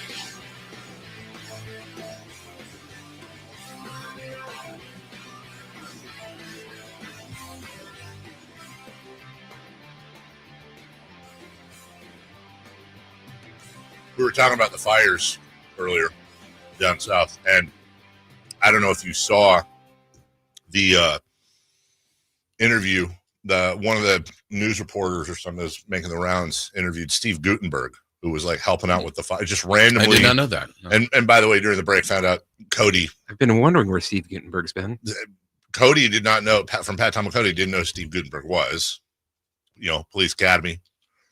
We were talking about the fires earlier down south, and I don't know if you saw the interview. One of the news reporters or something that's making the rounds interviewed Steve Gutenberg, who was like helping out with the fire, just randomly. I did not know that. No. And by the way, during the break, found out Cody. I've been wondering where Steve Gutenberg's been. Cody did not know from Pat Tomacody didn't know Steve Gutenberg was, Police Academy,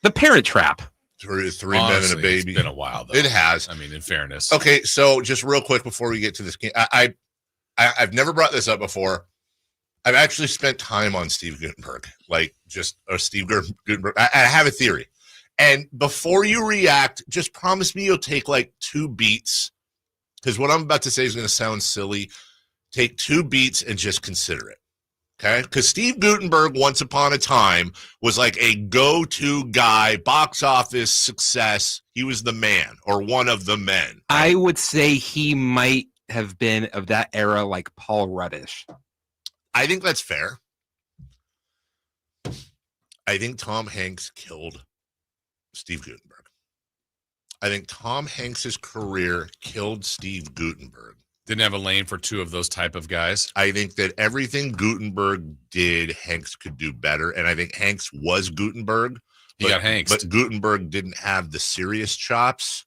The Parent Trap, three men and a baby. It's been a while though. It has. I mean, in fairness. Okay, so just real quick before we get to this game, I've never brought this up before. I've actually spent time on Steve Gutenberg, Steve Gutenberg. I have a theory. And before you react, just promise me you'll take like 2 beats, because what I'm about to say is going to sound silly. Take 2 beats and just consider it, okay? Because Steve Gutenberg, once upon a time, was like a go-to guy, box office success. He was the man, or one of the men. I would say he might have been of that era like Paul Ruddish. I think that's fair. I think Tom Hanks killed Steve Gutenberg. I think Tom Hanks's career killed Steve Gutenberg. Didn't have a lane for 2 of those type of guys. I think that everything Gutenberg did, Hanks could do better. And I think Hanks was Gutenberg. He got Hanks. But Gutenberg didn't have the serious chops.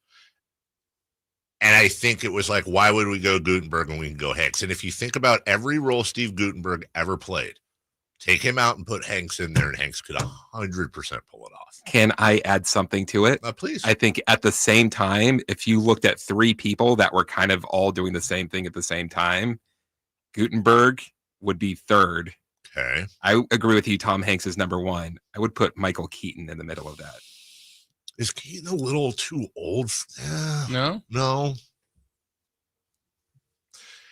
And I think it was like, why would we go Gutenberg when we can go Hanks? And if you think about every role Steve Gutenberg ever played, take him out and put Hanks in there, and Hanks could 100% pull it off. Can I add something to it? Please. I think at the same time, if you looked at 3 people that were kind of all doing the same thing at the same time, Gutenberg would be 3rd. Okay. I agree with you. Tom Hanks is number 1. I would put Michael Keaton in the middle of that. Is Keaton a little too old? No.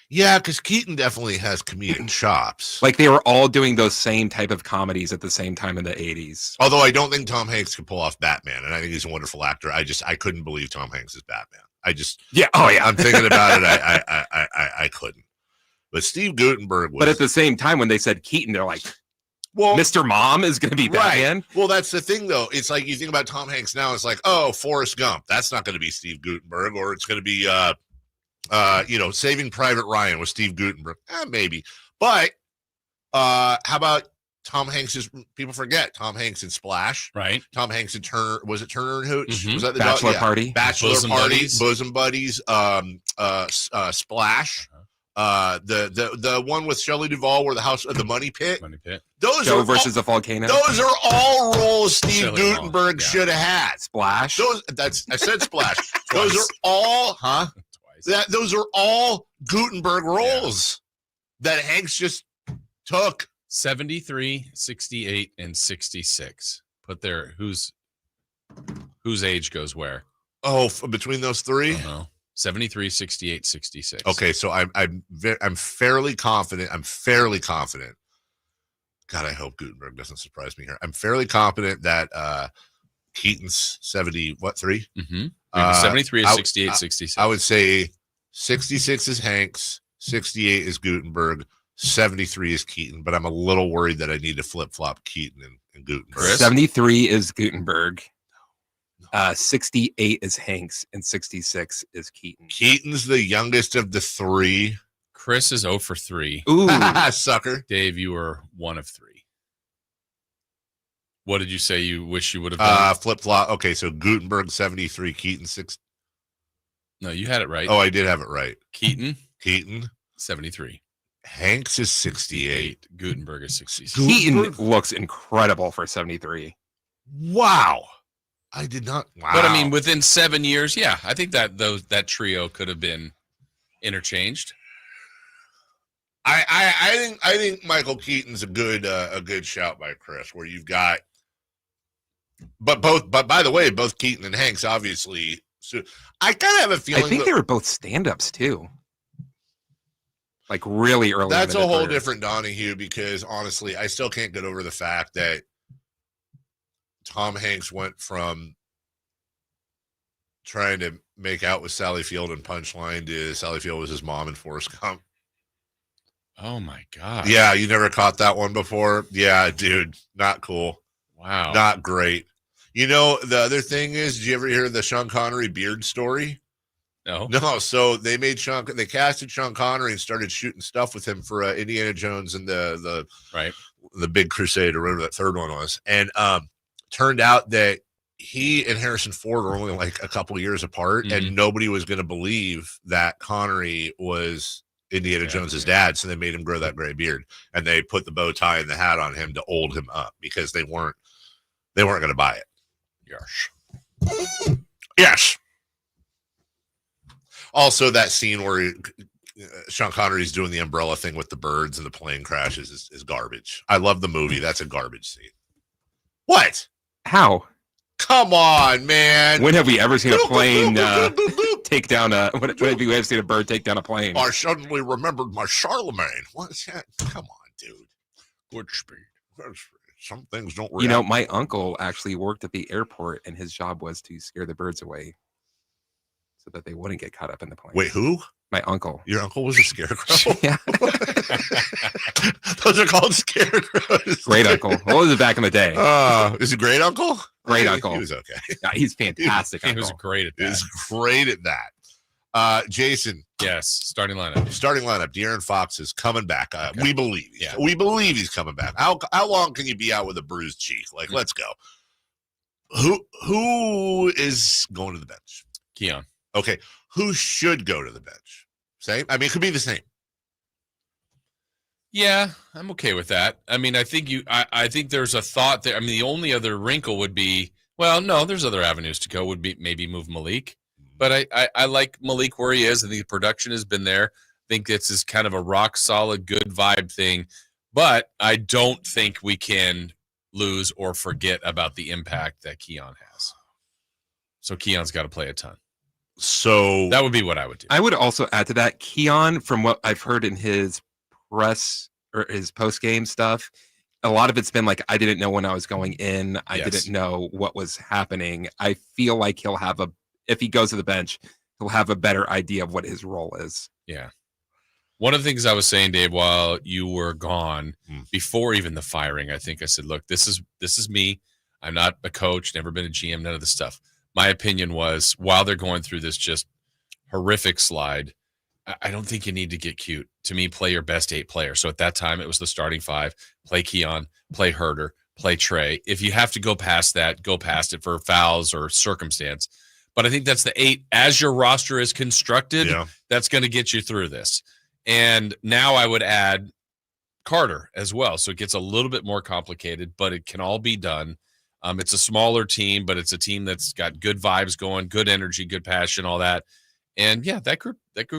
Yeah, because Keaton definitely has comedic chops. Like they were all doing those same type of comedies at the same time in the 80s. Although I don't think Tom Hanks could pull off Batman, and I think he's a wonderful actor. I couldn't believe Tom Hanks is Batman. I'm thinking about it. I couldn't. But Steve Gutenberg was. But at the same time, when they said Keaton, they're like, well, Mr. Mom is going to be Batman. Right. Well, that's the thing, though. It's like you think about Tom Hanks now. It's like, oh, Forrest Gump. That's not going to be Steve Gutenberg, or it's going to be, Saving Private Ryan with Steve Gutenberg. Maybe. But how about Tom Hanks? People forget Tom Hanks in Splash, right? Tom Hanks in Turner. Was it Turner and Hooch? Mm-hmm. Was that the Bachelor Party? Bachelor Party, Bosom Buddies, Splash. The one with Shelley Duvall where the money pit. Those Joe are versus a volcano. Those are all roles Steve Gutenberg should have had. Splash. I said Splash. Those are all those are all Gutenberg roles that Hanks just took. 73, 68, and 66. Put there whose age goes where? Oh, between those 3? 73, 68, 66. Okay, so I'm fairly confident. God, I hope Gutenberg doesn't surprise me here. I'm fairly confident that Keaton's 3? Mm-hmm. 73 is 68, 66. I would say 66 is Hanks, 68 is Gutenberg, 73 is Keaton, but I'm a little worried that I need to flip-flop Keaton and Gutenberg. Chris? 73 is Gutenberg. 68 is Hanks, and 66 is Keaton. Keaton's the youngest of the three. Chris is 0 for 3. Ooh, sucker. Dave, you were 1 of 3. What did you say you wish you would have done? Flip-flop. Okay, so Gutenberg 73, Keaton 6. No, you had it right. Oh, I did have it right. Keaton 73. 73. Hanks is 68. Gutenberg is 66. Keaton looks incredible for 73. Wow. I did not. Wow. But I mean, within 7 years, yeah, I think that trio could have been interchanged. I think Michael Keaton's a good shout by Chris, where you've got, but by the way, both Keaton and Hanks obviously. So I kind of have a feeling. I think they were both stand-ups too. Like really early. That's a whole different Donahue, because honestly, I still can't get over the fact that Tom Hanks went from trying to make out with Sally Field and Punchline to Sally Field was his mom in Forrest Gump. Oh my God. Yeah, you never caught that one before? Yeah, dude, not cool. Wow. Not great. You know, the other thing is, did you ever hear the Sean Connery beard story? No. No, so they casted Sean Connery and started shooting stuff with him for Indiana Jones and the Big Crusade, or whatever that third one was. And turned out that he and Harrison Ford were only like a couple years apart, and nobody was going to believe that Connery was Indiana Jones's dad, so they made him grow that gray beard, and they put the bow tie and the hat on him to old him up, because they weren't going to buy it. Yes. Also, that scene where Sean Connery's doing the umbrella thing with the birds and the plane crashes is garbage. I love the movie. That's a garbage scene. What? How? Come on, man. When have we ever seen a plane take down a? When have we ever seen a bird take down a plane? I suddenly remembered my Charlemagne. What is that? Come on, dude. Good speed. Some things don't react. You know, my uncle actually worked at the airport, and his job was to scare the birds away so that they wouldn't get caught up in the plane. Wait, who? My uncle. Your uncle was a scarecrow? Yeah. Those are called scarecrows. Great uncle. What was it back in the day? Is he great uncle? Great uncle. He was okay. Yeah, he's fantastic. He was great at that. He was great at that. Jason. Yes. Starting lineup. De'Aaron Fox is coming back. We believe. We believe he's coming back. How long can you be out with a bruised cheek? Like, let's go. Who is going to the bench? Keon. Okay. Who should go to the bench? Same? I mean, it could be the same. Yeah, I'm okay with that. I mean, I think there's a thought there. I mean, the only other wrinkle would be, well, no, there's other avenues to go. Would be maybe move Malik. But I like Malik where he is. I think the production has been there. I think this is kind of a rock solid, good vibe thing. But I don't think we can lose or forget about the impact that Keon has. So Keon's got to play a ton. So that would be what I would do. I would also add to that, Keon, from what I've heard in his press or his post-game stuff, a lot of it's been like, I didn't know when I was going in. I didn't know what was happening. I feel like he'll have if he goes to the bench, he'll have a better idea of what his role is. Yeah. One of the things I was saying, Dave, while you were gone, before even the firing, I think I said, look, this is me. I'm not a coach, never been a GM, none of this stuff. My opinion was, while they're going through this just horrific slide, I don't think you need to get cute. To me, play your best 8 players. So at that time, it was the starting 5. Play Keon, play Herder, play Trey. If you have to go past that, go past it for fouls or circumstance. But I think that's the 8. As your roster is constructed, that's going to get you through this. And now I would add Carter as well. So it gets a little bit more complicated, but it can all be done. It's a smaller team, but it's a team that's got good vibes going, good energy, good passion, all that. And yeah, that group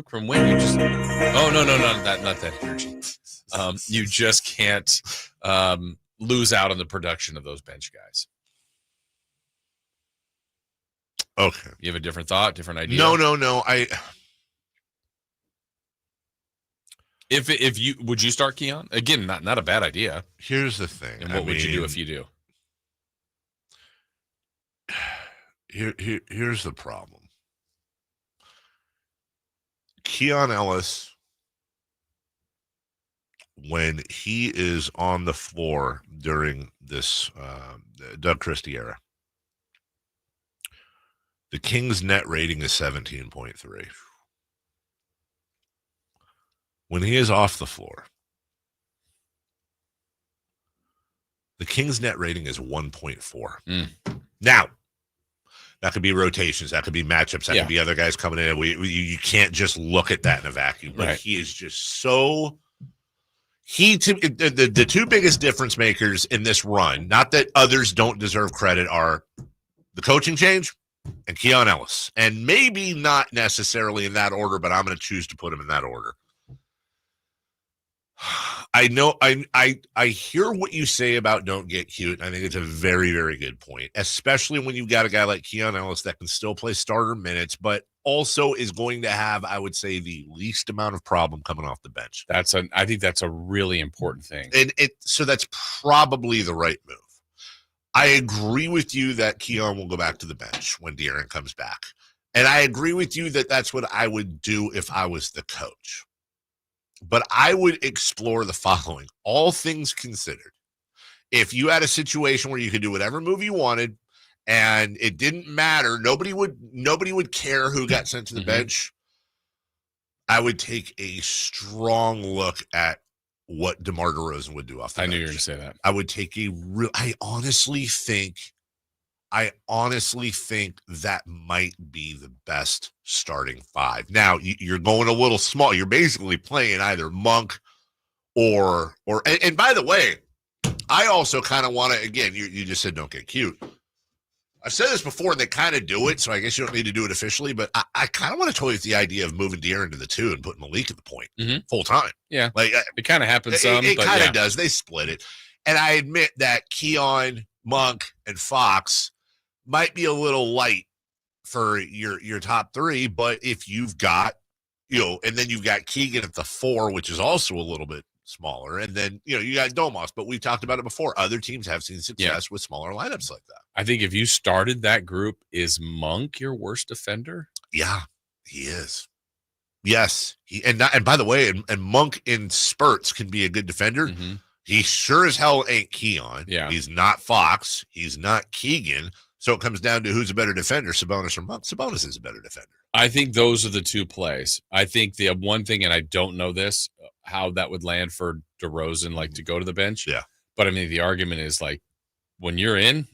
from when you just not that energy. You just can't lose out on the production of those bench guys. Okay. You have a different thought, different idea? No. Would you start Keon? Again, not a bad idea. Here's the thing. And what would you do if you do? Here's the problem. Keon Ellis, when he is on the floor during this Doug Christie era, the Kings net rating is 17.3. When he is off the floor, the Kings net rating is 1.4. Now, that could be rotations. That could be matchups. That could be other guys coming in. You can't just look at that in a vacuum. But he is just so... The two biggest difference makers in this run, not that others don't deserve credit, are the coaching change and Keon Ellis. And maybe not necessarily in that order, but I'm going to choose to put him in that order. I know I hear what you say about don't get cute. I think it's a very, very good point, especially when you've got a guy like Keon Ellis that can still play starter minutes, but also is going to have, I would say, the least amount of problem coming off the bench. I think that's a really important thing. So that's probably the right move. I agree with you that Keon will go back to the bench when De'Aaron comes back. And I agree with you that that's what I would do if I was the coach. But I would explore the following. All things considered, if you had a situation where you could do whatever move you wanted and it didn't matter, nobody would care who got sent to the bench, I would take a strong look at what DeMar DeRozan would do off the bench. I knew you were going to say that. I would take I honestly think that might be the best starting five. Now, you're going a little small. You're basically playing either Monk or and by the way, I also kind of want to, again, you just said don't get cute. I've said this before, and they kind of do it, so I guess you don't need to do it officially, but I kind of want to toy with the idea of moving De'Aaron to the 2 and putting Malik at the point full time. Yeah. Like it kind of happens some. It kind of does. They split it. And I admit that Keon, Monk, and Fox might be a little light for your top three, but if you've got, and then you've got Keegan at the 4, which is also a little bit smaller, and then, you got Domas, but we've talked about it before. Other teams have seen success with smaller lineups like that. I think if you started that group, is Monk your worst defender? Yeah, he is. Yes. And by the way, and Monk in spurts can be a good defender. He sure as hell ain't Keon. Yeah. He's not Fox. He's not Keegan. So it comes down to who's a better defender, Sabonis or Monk. Sabonis is a better defender. I think those are the two plays. I think the one thing, and I don't know this, how that would land for DeRozan, to go to the bench. Yeah. But I mean, the argument is when you're in,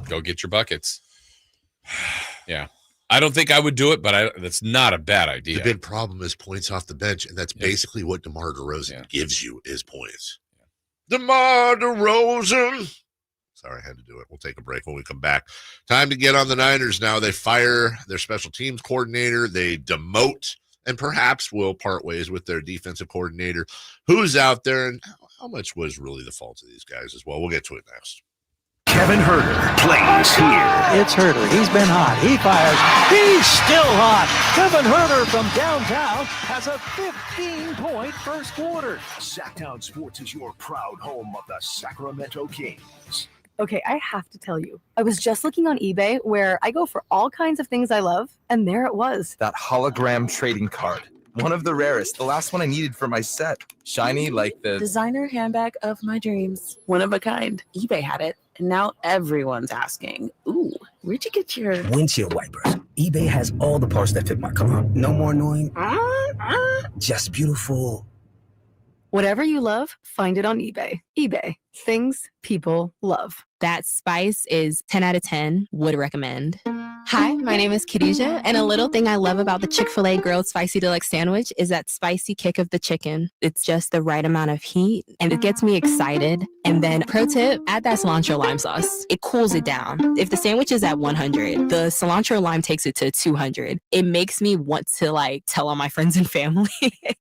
go get your buckets. Yeah. I don't think I would do it, but that's not a bad idea. The big problem is points off the bench, and that's basically what DeMar DeRozan gives you is points. DeMar DeRozan. Sorry, I had to do it. We'll take a break when we come back. Time to get on the Niners now. They fire their special teams coordinator. They demote and perhaps will part ways with their defensive coordinator. Who's out there and how much was really the fault of these guys as well? We'll get to it next. Kevin Herter plays here. It's Herter. He's been hot. He fires. He's still hot. Kevin Herter from downtown has a 15-point first quarter. Sacktown Sports is your proud home of the Sacramento Kings. Okay, I have to tell you, I was just looking on eBay where I go for all kinds of things I love, and there it was. That hologram trading card. One of the rarest. The last one I needed for my set. Shiny like the designer handbag of my dreams. One of a kind. eBay had it, and now everyone's asking, ooh, where'd you get your windshield wipers? eBay has all the parts that fit my car. No more annoying. Just beautiful. Whatever you love, find it on eBay. eBay. Things people love. That spice is 10 out of 10. Would recommend. Hi, my name is Khadijah, and a little thing I love about the Chick-fil-A Grilled Spicy Deluxe Sandwich is that spicy kick of the chicken. It's just the right amount of heat, and it gets me excited. And then, pro tip, add that cilantro lime sauce. It cools it down. If the sandwich is at 100, the cilantro lime takes it to 200. It makes me want to, tell all my friends and family.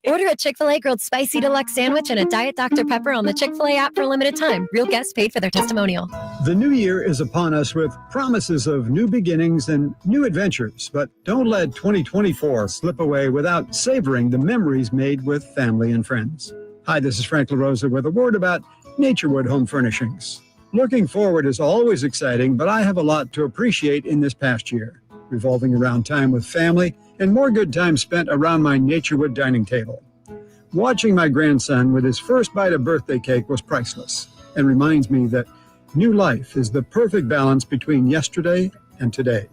Order a Chick-fil-A Grilled Spicy Deluxe Sandwich and a Diet Dr. Pepper on the Chick-fil-A app for a limited time. Real guests paid for their testimonial. The new year is upon us with promises of new beginnings and new adventures, but don't let 2024 slip away without savoring the memories made with family and friends. Hi, this is Frank LaRosa with a word about Naturewood Home Furnishings. Looking forward is always exciting, but I have a lot to appreciate in this past year, revolving around time with family and more good time spent around my Naturewood dining table. Watching my grandson with his first bite of birthday cake was priceless and reminds me that new life is the perfect balance between yesterday and today.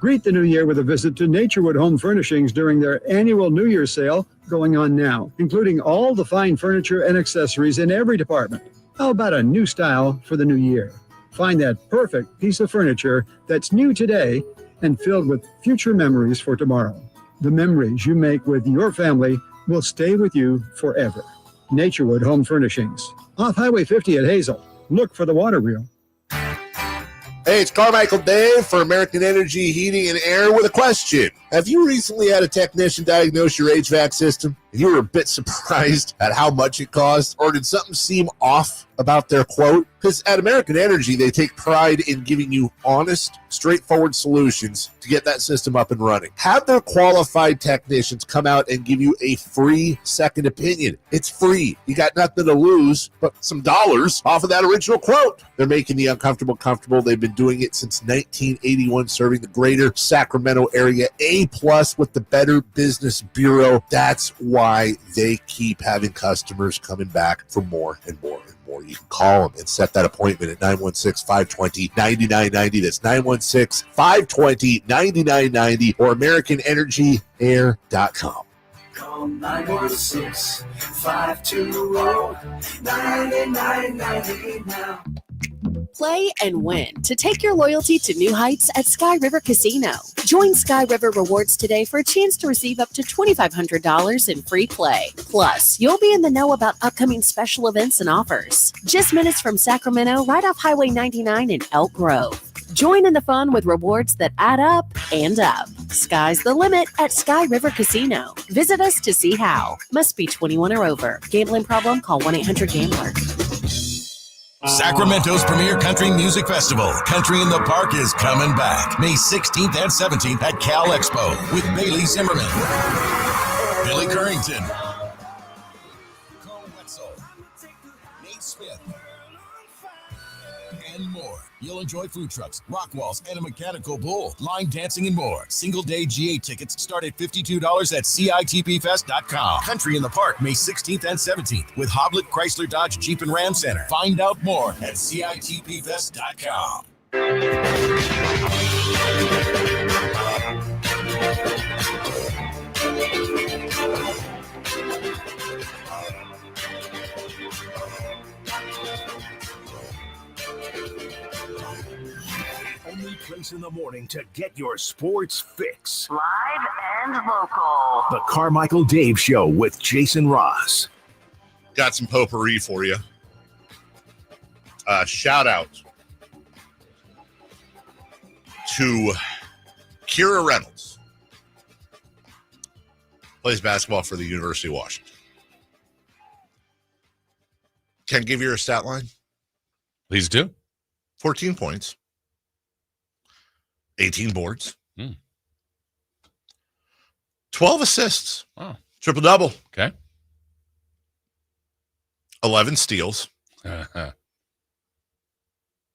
Greet the new year with a visit to Naturewood Home Furnishings during their annual New Year sale going on now, including all the fine furniture and accessories in every department. How about a new style for the new year? Find that perfect piece of furniture that's new today and filled with future memories for tomorrow. The memories you make with your family will stay with you forever. Naturewood Home Furnishings, off Highway 50 at Hazel. Look for the water wheel. Hey, it's Carmichael Dave for American Energy Heating and Air with a question. Have you recently had a technician diagnose your HVAC system? You were a bit surprised at how much it cost, or did something seem off about their quote? Because at American Energy, they take pride in giving you honest, straightforward solutions to get that system up and running. Have their qualified technicians come out and give you a free second opinion. It's free. You got nothing to lose but some dollars off of that original quote. They're making the uncomfortable comfortable. They've been doing it since 1981, serving the greater Sacramento area. A+ with the Better Business Bureau. That's why they keep having customers coming back for more and more and more. You can call them and set that appointment at 916-520-9990. That's 916-520-9990 or AmericanEnergyAir.com. Call 916-520-9990 now. Play and win to take your loyalty to new heights at Sky River Casino. Join Sky River Rewards today for a chance to receive up to $2,500 in free play. Plus, you'll be in the know about upcoming special events and offers. Just minutes from Sacramento, right off Highway 99 in Elk Grove. Join in the fun with rewards that add up and up. Sky's the limit at Sky River Casino. Visit us to see how. Must be 21 or over. Gambling problem? Call 1-800-GAMBLER. Sacramento's premier country music festival, Country in the Park, is coming back May 16th and 17th at Cal Expo with Bailey Zimmerman, Billy Currington, Cole Wetzel, Nate Smith, and more. You'll enjoy food trucks, rock walls, and a mechanical bull, line dancing, and more. Single-day GA tickets start at $52 at CITPFest.com. Country in the Park, May 16th and 17th with Hoblit Chrysler Dodge Jeep and Ram Center. Find out more at CITPFest.com. Only place in the morning to get your sports fix. Live and vocal. The Carmichael Dave Show with Jason Ross. Got some potpourri for you. Shout out to Kira Reynolds. Plays basketball for the University of Washington. Can I give you a stat line? Please do. 14 points. 18 boards. 12 assists. Wow. Triple-double. Okay. 11 steals.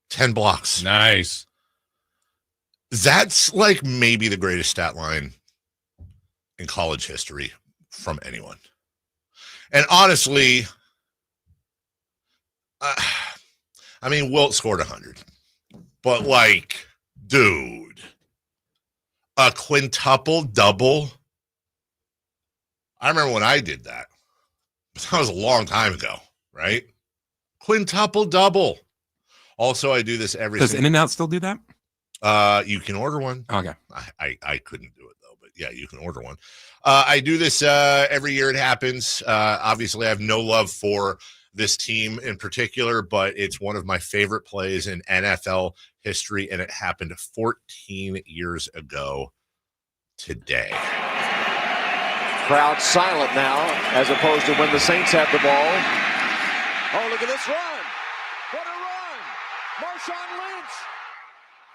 10 blocks. Nice. That's like maybe the greatest stat line in college history from anyone. And honestly, I mean, Wilt scored 100. But like, dude, a quintuple double. I remember when I did that. That was a long time ago, right? Quintuple double. Also, I do this every. Does In-N-Out still do that? You can order one. Okay. I couldn't do it though, but yeah, you can order one. I do this every year. It happens. Obviously, I have no love for this team in particular, but it's one of my favorite plays in NFL history, and it happened 14 years ago today. Crowd silent now, as opposed to when the Saints had the ball. Oh, look at this run. What a run. Marshawn Lynch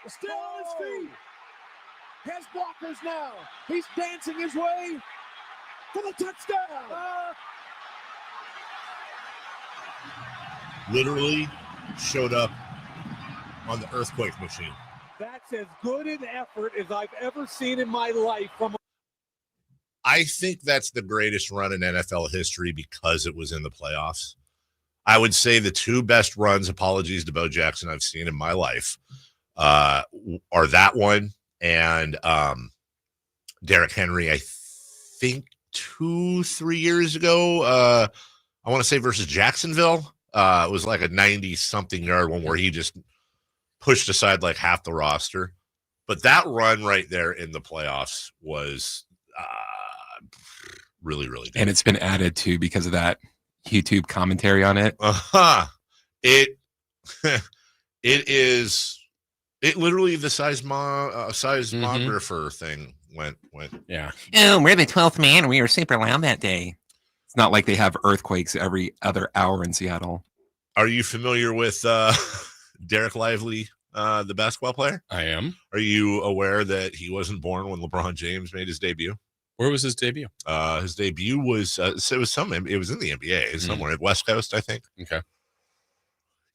still on his feet. Has blockers now. He's dancing his way to the touchdown. Literally showed up on the earthquake machine. That's as good an effort as I've ever seen in my life from I think that's the greatest run in NFL history because it was in the playoffs. I would say the two best runs, apologies to Bo Jackson, I've seen in my life are that one and Derrick Henry, I think 2-3 years ago, I want to say versus Jacksonville. It was like a 90-something yard one where he just pushed aside like half the roster. But that run right there in the playoffs was really, really good. And it's been added to because of that YouTube commentary on it. It is literally the seismographer thing went. Yeah. Oh, we're the 12th man. We were super loud that day. It's not like they have earthquakes every other hour in Seattle. Are you familiar with Derek Lively, the basketball player? I am. Are you aware that he wasn't born when LeBron James made his debut? Where was his debut? His debut was it was in the NBA somewhere at West Coast, I think. Okay.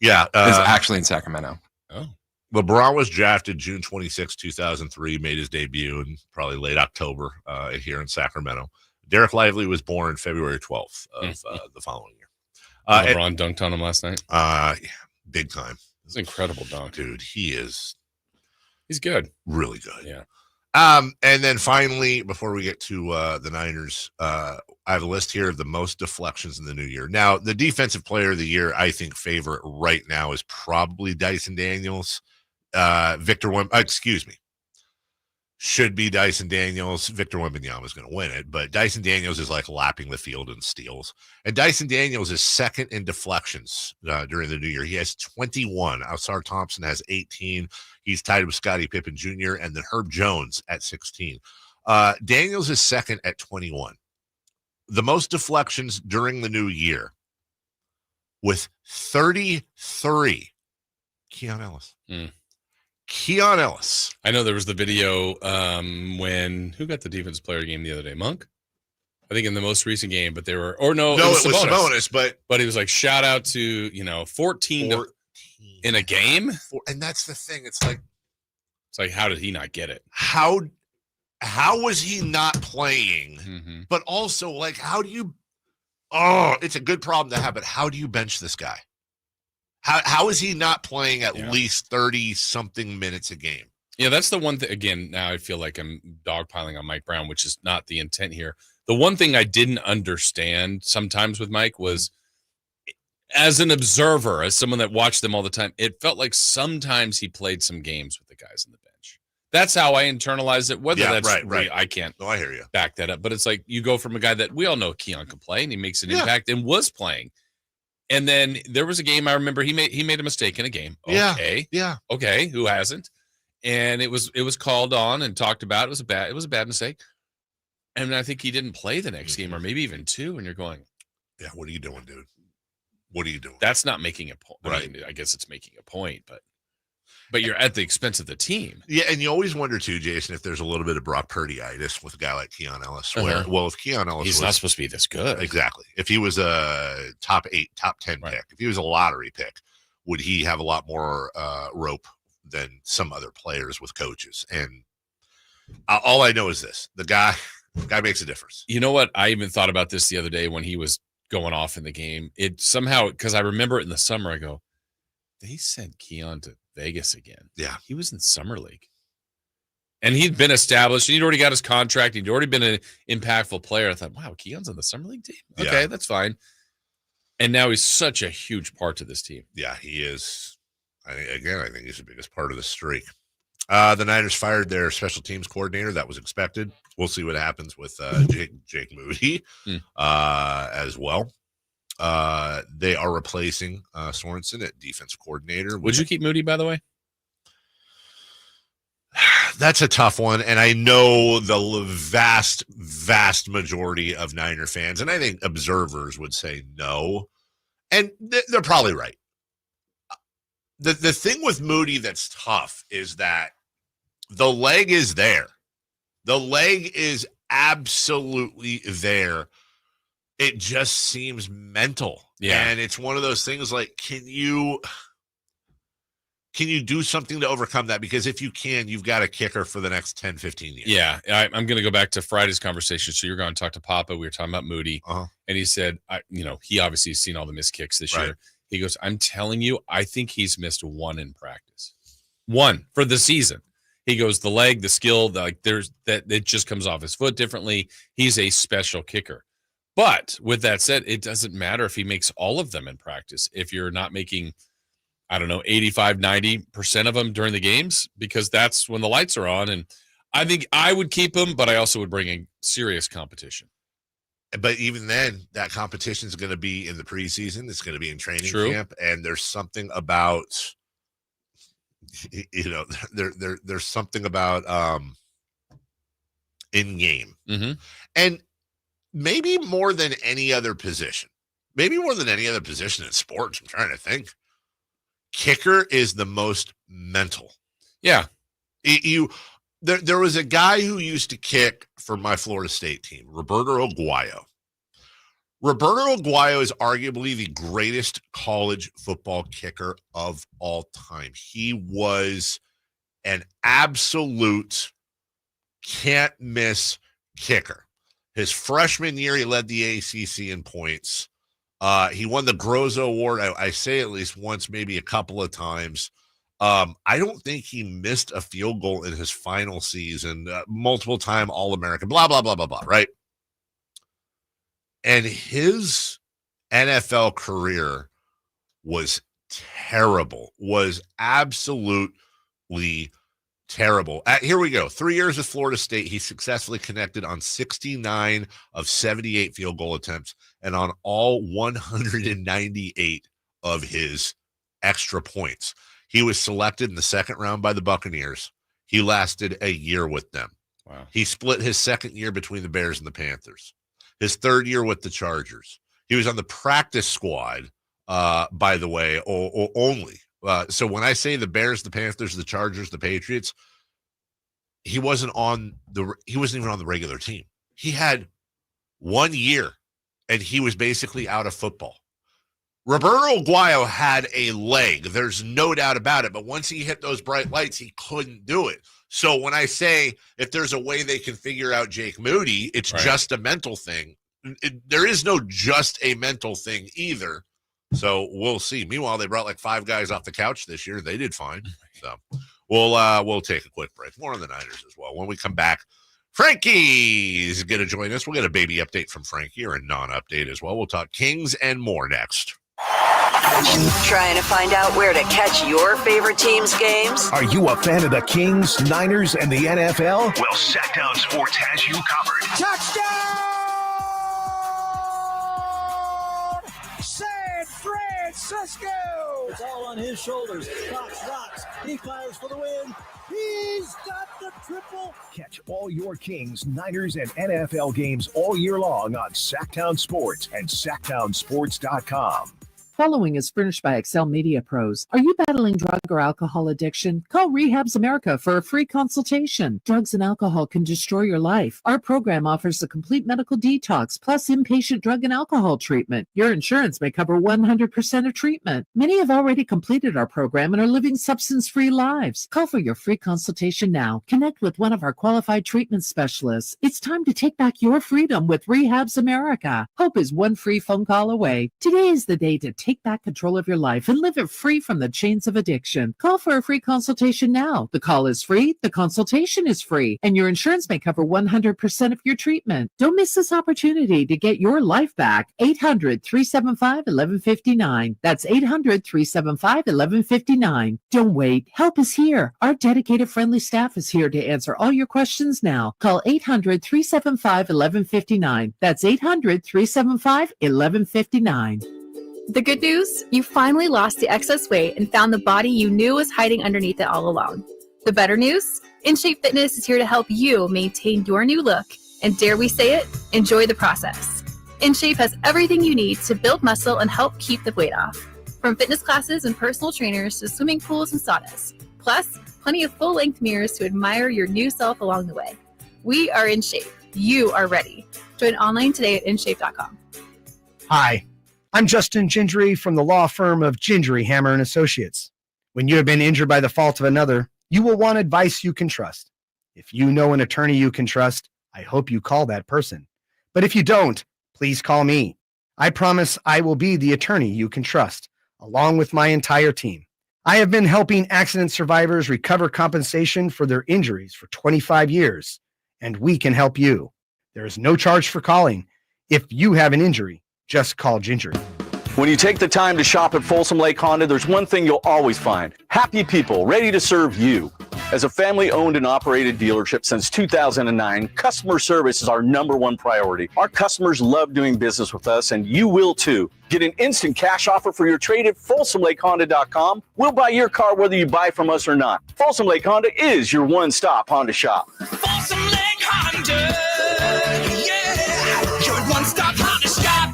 Yeah, it's actually in Sacramento. Oh. LeBron was drafted June 26, 2003, made his debut in probably late October here in Sacramento. Derek Lively was born February 12th of the following year. LeBron dunked on him last night? Yeah, big time. It's an incredible dunk. Dude, he's good. Really good. Yeah. And then finally, before we get to the Niners, I have a list here of the most deflections in the new year. Now, the defensive player of the year, I think, favorite right now is probably Dyson Daniels. Should be Dyson Daniels. Victor Wembanyama is going to win it, but Dyson Daniels is like lapping the field in steals. And Dyson Daniels is second in deflections during the new year. He has 21. Ausar Thompson has 18. He's tied with Scottie Pippen Jr. and then Herb Jones at 16. Daniels is second at 21. The most deflections during the new year with 33. Keon Ellis. Keon Ellis. I know there was the video when who got the defensive player game the other day? Monk? I think in the most recent game, but they were it was Sabonis, but he was like shout out to 14 in a game. And that's the thing. It's like how did he not get it? How was he not playing? Mm-hmm. But also, like, how do you? Oh, it's a good problem to have, but how do you bench this guy? How is he not playing at least 30-something minutes a game? Yeah, that's the one thing. Again, now I feel like I'm dogpiling on Mike Brown, which is not the intent here. The one thing I didn't understand sometimes with Mike was, as an observer, as someone that watched them all the time, it felt like sometimes he played some games with the guys on the bench. That's how I internalized it. Whether that's right. I can't I hear you. Back that up. But it's like you go from a guy that we all know Keon can play, and he makes an impact and was playing. And then there was a game I remember he made a mistake in a game. Okay. Yeah. Okay. Who hasn't? And it was called on and talked about. It was a bad mistake. And I think he didn't play the next game or maybe even two. And you're going, yeah, what are you doing, dude? What are you doing? That's not making a point. Right. I guess it's making a point, but you're at the expense of the team. Yeah, and you always wonder too, Jason, if there's a little bit of Brock Purdy-itis with a guy like Keon Ellis. Where, if Keon Ellis he's not supposed to be this good. Exactly. If he was a top 8, top 10 pick, if he was a lottery pick, would he have a lot more rope than some other players with coaches? And all I know is this: the guy makes a difference. You know what? I even thought about this the other day when he was going off in the game. It somehow, because I remember it in the summer, I go, they sent Keon to Vegas again. Yeah. He was in summer league. And he'd been established. He'd already got his contract. He'd already been an impactful player. I thought, wow, Keon's on the summer league team? Okay, that's fine. And now he's such a huge part to this team. Yeah, he is. I think he's the biggest part of the streak. The Niners fired their special teams coordinator. That was expected. We'll see what happens with Jake Moody as well. They are replacing Sorensen at defensive coordinator. Would you keep Moody, by the way? That's a tough one, and I know the vast majority of Niner fans, and I think observers would say no, and they're probably right. The thing with Moody that's tough is that the leg is there. The leg is absolutely there. It just seems mental. Yeah. And it's one of those things like, can you Can you do something to overcome that? Because if you can, you've got a kicker for the next 10, 15 years. Yeah, I'm going to go back to Friday's conversation. So you're going to talk to Papa. We were talking about Moody, and he said, he obviously has seen all the missed kicks this year. He goes, I'm telling you, I think he's missed one in practice. One for the season. He goes, the leg, the skill, it just comes off his foot differently. He's a special kicker. But with that said, it doesn't matter if he makes all of them in practice. If you're not making, 85, 90% of them during the games, because that's when the lights are on. And I think I would keep him, but I also would bring in serious competition. But even then, that competition is going to be in the preseason. It's going to be in training camp. And there's something about, there's something about in game. Mm-hmm. And maybe more than any other position in sports, I'm trying to think. Kicker is the most mental. Yeah. There was a guy who used to kick for my Florida State team, Roberto Aguayo. Roberto Aguayo is arguably the greatest college football kicker of all time. He was an absolute can't-miss kicker. His freshman year, he led the ACC in points. He won the Groza Award, I say at least once, maybe a couple of times. I don't think he missed a field goal in his final season. Multiple-time All-American, blah, blah, blah, blah, blah, right? And his NFL career was terrible, was absolutely terrible. Here we go. 3 years at Florida State, he successfully connected on 69 of 78 field goal attempts and on all 198 of his extra points. He was selected in the second round by the Buccaneers. He lasted a year with them. Wow. He split his second year between the Bears and the Panthers. His third year with the Chargers. He was on the practice squad, by the way, or only. So when I say the Bears, the Panthers, the Chargers, the Patriots, he wasn't even on the regular team. He had 1 year, and he was basically out of football. Roberto Aguayo had a leg. There's no doubt about it. But once he hit those bright lights, he couldn't do it. So when I say if there's a way they can figure out Jake Moody, it's just a mental thing. There is no just a mental thing either. So we'll see. Meanwhile, they brought like 5 guys off the couch this year. They did fine. So we'll take a quick break. More on the Niners as well. When we come back, Frankie is going to join us. We'll get a baby update from Frankie, or a non-update as well. We'll talk Kings and more next. Trying to find out where to catch your favorite team's games? Are you a fan of the Kings, Niners, and the NFL? Well, Sacktown Sports has you covered. Touchdown! San Francisco! It's all on his shoulders. Fox rocks. He fires for the win. He's got the triple. Catch all your Kings, Niners, and NFL games all year long on Sacktown Sports and SacktownSports.com. Following is furnished by Excel Media Pros. Are you battling drug or alcohol addiction? Call Rehabs America for a free consultation. Drugs and alcohol can destroy your life. Our program offers a complete medical detox plus inpatient drug and alcohol treatment. Your insurance may cover 100% of treatment. Many have already completed our program and are living substance-free lives. Call for your free consultation now. Connect with one of our qualified treatment specialists. It's time to take back your freedom with Rehabs America. Hope is one free phone call away. Today is the day to take back control of your life and live it free from the chains of addiction. Call for a free consultation now. The call is free, the consultation is free, and your insurance may cover 100% of your treatment. Don't miss this opportunity to get your life back. 800-375-1159. That's 800-375-1159. Don't wait. Help is here. Our dedicated, friendly staff is here to answer all your questions now. Call 800-375-1159. That's 800-375-1159. The good news? You finally lost the excess weight and found the body you knew was hiding underneath it all along. The better news? InShape Fitness is here to help you maintain your new look and, dare we say it, enjoy the process. InShape has everything you need to build muscle and help keep the weight off. From fitness classes and personal trainers to swimming pools and saunas. Plus, plenty of full-length mirrors to admire your new self along the way. We are InShape. You are ready. Join online today at InShape.com. Hi. I'm Justin Gingery from the law firm of Gingery, Hammer & Associates. When you have been injured by the fault of another, you will want advice you can trust. If you know an attorney you can trust, I hope you call that person. But if you don't, please call me. I promise I will be the attorney you can trust, along with my entire team. I have been helping accident survivors recover compensation for their injuries for 25 years, and we can help you. There is no charge for calling. If you have an injury, just call Ginger. When you take the time to shop at Folsom Lake Honda, there's one thing you'll always find: happy people ready to serve you. As a family-owned and operated dealership since 2009, customer service is our #1 priority. Our customers love doing business with us, and you will too. Get an instant cash offer for your trade at FolsomLakeHonda.com. We'll buy your car whether you buy from us or not. Folsom Lake Honda is your one-stop Honda shop. Folsom Lake Honda, yeah, your one-stop Honda shop.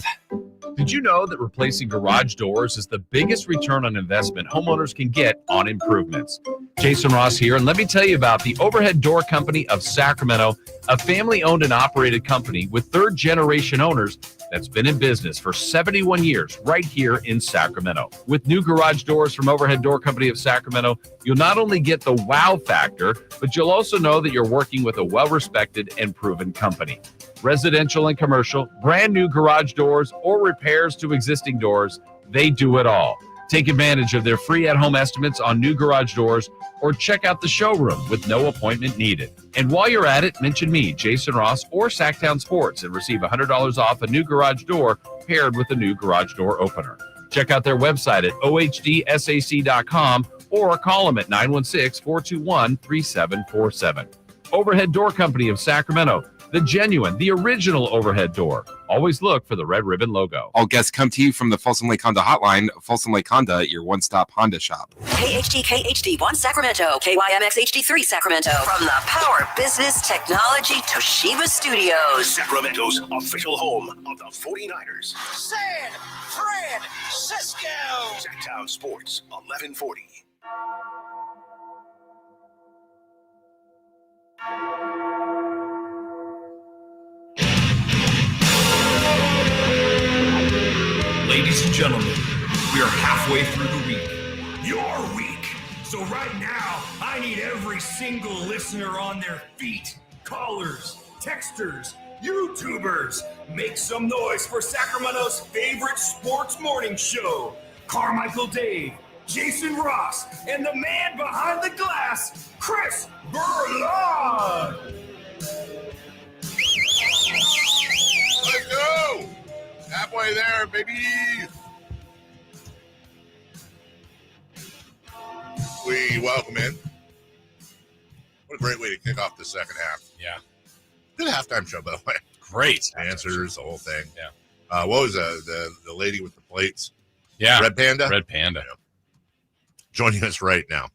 Did you know that replacing garage doors is the biggest return on investment homeowners can get on improvements? Jason Ross here, and let me tell you about the Overhead Door Company of Sacramento, a family-owned and operated company with third-generation owners that's been in business for 71 years right here in Sacramento. With new garage doors from Overhead Door Company of Sacramento, you'll not only get the wow factor, but you'll also know that you're working with a well-respected and proven company. Residential and commercial, brand new garage doors, or repairs to existing doors, they do it all. Take advantage of their free at-home estimates on new garage doors, or check out the showroom with no appointment needed. And while you're at it, mention me, Jason Ross, or Sacktown Sports, and receive $100 off a new garage door paired with a new garage door opener. Check out their website at ohdsac.com or call them at 916-421-3747. Overhead Door Company of Sacramento, the genuine, the original overhead door. Always look for the red ribbon logo. All guests come to you from the Folsom Lake Honda hotline. Folsom Lake Honda, your one-stop Honda shop. KHD1 Sacramento, KYMX HD3 Sacramento. From the Power Business Technology Toshiba Studios. Sacramento's official home of the 49ers. San Francisco. Sacktown Sports, 1140. Ladies and gentlemen, we are halfway through the week. Your week. So right now, I need every single listener on their feet. Callers, texters, YouTubers. Make some noise for Sacramento's favorite sports morning show. Carmichael Dave, Jason Ross, and the man behind the glass, Chris Verlander. Let's go! Halfway there, baby! We welcome in. What a great way to kick off the second half. Yeah. Good halftime show, by the way. Great. Answers, the whole thing. Yeah. What was the lady with the plates? Yeah. Red Panda? Red Panda. Yeah. Joining us right now,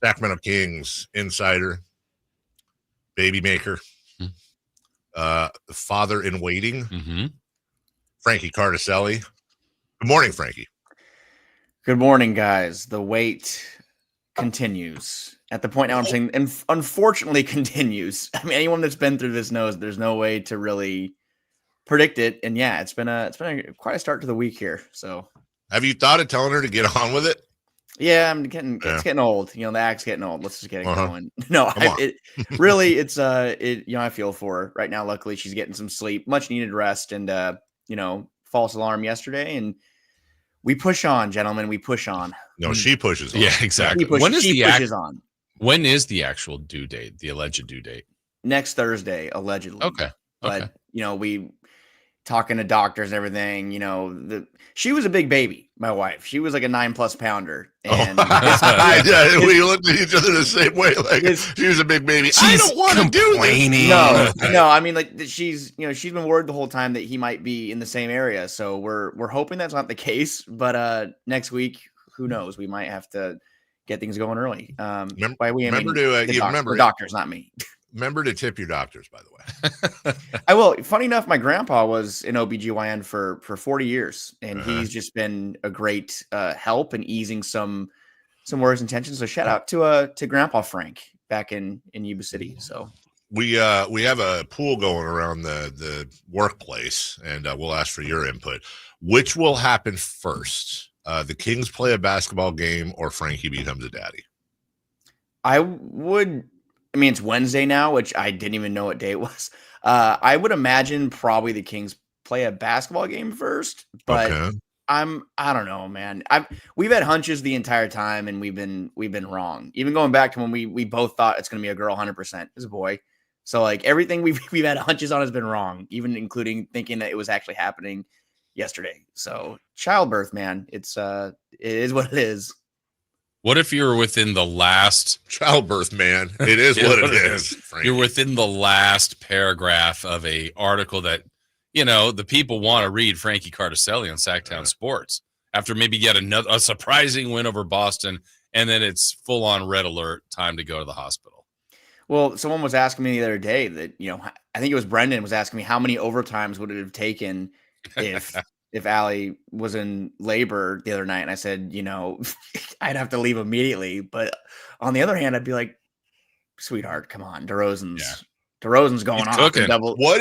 Sacramento Kings insider, baby maker, father in waiting, Frankie Cartoscelli. Good morning, Frankie. Good morning, guys. The wait continues. At the point now I'm saying, and unfortunately continues. I mean, anyone that's been through this knows there's no way to really predict it. And yeah, it's been quite a start to the week here. So, have you thought of telling her to get on with it? Yeah, it's getting old. You know, the act's getting old. Let's just get it going. No, I feel for her right now. Luckily, she's getting some sleep, much needed rest, and false alarm yesterday, and we push on, gentlemen. We push on. No, she pushes on. Yeah, exactly. When is the actual due date? The alleged due date? Next Thursday, allegedly. Okay. But we talking to doctors and everything. She was a big baby. My wife. She was like a 9+ pounder. And we looked at each other the same way. Like she was a big baby. I don't want to do this. No. I mean, like she's been worried the whole time that he might be in the same area. So we're hoping that's not the case. But next week, who knows? We might have to get things going early. Remember doctors, not me. Remember to tip your doctors, by the way. I will. Funny enough, my grandpa was an OBGYN for 40 years, and he's just been a great help in easing some worries and tensions. So shout out to Grandpa Frank back in Yuba City. So we have a pool going around the workplace, and we'll ask for your input. Which will happen first, The Kings play a basketball game or Frankie becomes a daddy? I mean, it's Wednesday now, which I didn't even know what day it was. I would imagine probably the Kings play a basketball game first, but Okay. I don't know, man. We've had hunches the entire time, and we've been wrong. Even going back to when we both thought it's going to be a girl 100%. It's a boy. So like everything we've had hunches on has been wrong, even including thinking that it was actually happening yesterday. So childbirth, man, it is what it is. What if you're within the last childbirth, man? It is what it is. Frankie. You're within the last paragraph of a article that, the people want to read Frankie Cartoscelli on Sacktown Sports after maybe yet a surprising win over Boston. And then it's full on red alert, time to go to the hospital. Well, someone was asking me the other day that, I think it was Brendan was asking me how many overtimes would it have taken if Allie was in labor the other night. And I said, I'd have to leave immediately. But on the other hand, I'd be like, sweetheart, come on. DeRozan's going off. Cooking.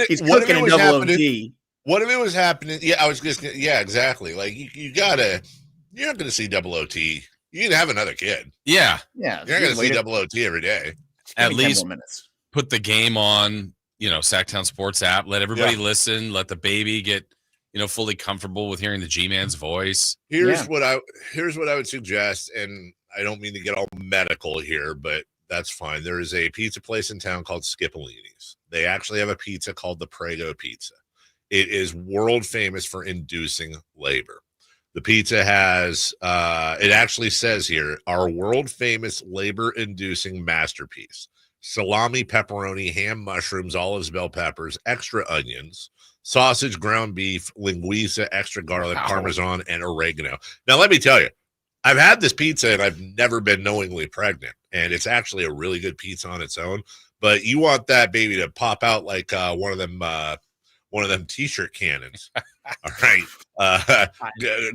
He's cooking in double OT. What if it was happening? Yeah, exactly. Like you're not going to see double OT. You can have another kid. Yeah. Yeah. You're not going to see double OT every day. At least put the game on, Sacktown Sports app. Let everybody listen. Let the baby get, fully comfortable with hearing the G-Man's voice. Here's what I would suggest, and I don't mean to get all medical here, but that's fine. There is a pizza place in town called Skipolini's. They actually have a pizza called the Prego Pizza. It is world famous for inducing labor. The pizza has, it actually says here, our world famous labor inducing masterpiece. Salami, pepperoni, ham, mushrooms, olives, bell peppers, extra onions, sausage, ground beef, linguiça, extra garlic, parmesan, and oregano. Now, let me tell you, I've had this pizza and I've never been knowingly pregnant. And it's actually a really good pizza on its own. But you want that baby to pop out like one of them t-shirt cannons. All right.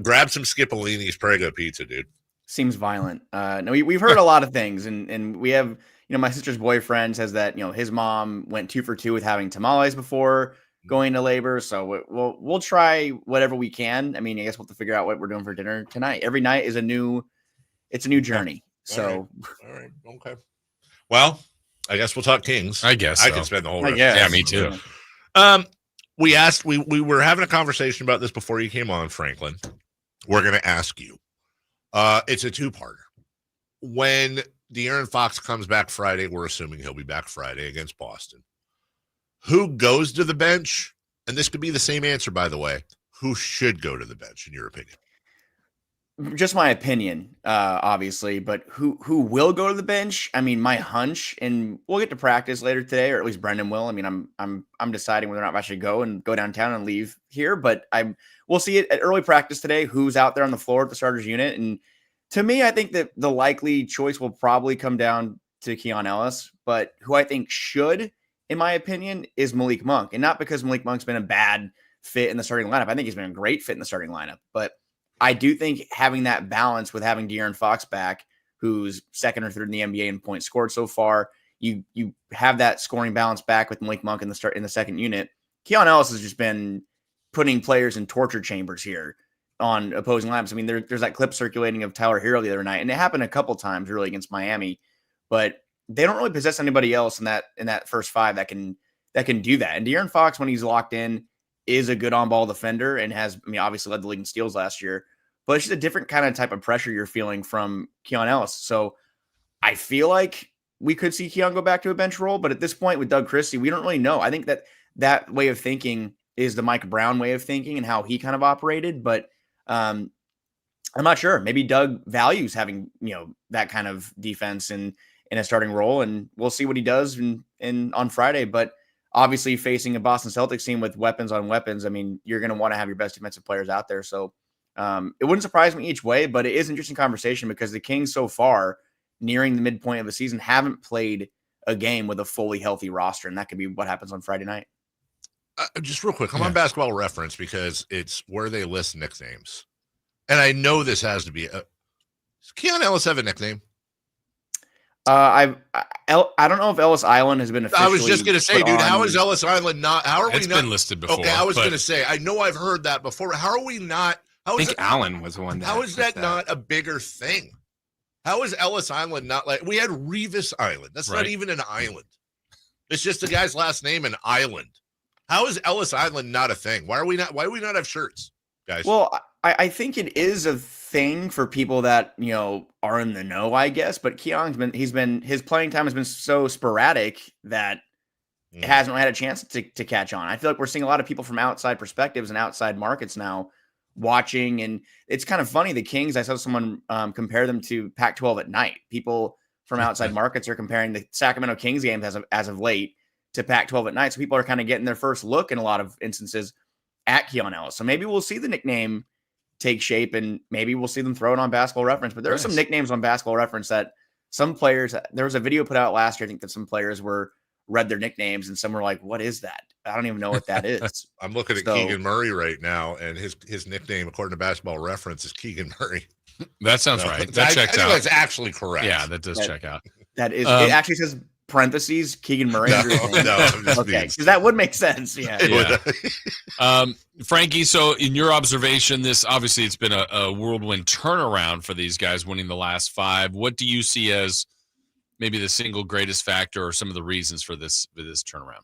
Grab some Skipolini's Prego pizza, dude. Seems violent. No, we've heard a lot of things, and we have, my sister's boyfriend says that, his mom went 2 for 2 with having tamales before going to labor. So we'll try whatever we can. I mean, I guess we'll have to figure out what we're doing for dinner tonight. Every night is a new journey. So, all right. Okay. Well, I guess we'll talk Kings. I guess I so. can spend the whole rest. Yeah, me too. We were having a conversation about this before you came on, Franklin. We're going to ask you. It's a two-parter. When De'Aaron Fox comes back Friday, we're assuming he'll be back Friday against Boston. Who goes to the bench? And this could be the same answer, by the way. Who should go to the bench, in your opinion? Just my opinion, obviously, but who will go to the bench? I mean, my hunch, and we'll get to practice later today, or at least Brendan will. I mean, I'm deciding whether or not I should go downtown and leave here, but we'll see it at early practice today. Who's out there on the floor at the starters unit? And to me, I think that the likely choice will probably come down to Keon Ellis, but who I think should, in my opinion, is Malik Monk, and not because Malik Monk's been a bad fit in the starting lineup. I think he's been a great fit in the starting lineup, but I do think having that balance with having De'Aaron Fox back, who's second or third in the NBA in points scored so far, you have that scoring balance back with Malik Monk in the second unit. Keon Ellis has just been putting players in torture chambers here on opposing lineups. I mean, there's that clip circulating of Tyler Hero the other night, and it happened a couple times really against Miami, but they don't really possess anybody else in that first five that can do that. And De'Aaron Fox, when he's locked in, is a good on-ball defender and has, obviously led the league in steals last year, but it's just a different kind of type of pressure you're feeling from Keon Ellis. So I feel like we could see Keon go back to a bench role, but at this point with Doug Christie, we don't really know. I think that way of thinking is the Mike Brown way of thinking and how he kind of operated, but I'm not sure. Maybe Doug values having, that kind of defense in a starting role, and we'll see what he does in on Friday, but obviously facing a Boston Celtics team with weapons on weapons, I mean, you're going to want to have your best defensive players out there. So it wouldn't surprise me each way, but it is an interesting conversation because the Kings so far, nearing the midpoint of the season, haven't played a game with a fully healthy roster, and that could be what happens on Friday night. Just real quick, I'm on Basketball Reference because it's where they list nicknames. And I know this has to be does Keon Ellis have a nickname? I don't know if Ellis Island has been officially. I was just going to say, dude, how is Ellis Island not? How are we not? It's been listed before. Okay, I was going to say, I know I've heard that before. How are we not I think Allen was the one. How is that not a bigger thing? How is Ellis Island not like we had Revis Island? That's not even an island. It's just the guy's last name and island. How is Ellis Island not a thing? Why do we not have shirts, guys? Well, I think it is a thing for people that, are in the know, I guess. But Keon's his playing time has been so sporadic that it hasn't had a chance to catch on. I feel like we're seeing a lot of people from outside perspectives and outside markets now watching, and it's kind of funny. The Kings, I saw someone compare them to Pac-12 at night. People from outside markets are comparing the Sacramento Kings games as of late to Pac-12 at night. So people are kind of getting their first look in a lot of instances at Keon Ellis. So maybe we'll see the nickname take shape, and maybe we'll see them throw it on Basketball Reference. But there are some nicknames on Basketball Reference that some players, there was a video put out last year, I think, that some players read their nicknames, and some were like, what is that? I don't even know what that is. I'm looking at Keegan Murray right now, and his nickname, according to Basketball Reference, is Keegan Murray. That sounds right. That checks out. That's actually correct. Yeah, that does check out. That is, it actually says parentheses, Keegan Murray. Okay, because that would make sense. Yeah. Frankie, so in your observation, obviously it's been a whirlwind turnaround for these guys winning the last 5. What do you see as maybe the single greatest factor or some of the reasons for this turnaround?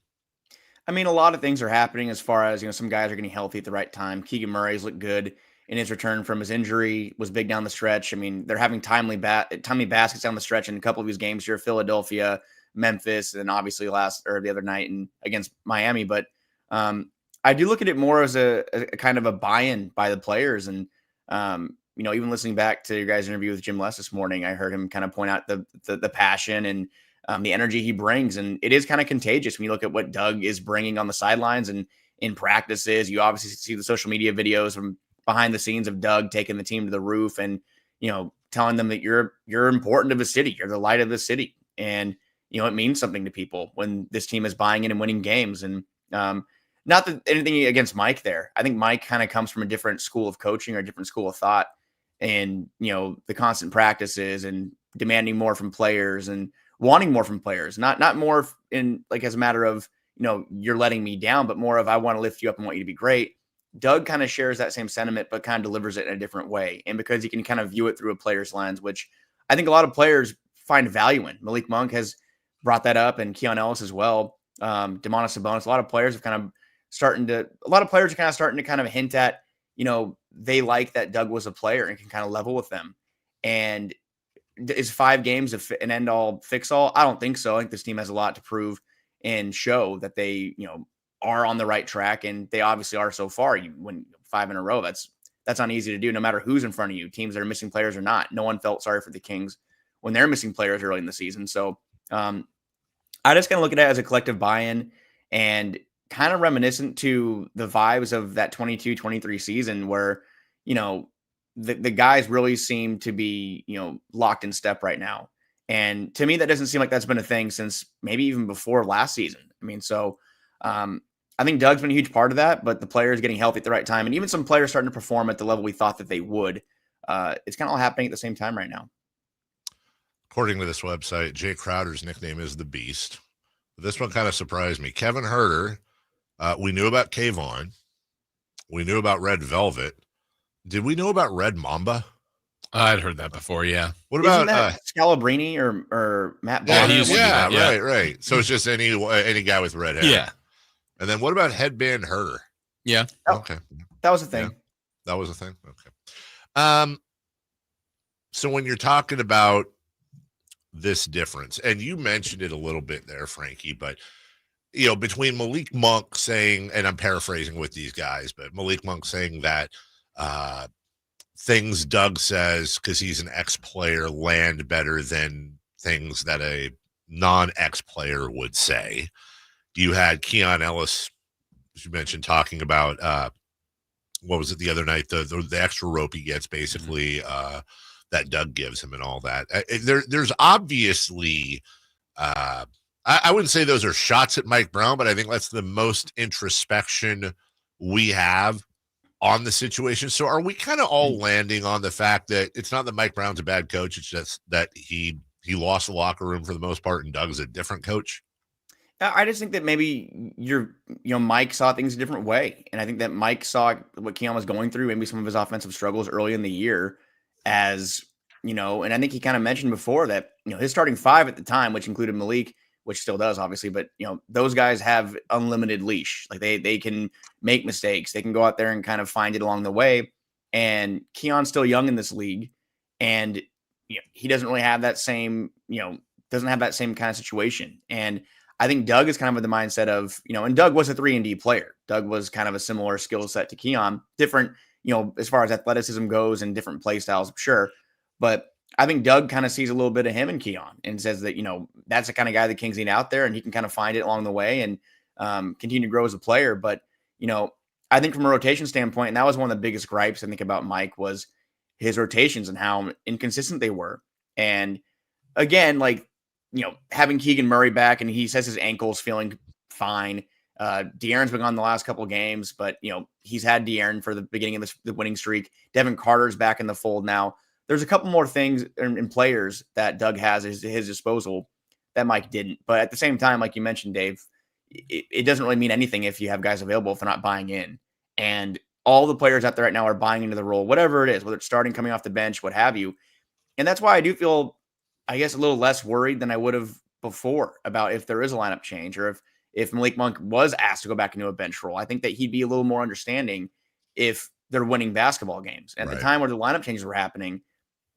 I mean, a lot of things are happening as far as, some guys are getting healthy at the right time. Keegan Murray's looked good in his return from his injury, was big down the stretch. I mean, they're having timely baskets down the stretch in a couple of these games here, Philadelphia, Memphis, and obviously the other night against Miami. But I do look at it more as a kind of a buy-in by the players. And, even listening back to your guys' interview with Jim Les this morning, I heard him kind of point out the passion and the energy he brings. And it is kind of contagious when you look at what Doug is bringing on the sidelines and in practices. You obviously see the social media videos from behind the scenes of Doug taking the team to the roof and, telling them that you're important to the city. You're the light of the city. And, it means something to people when this team is buying in and winning games. And not that anything against Mike there. I think Mike kind of comes from a different school of coaching or a different school of thought. And, the constant practices and demanding more from players and wanting more from players, not more in like as a matter of, you're letting me down, but more of, I want to lift you up and want you to be great. Doug kind of shares that same sentiment, but kind of delivers it in a different way. And because he can kind of view it through a player's lens, which I think a lot of players find value in. Malik Monk has brought that up, and Keon Ellis as well. Demonis Sabonis, a lot of players are kind of starting to kind of hint at, they like that Doug was a player and can kind of level with them. And is 5 games an end all fix all? I don't think so. I think this team has a lot to prove and show that they, are on the right track, and they obviously are so far. You win 5 in a row. That's not easy to do, no matter who's in front of you, teams that are missing players or not. No one felt sorry for the Kings when they're missing players early in the season. So I just kind of look at it as a collective buy-in and kind of reminiscent to the vibes of that 22-23 season where, the guys really seem to be, locked in step right now. And to me, that doesn't seem like that's been a thing since maybe even before last season. I mean, so I think Doug's been a huge part of that, but the players getting healthy at the right time, and even some players starting to perform at the level we thought that they would. It's kind of all happening at the same time right now. According to this website, Jay Crowder's nickname is the Beast. This one kind of surprised me. Kevin Herter, we knew about Kayvon. We knew about Red Velvet. Did we know about Red Mamba? I'd heard that before, yeah. What about Scalabrini or Matt Bonner? Yeah, right. So it's just any guy with red hair. Yeah. And then what about Headband Herter? Yeah. Okay. That was a thing. Yeah. That was a thing? Okay. So when you're talking about this difference, and you mentioned it a little bit there, Frankie, but between Malik Monk saying, and I'm paraphrasing with these guys, but Malik Monk saying that things Doug says, because he's an ex-player, land better than things that a non-ex-player would say. You had Keon Ellis, as you mentioned, talking about what was it the other night? The extra rope he gets, basically, that Doug gives him and all that. There's obviously, I wouldn't say those are shots at Mike Brown, but I think that's the most introspection we have on the situation. So are we kind of all landing on the fact that it's not that Mike Brown's a bad coach, it's just that he lost the locker room for the most part and Doug's a different coach? I just think that maybe Mike saw things a different way. And I think that Mike saw what Keon was going through, maybe some of his offensive struggles early in the year as, and I think he kind of mentioned before that, his starting five at the time, which included Malik, which still does obviously, but those guys have unlimited leash. Like they can make mistakes. They can go out there and kind of find it along the way. And Keon's still young in this league. And he doesn't really have that same, doesn't have that same kind of situation. And I think Doug is kind of with the mindset of, and Doug was a 3-and-D player. Doug was kind of a similar skill set to Keon, different, as far as athleticism goes and different play styles, sure. But I think Doug kind of sees a little bit of him in Keon and says that, that's the kind of guy the Kings need out there, and he can kind of find it along the way and continue to grow as a player. But, I think from a rotation standpoint, and that was one of the biggest gripes I think about Mike, was his rotations and how inconsistent they were. And again, having Keegan Murray back, and he says his ankle's feeling fine. De'Aaron's been gone the last couple of games, but he's had De'Aaron for the beginning of the winning streak. Devin Carter's back in the fold now. There's a couple more things in players that Doug has at his disposal that Mike didn't. But at the same time, like you mentioned, Dave, it doesn't really mean anything if you have guys available if they're not buying in. And all the players out there right now are buying into the role, whatever it is, whether it's starting, coming off the bench, what have you. And that's why I do feel, I guess, a little less worried than I would have before about if there is a lineup change, or if Malik Monk was asked to go back into a bench role. I think that he'd be a little more understanding if they're winning basketball games. At the time where the lineup changes were happening,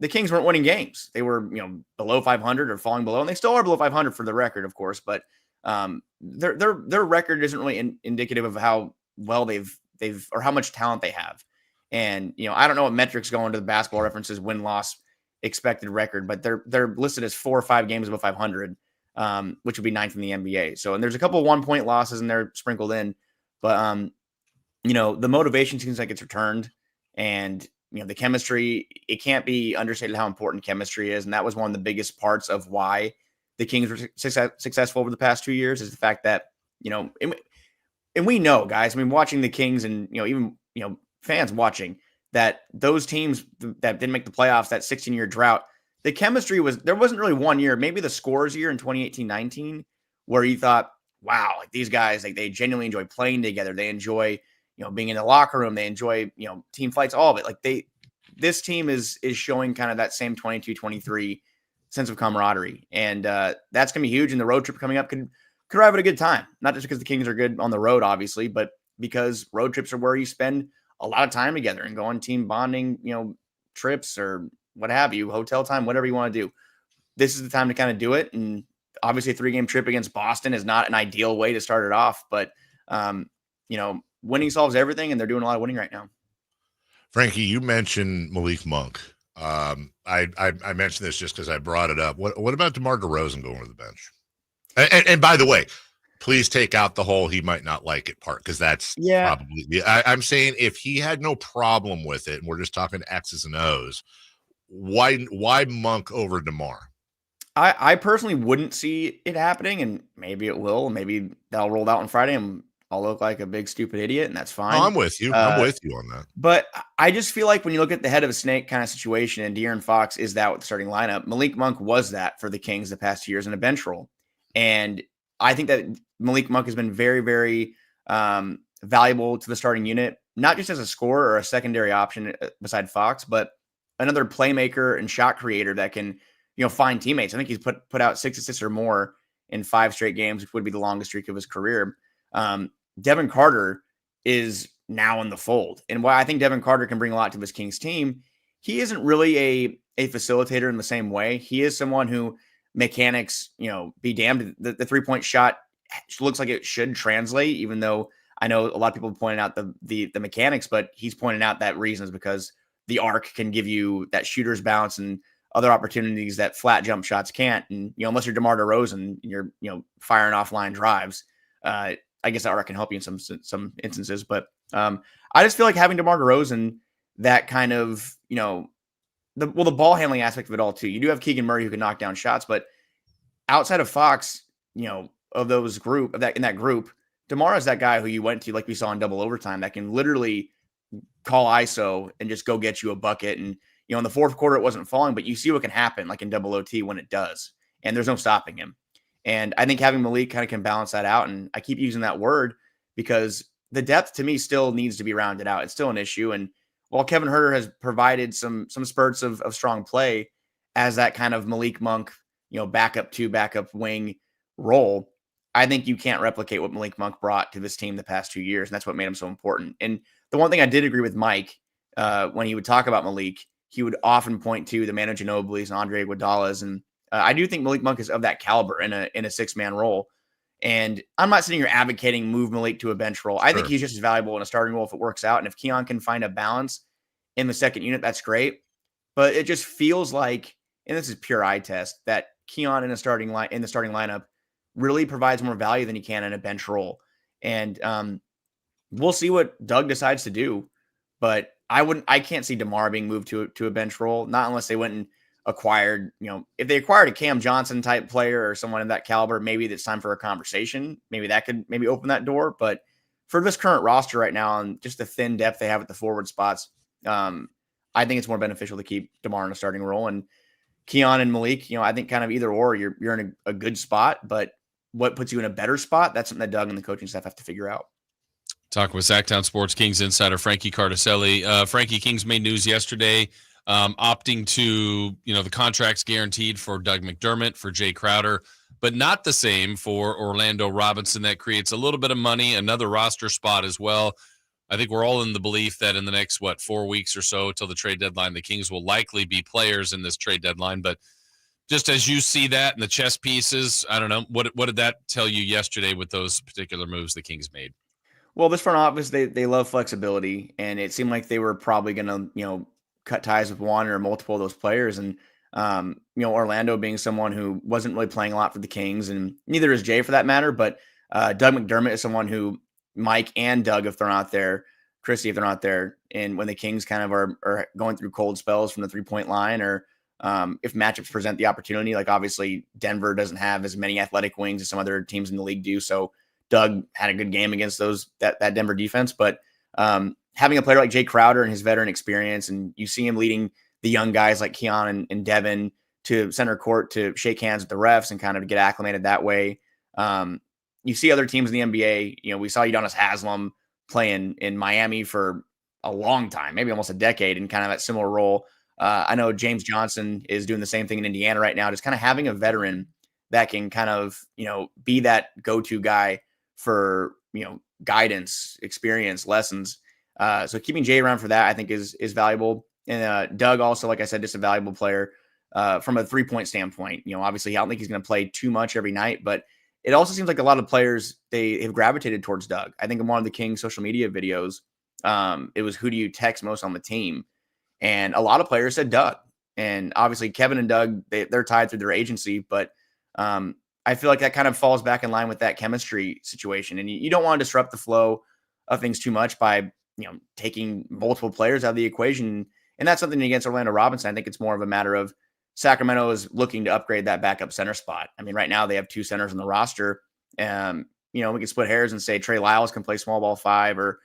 the Kings weren't winning games. They were, below 500 or falling below, and they still are below 500 for the record, of course. But their record isn't really indicative of how well they've or how much talent they have. And I don't know what metrics go into the Basketball References win-loss expected record, but they're listed as 4 or 5 games above 500, which would be 9th in the NBA. So, and there's a couple of 1-point losses in there sprinkled in, but the motivation seems like it's returned, and the chemistry, it can't be understated how important chemistry is. And that was one of the biggest parts of why the Kings were successful over the past 2 years, is the fact that, and we know, guys, I mean, watching the Kings and, even, fans watching, that those teams that didn't make the playoffs, that 16-year drought, the chemistry there wasn't really one year, maybe the Scores year in 2018-19, where you thought, wow, like these guys, like they genuinely enjoy playing together. They enjoy, being in the locker room. They enjoy, team fights, all of it. Like this team is showing kind of that same 22-23 sense of camaraderie. And that's going to be huge. And the road trip coming up could arrive at a good time, not just because the Kings are good on the road, obviously, but because road trips are where you spend a lot of time together and go on team bonding, trips or what have you, hotel time, whatever you want to do. This is the time to kind of do it. And obviously a 3-game trip against Boston is not an ideal way to start it off, but winning solves everything, and they're doing a lot of winning right now. Frankie, you mentioned Malik Monk. I mentioned this just because I brought it up. What about DeMar DeRozan going to the bench? And by the way, please take out the whole he might not like it part, because that's probably I'm saying if he had no problem with it, and we're just talking X's and O's, why Monk over DeMar? I personally wouldn't see it happening, and maybe it will. Maybe that'll roll out on Friday, and I'll look like a big stupid idiot, and that's fine. No, I'm with you. I'm with you on that. But I just feel like when you look at the head of a snake kind of situation, and De'Aaron Fox is that with the starting lineup, Malik Monk was that for the Kings the past 2 years in a bench role. And I think that Malik Monk has been very, very valuable to the starting unit, not just as a scorer or a secondary option beside Fox, but another playmaker and shot creator that can, find teammates. I think he's put out 6 assists or more in 5 straight games, which would be the longest streak of his career. Devin Carter is now in the fold. And while I think Devin Carter can bring a lot to this Kings team, he isn't really a facilitator in the same way. He is someone who mechanics, be damned. The 3-point shot looks like it should translate, even though I know a lot of people pointed out the mechanics, but he's pointing out that reason is because the arc can give you that shooter's bounce and other opportunities that flat jump shots can't. And, unless you're DeMar DeRozan and you're, firing off line drives, I guess that arc can help you in some instances. But I just feel like having DeMar DeRozan, that kind of, the ball handling aspect of it all too. You do have Keegan Murray who can knock down shots, but outside of Fox, of those in that group, DeMar is that guy who you went to, like we saw in double overtime, that can literally call ISO and just go get you a bucket. And, in the fourth quarter, it wasn't falling, but you see what can happen like in double OT when it does, and there's no stopping him. And I think having Malik kind of can balance that out. And I keep using that word because the depth to me still needs to be rounded out. It's still an issue. And while Kevin Huerter has provided some spurts of strong play as that kind of Malik Monk, backup wing role, I think you can't replicate what Malik Monk brought to this team the past 2 years. And that's what made him so important. And the one thing I did agree with Mike, when he would talk about Malik, he would often point to the Manu Ginobili's and Andre Iguodala's. And I do think Malik Monk is of that caliber in a 6-man role. And I'm not sitting here advocating move Malik to a bench role. I think he's just as valuable in a starting role if it works out. And if Keon can find a balance in the second unit, that's great. But it just feels like, and this is pure eye test, that Keon in the starting lineup really provides more value than he can in a bench role. And we'll see what Doug decides to do. But I can't see DeMar being moved to a bench role, not unless they went and acquired, if they acquired a Cam Johnson type player or someone in that caliber, maybe it's time for a conversation. Maybe that could open that door. But for this current roster right now and just the thin depth they have at the forward spots, I think it's more beneficial to keep DeMar in a starting role. And Keon and Malik, I think kind of either or, you're in a good spot. But what puts you in a better spot, that's something that Doug and the coaching staff have to figure out. Talking with Sacktown Sports Kings insider Frankie Cartoscelli. Frankie, Kings made news yesterday, opting to, the contracts guaranteed for Doug McDermott, for Jay Crowder, but not the same for Orlando Robinson. That creates a little bit of money, another roster spot as well. I think we're all in the belief that in the next, 4 weeks or so till the trade deadline, the Kings will likely be players in this trade deadline. But just as you see that and the chess pieces, I don't know, what did that tell you yesterday with those particular moves the Kings made? Well, this front office, they love flexibility, and it seemed like they were probably going to, cut ties with one or multiple of those players. And, Orlando being someone who wasn't really playing a lot for the Kings, and neither is Jay for that matter. But Doug McDermott is someone who Mike and Doug, if they're not there, Chrissy, if they're not there, and when the Kings kind of are going through cold spells from the 3-point line, or if matchups present the opportunity, like obviously Denver doesn't have as many athletic wings as some other teams in the league do. So Doug had a good game against that Denver defense, but having a player like Jay Crowder and his veteran experience, and you see him leading the young guys like Keon and Devin to center court to shake hands with the refs and kind of get acclimated that way. You see other teams in the NBA, we saw Udonis Haslem playing in Miami for a long time, maybe almost a decade, in kind of that similar role. I know James Johnson is doing the same thing in Indiana right now, just kind of having a veteran that can kind of, be that go-to guy for, guidance, experience, lessons. So keeping Jay around for that, I think is valuable. And Doug also, like I said, just a valuable player from a 3-point standpoint. Obviously I don't think he's going to play too much every night, but it also seems like a lot of players, they have gravitated towards Doug. I think in one of the Kings social media videos, it was, who do you text most on the team? And a lot of players said Doug. And obviously Kevin and Doug, they're tied through their agency, but I feel like that kind of falls back in line with that chemistry situation. And you don't want to disrupt the flow of things too much by, taking multiple players out of the equation. And that's something against Orlando Robinson. I think it's more of a matter of Sacramento is looking to upgrade that backup center spot. I mean, right now they have 2 centers on the roster. We can split hairs and say Trey Lyles can play small ball 5, or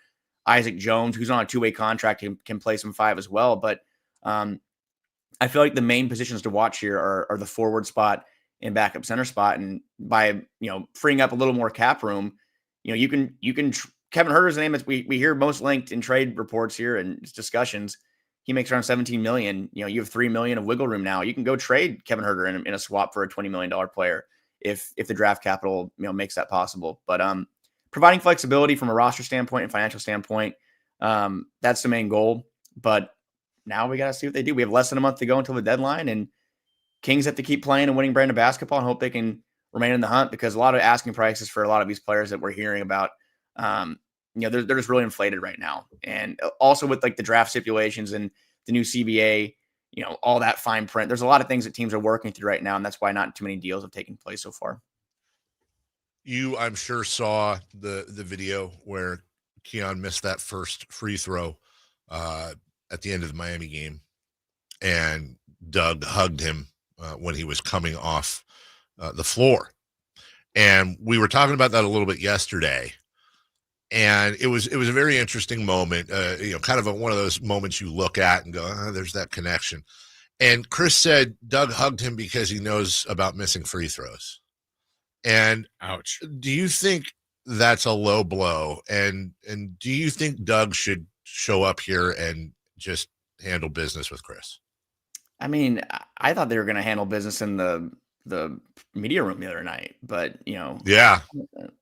Isaac Jones, who's on a 2-way contract, can play some 5 as well. But I feel like the main positions to watch here are the forward spot and backup center spot. And by, freeing up a little more cap room, you can Kevin Huerter's name is we hear most linked in trade reports here and discussions. He makes around $17 million. You have $3 million of wiggle room now. You can go trade Kevin Huerter in a swap for a $20 million player if the draft capital makes that possible. But providing flexibility from a roster standpoint and financial standpoint, that's the main goal. But now we got to see what they do. We have less than a month to go until the deadline, and Kings have to keep playing and winning brand of basketball and hope they can remain in the hunt, because a lot of asking prices for a lot of these players that we're hearing about, they're just really inflated right now. And also with like the draft stipulations and the new CBA, all that fine print, there's a lot of things that teams are working through right now. And that's why not too many deals have taken place so far. You, I'm sure, saw the video where Keon missed that first free throw at the end of the Miami game, and Doug hugged him when he was coming off the floor. And we were talking about that a little bit yesterday. And it was a very interesting moment, kind of one of those moments you look at and go, there's that connection. And Chris said Doug hugged him because he knows about missing free throws. And ouch. Do you think that's a low blow? And do you think Doug should show up here and just handle business with Chris? I mean, I thought they were going to handle business in the media room the other night, but yeah,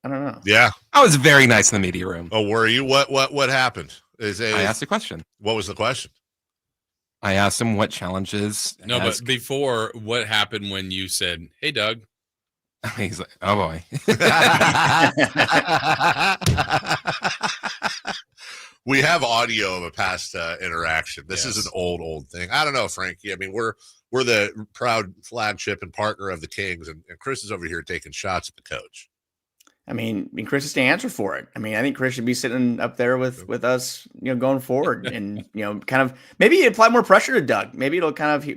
I don't know. Yeah, I was very nice in the media room. Oh, were you? What happened? I asked a question. What was the question? I asked him what challenges. No, but before, what happened when you said, "Hey, Doug"? He's like, "Oh boy." We have audio of a past interaction. This is an old thing. I don't know, Frankie. I mean, we're the proud flagship and partner of the Kings, and Chris is over here taking shots at the coach. I mean, Chris is to answer for it. I mean, I think Chris should be sitting up there with us, going forward, and kind of maybe apply more pressure to Doug. Maybe it'll kind of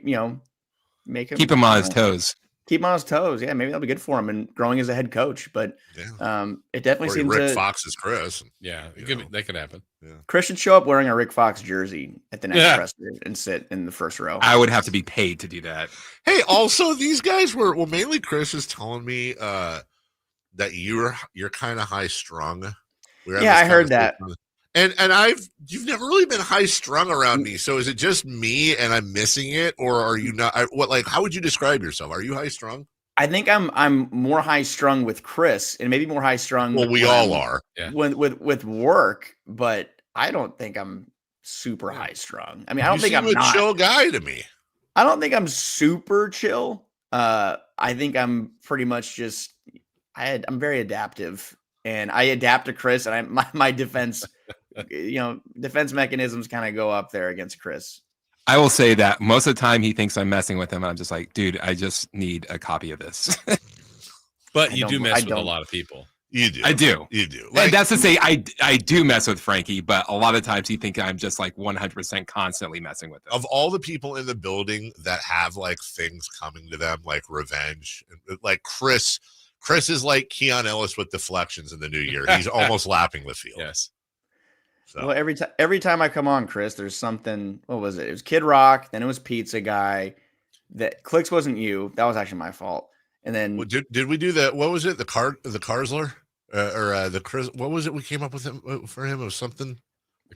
make him keep him on his toes. Keep him on his toes. Yeah, maybe that'll be good for him and growing as a head coach. But it definitely seems Rick Fox's Chris. Yeah, that could happen. Yeah. Chris should show up wearing a Rick Fox jersey at the next presser and sit in the first row. I would have to be paid to do that. Hey, also these guys were mainly Chris is telling me that you're kind of high strung. Yeah, I heard that. And you've never really been high strung around me. So is it just me and I'm missing it, or are you not? How would you describe yourself? Are you high strung? I think I'm more high strung with Chris, and maybe more high strung. Well, we all are. Yeah. With work, but I don't think I'm super high strung. I mean, I don't think I'm a chill guy to me. I don't think I'm super chill. I think I'm pretty much just. I'm very adaptive, and I adapt to Chris, and my defense. Defense mechanisms kind of go up there against Chris. I will say that most of the time he thinks I'm messing with him. I'm just like, dude, I just need a copy of this. But you do mess with a lot of people. You do. I do. You do. And that's to say, I do mess with Frankie, but a lot of times he thinks I'm just like 100% constantly messing with him. Of all the people in the building that have like things coming to them, like revenge, like Chris is like Keon Ellis with deflections in the new year. He's almost lapping the field. Yes. So. Well, every time I come on, Chris, there's something. What was it? It was Kid Rock. Then it was Pizza Guy. That Clicks wasn't you. That was actually my fault. And then did we do that? What was it? The Karsler or the Chris? What was it? We came up with him for him. It was something.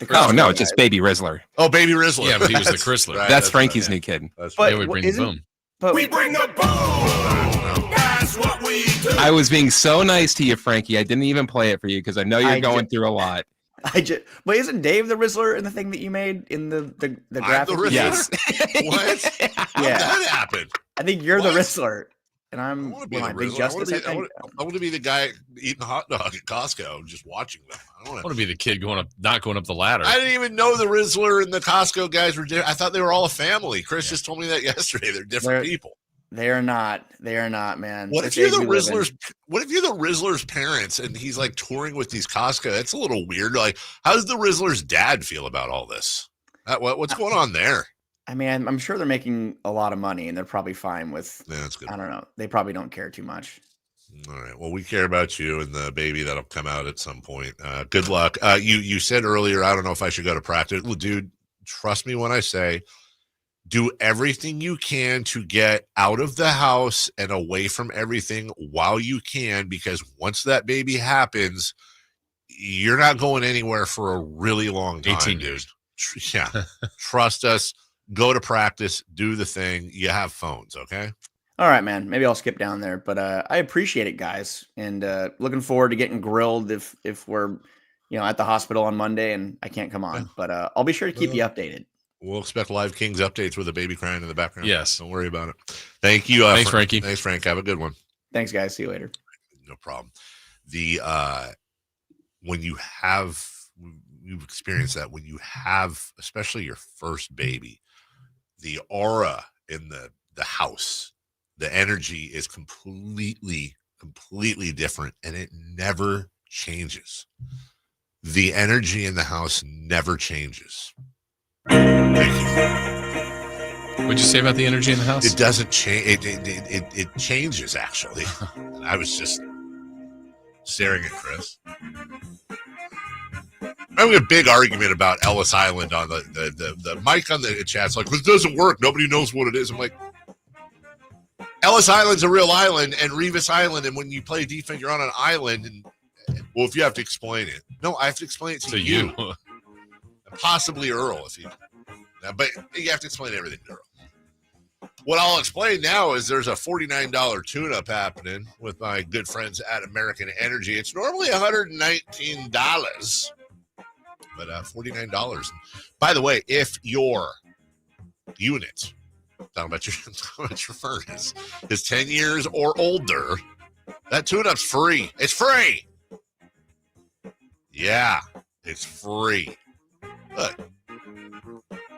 No, just Baby Rizzler. Oh, Baby Rizzler. Yeah, but he was the Chrysler. Right, that's Frankie's new kid. They would bring the boom. But we bring the boom. That's what we do. I was being so nice to you, Frankie. I didn't even play it for you because I know you're going through a lot. But isn't Dave the Rizzler in the thing that you made in the graphic? Yes. What? How did that happen? I think you're the Rizzler, and I'm Big Justice. I want to be the guy eating a hot dog at Costco, just watching them. I want to be the kid not going up the ladder. I didn't even know the Rizzler and the Costco guys were different. I thought they were all a family. Chris just told me that yesterday. They're different people. They are not, man. What if you're the Rizzler's parents and he's like touring with these Costco? That's a little weird. Like, how does the Rizzler's dad feel about all this? What's going on there? I mean, I'm sure they're making a lot of money and they're probably fine with. Yeah, that's good. I don't know. They probably don't care too much. All right. Well, we care about you and the baby that'll come out at some point. Good luck. You said earlier, I don't know if I should go to practice. Well, dude, trust me when I say, do everything you can to get out of the house and away from everything while you can, because once that baby happens, you're not going anywhere for a really long time. 18 years. Yeah. Trust us. Go to practice. Do the thing. You have phones, okay? All right, man. Maybe I'll skip down there, but I appreciate it, guys, and looking forward to getting grilled if we're at the hospital on Monday and I can't come on. But I'll be sure to keep you updated. We'll expect live Kings updates with a baby crying in the background. Yes. Don't worry about it. Thank you. Thanks, Frankie. Thanks, Frank. Have a good one. Thanks, guys. See you later. No problem. When you've experienced that, when you have, especially your first baby, the aura in the house, the energy is completely different, and it never changes. The energy in the house never changes. What'd you say about the energy in the house? It doesn't change. It changes, actually. I was just staring at Chris. I'm having a big argument about Ellis Island on the mic on the chat's like, this doesn't work. Nobody knows what it is. I'm like, Ellis Island's a real island, and Revis Island, and when you play defense, you're on an island, and well, if you have to explain it. No, I have to explain it to you. And possibly Earl, if you. But you have to explain everything to Earl. What I'll explain now is there's a $49 tune-up happening with my good friends at American Energy. It's normally $119, but $49. By the way, if your unit, talking about your furnace, is 10 years or older, that tune-up's free. It's free. Yeah, it's free. Look.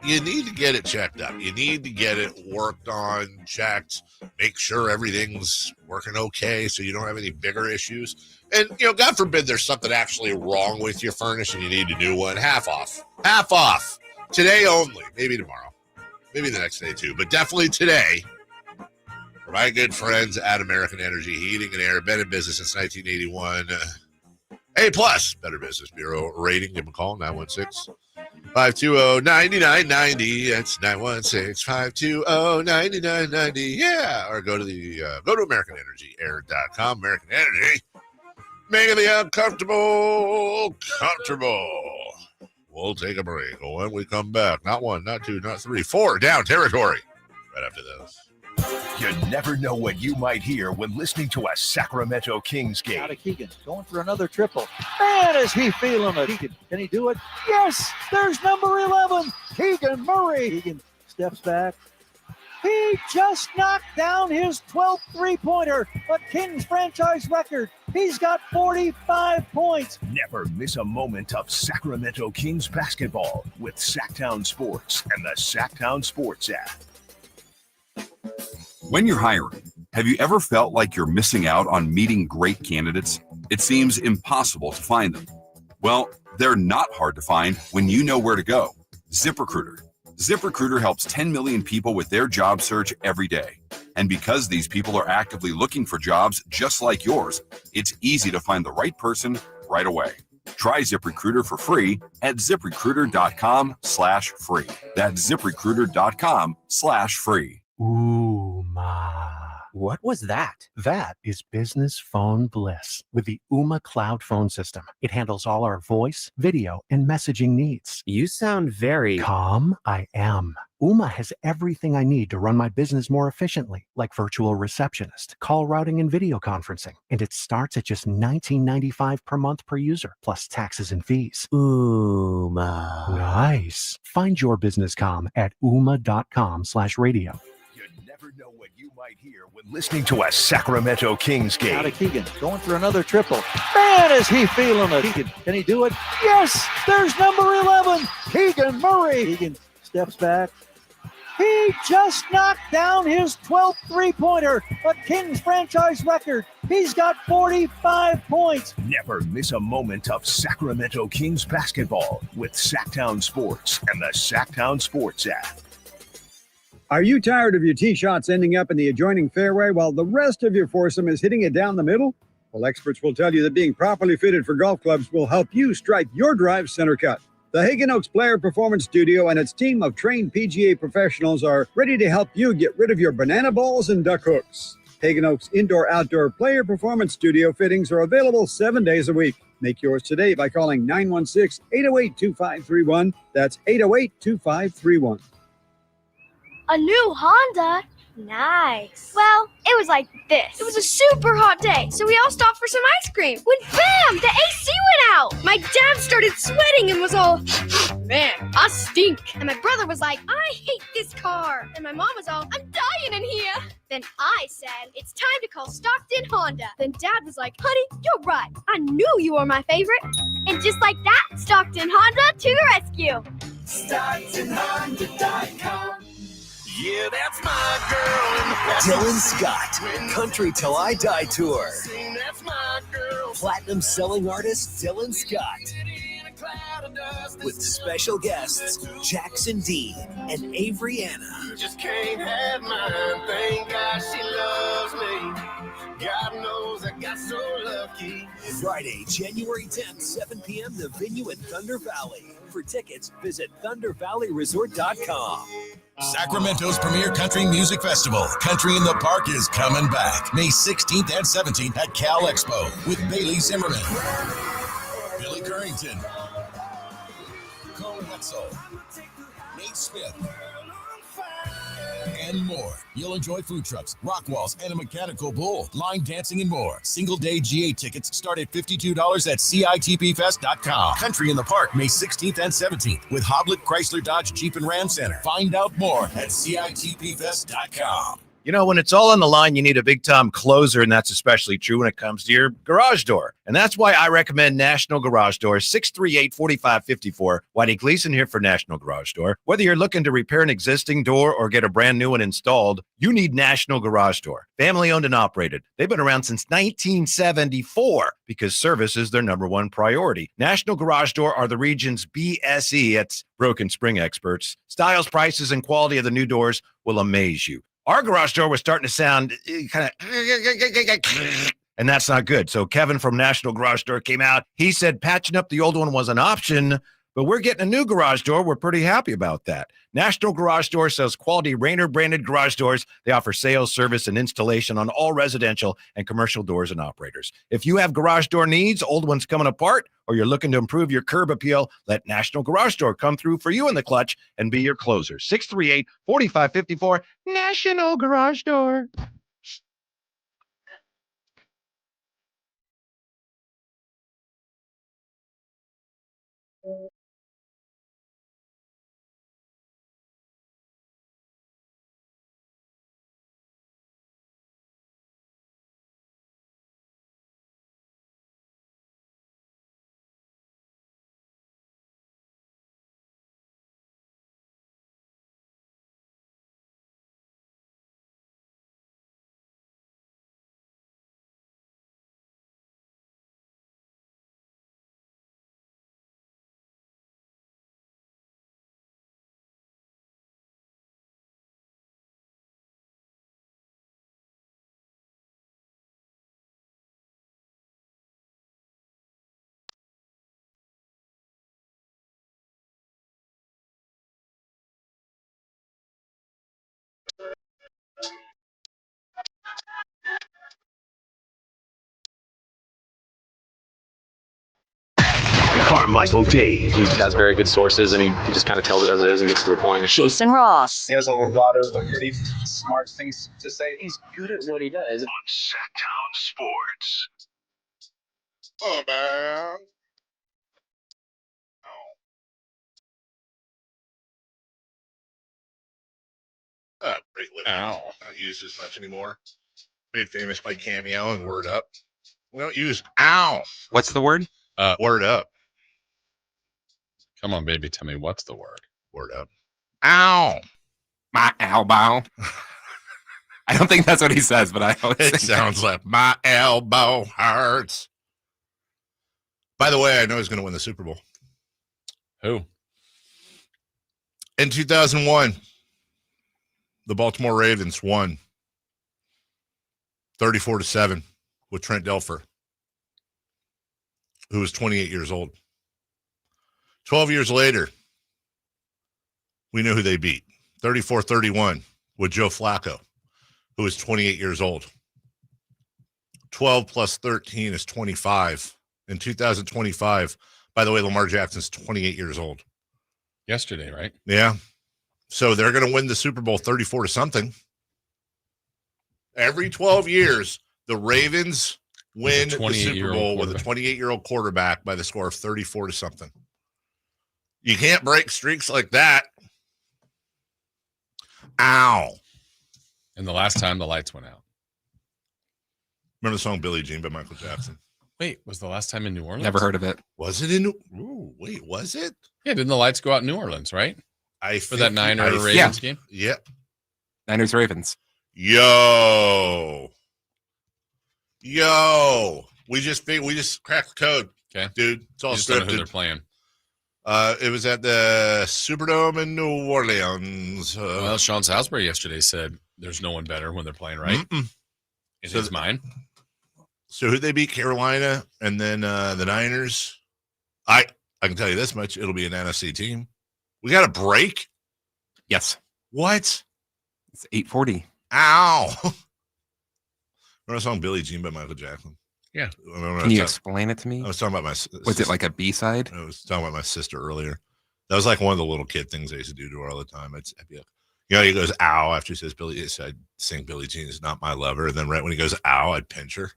You need to get it checked up. You need to get it worked on, checked, make sure everything's working okay so you don't have any bigger issues. And, God forbid there's something actually wrong with your furnace and you need a new one. Half off. Half off. Today only. Maybe tomorrow. Maybe the next day too. But definitely today. For my good friends at American Energy Heating and Air. Been in business since 1981. A+, Better Business Bureau rating. Give them a call, 916-520-9990. That's 916-520-9990. Yeah. Or go to AmericanEnergyAir.com. American Energy. Making the uncomfortable comfortable. We'll take a break. When we come back, not 1, not 2, not 3, 4 down territory. Right after this. You never know what you might hear when listening to a Sacramento Kings game. Out of Keegan, going for another triple. Man, is he feeling it. Keegan, can he do it? Yes, there's number 11, Keegan Murray. Keegan steps back. He just knocked down his 12th three-pointer, a Kings franchise record. He's got 45 points. Never miss a moment of Sacramento Kings basketball with Sacktown Sports and the Sacktown Sports app. When you're hiring, have you ever felt like you're missing out on meeting great candidates? It seems impossible to find them. Well, they're not hard to find when you know where to go. ZipRecruiter. ZipRecruiter helps 10 million people with their job search every day. And because these people are actively looking for jobs just like yours, it's easy to find the right person right away. Try ZipRecruiter for free at ZipRecruiter.com/free. That's ZipRecruiter.com/free. Ooh, ma. What was that? That is business phone bliss with the Ooma Cloud phone system. It handles all our voice, video, and messaging needs. You sound very calm. I am. Ooma has everything I need to run my business more efficiently, like virtual receptionist, call routing, and video conferencing. And it starts at just $19.95 per month per user, plus taxes and fees. Ooma. Nice. Find your business comm at ooma.com/radio. Never know what you might hear when listening to a Sacramento Kings game. Out of Keegan, going for another triple. Man, is he feeling it. Keegan, can he do it? Yes, there's number 11, Keegan Murray. Keegan steps back. He just knocked down his 12th three-pointer, a Kings franchise record. He's got 45 points. Never miss a moment of Sacramento Kings basketball with Sacktown Sports and the Sacktown Sports app. Are you tired of your tee shots ending up in the adjoining fairway while the rest of your foursome is hitting it down the middle? Well, experts will tell you that being properly fitted for golf clubs will help you strike your drive center cut. The Hagen Oaks Player Performance Studio and its team of trained PGA professionals are ready to help you get rid of your banana balls and duck hooks. Hagen Oaks Indoor-Outdoor Player Performance Studio fittings are available 7 days a week. Make yours today by calling 916-808-2531. That's 808-2531. A new Honda? Nice. Well, it was like this. It was a super hot day, so we all stopped for some ice cream. When bam, the AC went out. My dad started sweating and was all, man, I stink. And my brother was like, I hate this car. And my mom was all, I'm dying in here. Then I said, it's time to call Stockton Honda. Then Dad was like, honey, you're right. I knew you were my favorite. And just like that, Stockton Honda to the rescue. StocktonHonda.com. Yeah, that's my girl. Dylan Scott, Country Till I Die Tour. That's my girl. Platinum selling artist Dylan Scott. with special guests Jackson Dean and Avery Anna. You just can't have mine. Thank God she loves me. God knows I got so lucky. Friday, January 10th, 7 p.m. The venue in Thunder Valley. For tickets, visit ThunderValleyResort.com. Sacramento's premier country music festival, Country in the Park, is coming back May 16th and 17th at Cal Expo with Bailey Zimmerman, Billy Currington, Cole Wetzel, Nate Smith, and more. You'll enjoy food trucks, rock walls, and a mechanical bull, line dancing, and more. Single-day GA tickets start at $52 at CITPFest.com. Country in the Park, May 16th and 17th with Hoblit Chrysler Dodge Jeep and Ram Center. Find out more at CITPFest.com. You know, when it's all on the line, you need a big-time closer, and that's especially true when it comes to your garage door. And that's why I recommend National Garage Door, 638-4554. Whitey Gleason here for National Garage Door. Whether you're looking to repair an existing door or get a brand new one installed, you need National Garage Door. Family-owned and operated. They've been around since 1974 because service is their number one priority. National Garage Door are the region's BSE, that's broken spring experts. Styles, prices, and quality of the new doors will amaze you. Our garage door was starting to sound kind of, and that's not good. So Kevin from National Garage Door came out. He said patching up the old one was an option, but we're getting a new garage door. We're pretty happy about that. National Garage Door sells quality Rainer branded garage doors. They offer sales, service, and installation on all residential and commercial doors and operators. If you have garage door needs, old ones coming apart, or you're looking to improve your curb appeal, let National Garage Door come through for you in the clutch and be your closer. 638-4554, National Garage Door. Carmichael Dave. He has very good sources, and he just kind of tells it as it is and gets to the point. Jason Ross. He has a lot of pretty smart things to say. He's good at what he does. On Sacktown Sports. Oh, man. Great lip. Not used as much anymore. Made famous by Cameo and Word Up. We don't use ow. What's the word? Word Up. Come on, baby. Tell me what's the word. Word Up. Ow. My elbow. I don't think that's what he says, but I always It sounds like my elbow hurts. By the way, I know he's going to win the Super Bowl. Who? In 2001, the Baltimore Ravens won 34-7 with Trent Dilfer, who was 28 years old. 12 years later, we know who they beat. 34-31 with Joe Flacco, who was 28 years old. 12 plus 13 is 25. In 2025, by the way, Lamar Jackson's 28 years old. Yesterday, right? Yeah. So they're going to win the Super Bowl 34-something. Every 12 years, the Ravens win the Super Bowl with a 28-year-old quarterback by the score of 34-something. You can't break streaks like that. Ow. And the last time the lights went out. Remember the song Billie Jean by Michael Jackson? Wait, was the last time in New Orleans? Never heard of it. Was it in? Ooh, wait, was it? Yeah, didn't the lights go out in New Orleans, right? For that Ravens yeah. game? Yep. Niners Ravens. Yo. We just cracked the code. Okay. Dude, it's all You just don't know who scripted. they're playing. It was at the Superdome in New Orleans. Well, Sean Salisbury yesterday said there's no one better when they're playing right. In his mind. So who they beat? Carolina, and then the Niners. I can tell you this much: it'll be an NFC team. We got a break. Yes. What? It's 8:40. Ow! Remember the song "Billie Jean" by Michael Jackson? Yeah. Can you explain it to me? I was talking about Was it like a B-side? I was talking about my sister earlier. That was like one of the little kid things I used to do to her all the time. I'd be like, he goes, ow, after he says Billie. So I'd sing Billie Jean is not my lover. And then right when he goes, ow, I'd pinch her.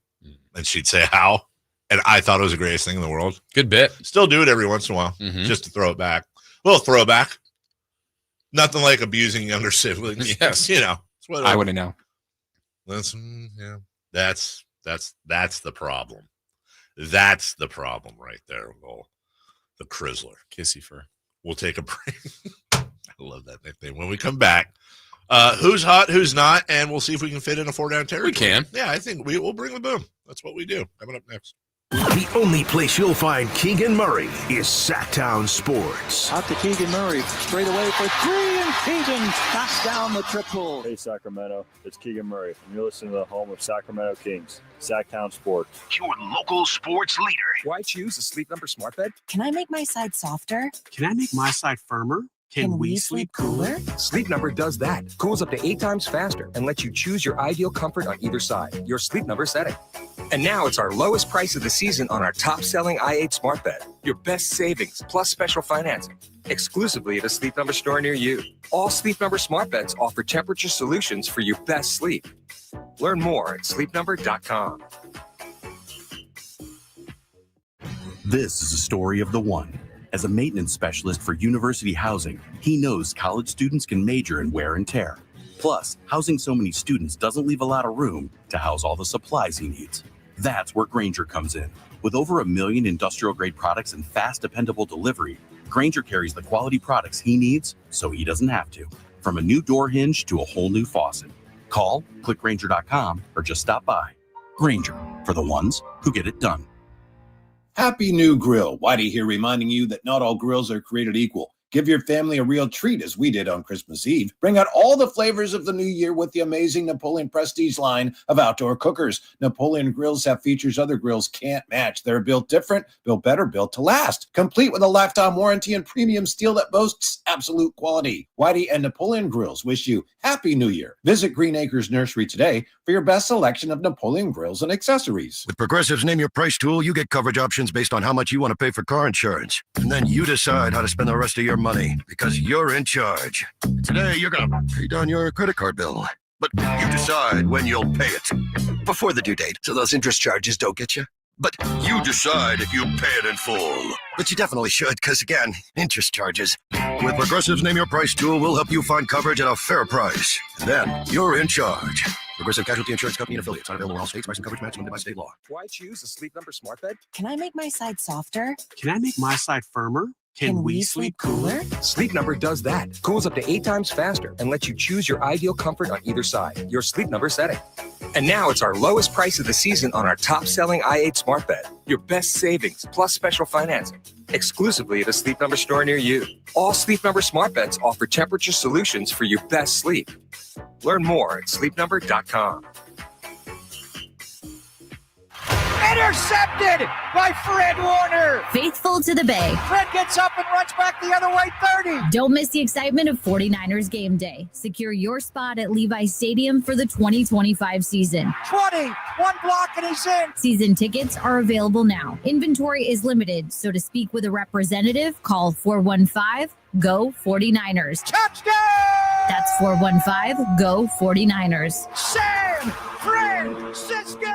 And she'd say, ow. And I thought it was the greatest thing in the world. Good bit. Still do it every once in a while, just to throw it back. A little throwback. Nothing like abusing younger siblings. Yes. You know. I wouldn't know. Listen, yeah. That's the problem. That's the problem right there. The Crizzler. Kissy fur. We'll take a break. I love that nickname. When we come back, who's hot, who's not, and we'll see if we can fit in a 4-down territory. We can. Yeah, I think we'll bring the boom. That's what we do. Coming up next. The only place you'll find Keegan Murray is Sacktown Sports. Out to Keegan Murray, straight away for three, and Keegan knocks down the triple. Hey, Sacramento, it's Keegan Murray, and you're listening to the home of Sacramento Kings, Sacktown Sports. Your local sports leader. Why choose a Sleep Number smart bed? Can I make my side softer? Can I make my side firmer? Can we sleep cooler? Sleep Number does that. Cools up to 8 times faster and lets you choose your ideal comfort on either side, your Sleep Number setting. And now it's our lowest price of the season on our top-selling i8 smart bed. Your best savings plus special financing. Exclusively at a Sleep Number store near you. All Sleep Number smart beds offer temperature solutions for your best sleep. Learn more at sleepnumber.com. This is a story of the one. As a maintenance specialist for university housing, he knows college students can major in wear and tear. Plus, housing so many students doesn't leave a lot of room to house all the supplies he needs. That's where Grainger comes in. With over 1 million industrial-grade products and fast, dependable delivery, Grainger carries the quality products he needs so he doesn't have to. From a new door hinge to a whole new faucet. Call, click Grainger.com, or just stop by. Grainger, for the ones who get it done. Happy New Grill. Whitey here reminding you that not all grills are created equal. Give your family a real treat as we did on Christmas Eve. Bring out all the flavors of the new year with the amazing Napoleon Prestige line of outdoor cookers. Napoleon grills have features other grills can't match. They're built different, built better, built to last. Complete with a lifetime warranty and premium steel that boasts absolute quality. Whitey and Napoleon Grills wish you Happy New Year. Visit Green Acres Nursery today for your best selection of Napoleon grills and accessories. With Progressive's Name Your Price tool, you get coverage options based on how much you want to pay for car insurance. And then you decide how to spend the rest of your money because you're in charge. Today, you're going to pay down your credit card bill. But you decide when you'll pay it. Before the due date, so those interest charges don't get you. But you decide if you pay it in full. But you definitely should, because again, interest charges. With Progressive's Name Your Price tool, we'll help you find coverage at a fair price. And then you're in charge. Progressive Casualty Insurance Company and affiliates. Not available in all states. Price and coverage match limited by state law. Why choose a Sleep Number smart bed? Can I make my side softer? Can I make my side firmer? Can we sleep cooler? Sleep Number does that. Cools up to 8 times faster and lets you choose your ideal comfort on either side, your Sleep Number setting. And now it's our lowest price of the season on our top-selling i8 smart bed. Your best savings plus special financing. Exclusively at a Sleep Number store near you. All Sleep Number smart beds offer temperature solutions for your best sleep. Learn more at sleepnumber.com. Intercepted by Fred Warner. Faithful to the Bay. Fred gets up and runs back the other way, 30. Don't miss the excitement of 49ers game day. Secure your spot at Levi's Stadium for the 2025 season. 20, one block and he's in. Season tickets are available now. Inventory is limited, so to speak with a representative, call 415-GO-49ers. Touchdown! That's 415-GO-49ers. San Francisco!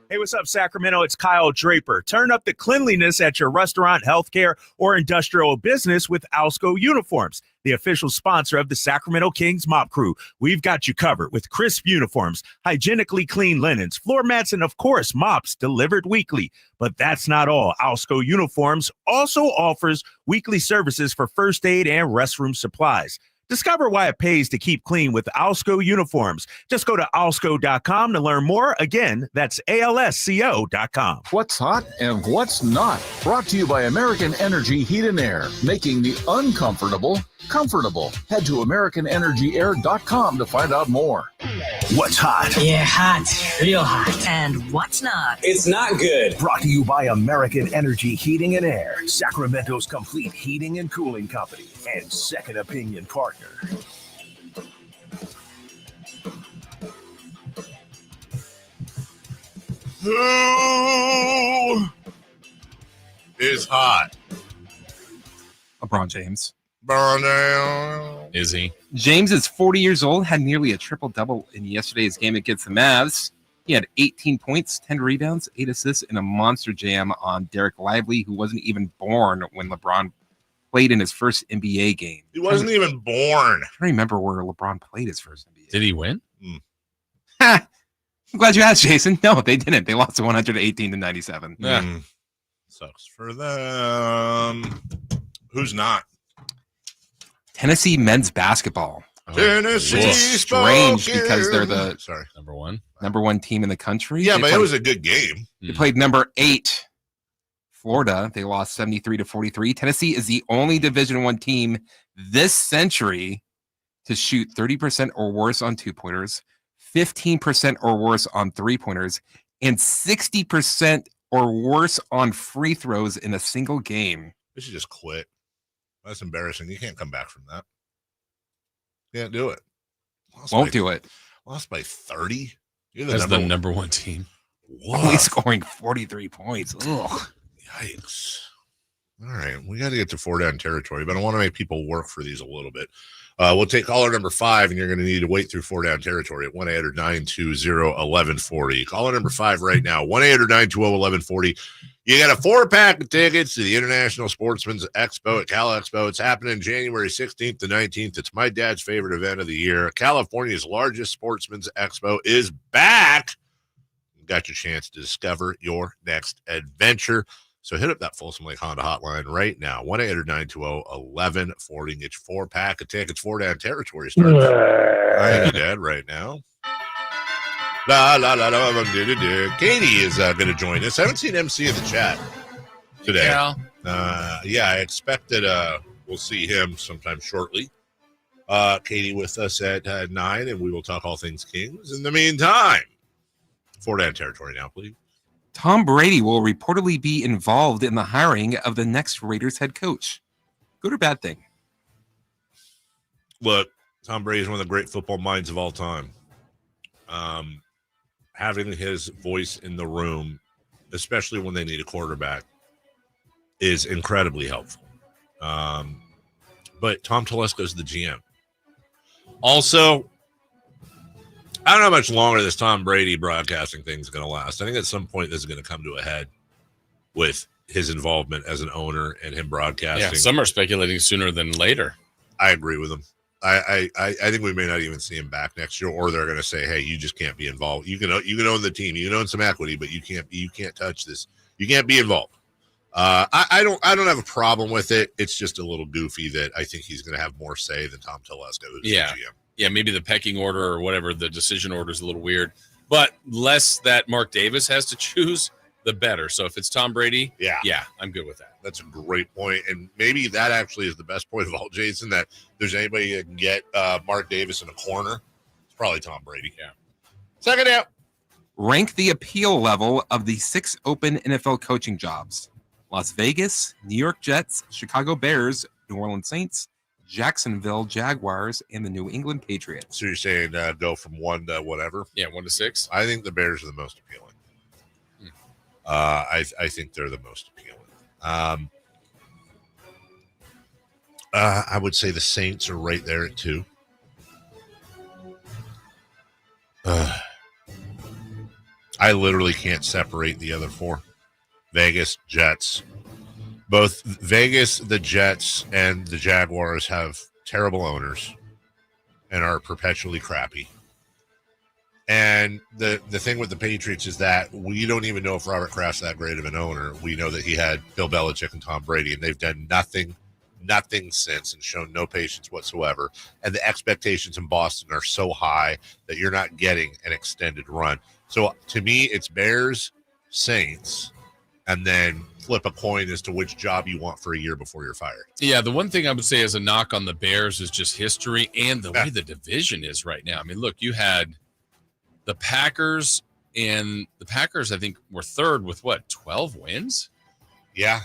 Hey, what's up, Sacramento? It's Kyle Draper. Turn up the cleanliness at your restaurant, healthcare, or industrial business with Alsco Uniforms, the official sponsor of the Sacramento Kings Mop Crew. We've got you covered with crisp uniforms, hygienically clean linens, floor mats, and, of course, mops delivered weekly. But that's not all. Alsco Uniforms also offers weekly services for first aid and restroom supplies. Discover why it pays to keep clean with Alsco uniforms. Just go to alsco.com to learn more. Again, that's ALSCO.com. What's hot and what's not. Brought to you by American Energy Heat and Air, making the uncomfortable comfortable. Head to AmericanEnergyAir.com to find out more. What's hot? Yeah, hot. Real hot. And what's not? It's not good. Brought to you by American Energy Heating and Air, Sacramento's complete heating and cooling company, and second opinion partner. Who is hot? LeBron James. Is he? James is 40 years old, had nearly a triple-double in yesterday's game against the Mavs. He had 18 points, 10 rebounds, 8 assists, and a monster jam on Derek Lively, who wasn't even born when LeBron played in his first NBA game. He wasn't even born. I don't remember where LeBron played his first NBA. Did he win? I'm glad you asked, Jason. No, they didn't. They lost 118-97. Yeah. Sucks for them. Who's not? Tennessee men's basketball. Tennessee, which is strange because they're the number one team in the country. Yeah, They but it played- was a good game. They played number 8, Florida. They lost 73-43. Tennessee is the only Division I team this century to shoot 30% or worse on 2-pointers, 15% or worse on 3-pointers, and 60% or worse on free throws in a single game. They should just quit. That's embarrassing. You can't come back from that. Can't do it. Won't do it. Lost by 30. You're That's the number one team. Only scoring 43 points. Ugh. Yikes. All right. We got to get to 4-down territory, but I want to make people work for these a little bit. We'll take caller number 5, and you're going to need to wait through 4-down territory at 1-800-920-1140. Caller number 5 right now, 1-800-920-1140. You got a 4-pack of tickets to the International Sportsman's Expo at Cal Expo. It's happening January 16th to 19th. It's my dad's favorite event of the year. California's largest Sportsman's Expo is back. You got your chance to discover your next adventure. So hit up that Folsom Lake Honda hotline right now, 1-800-920-1140. Get your 4-pack of tickets. 4-down territory starts. I am Dad right now. La, la, la, la, Katie is going to join us. I haven't seen MC in the chat today. Yeah, I expect that we'll see him sometime shortly. Katie with us at 9, and we will talk all things Kings. In the meantime, 4-down territory now, please. Tom Brady will reportedly be involved in the hiring of the next Raiders head coach. Good or bad thing? Look, Tom Brady is one of the great football minds of all time. Having his voice in the room, especially when they need a quarterback, is incredibly helpful. But Tom Telesco is the GM. Also, I don't know how much longer this Tom Brady broadcasting thing is going to last. I think at some point this is going to come to a head with his involvement as an owner and him broadcasting. Yeah, some are speculating sooner than later. I agree with him. I think we may not even see him back next year, or they're going to say, "Hey, you just can't be involved. You can own the team, you can own some equity, but you can't touch this. You can't be involved." I don't have a problem with it. It's just a little goofy that I think he's going to have more say than Tom Telesco, who's the GM. Yeah, maybe the pecking order or whatever, the decision order is a little weird, but less that Mark Davis has to choose, the better. So if it's Tom Brady, yeah, I'm good with that. That's a great point. And maybe that actually is the best point of all, Jason, that there's anybody that can get Mark Davis in a corner. It's probably Tom Brady. Yeah. Second out. Rank the appeal level of the 6 open NFL coaching jobs. Las Vegas, New York Jets, Chicago Bears, New Orleans Saints, Jacksonville Jaguars, and the New England Patriots. So you're saying go from 1 to whatever? Yeah, 1 to 6. I think the Bears are the most appealing. I think they're the most appealing. I would say the Saints are right there at 2. I literally can't separate the other 4. Vegas, Jets. Both Vegas, the Jets, and the Jaguars have terrible owners and are perpetually crappy. And the thing with the Patriots is that we don't even know if Robert Kraft's that great of an owner. We know that he had Bill Belichick and Tom Brady, and they've done nothing nothing since and shown no patience whatsoever. And the expectations in Boston are so high that you're not getting an extended run. So to me, it's Bears, Saints, and then flip a coin as to which job you want for a year before you're fired. Yeah, the one thing I would say as a knock on the Bears is just history and the way the division is right now. I mean, look, you had the Packers, and the Packers, I think, were third with 12 wins? Yeah.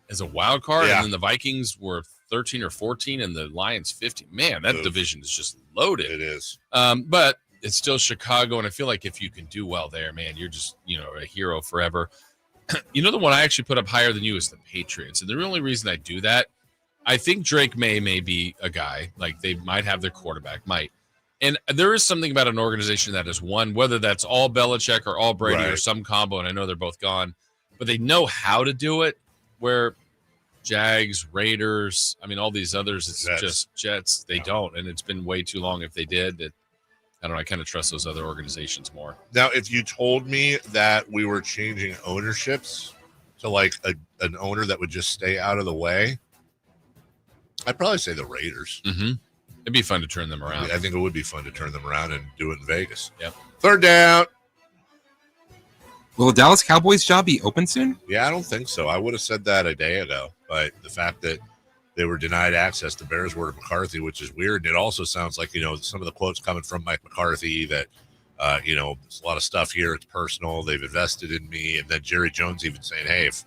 As a wild card. Yeah. And then the Vikings were 13 or 14 and the Lions 15. Man, that division is just loaded. It is. But it's still Chicago, and I feel like if you can do well there, man, you're just, a hero forever. The one I actually put up higher than you is the Patriots. And the only reason I do that, I think Drake May be a guy. Like, they might have their quarterback, might. And there is something about an organization that has won, whether that's all Belichick or all Brady or some combo, and I know they're both gone, but they know how to do it, where Jags, Raiders, I mean, all these others, it's just Jets, they don't. And it's been way too long if they did. I don't know. I kind of trust those other organizations more. Now, if you told me that we were changing ownerships to like an owner that would just stay out of the way, I'd probably say the Raiders. Mm-hmm. It'd be fun to turn them around. I think it would be fun to turn them around and do it in Vegas. Yep. Third down. Will the Dallas Cowboys job be open soon? Yeah, I don't think so. I would have said that a day ago, but the fact that they were denied access to Bears word of McCarthy, which is weird. And it also sounds like, some of the quotes coming from Mike McCarthy that, there's a lot of stuff here. It's personal. They've invested in me. And then Jerry Jones even saying, hey, if,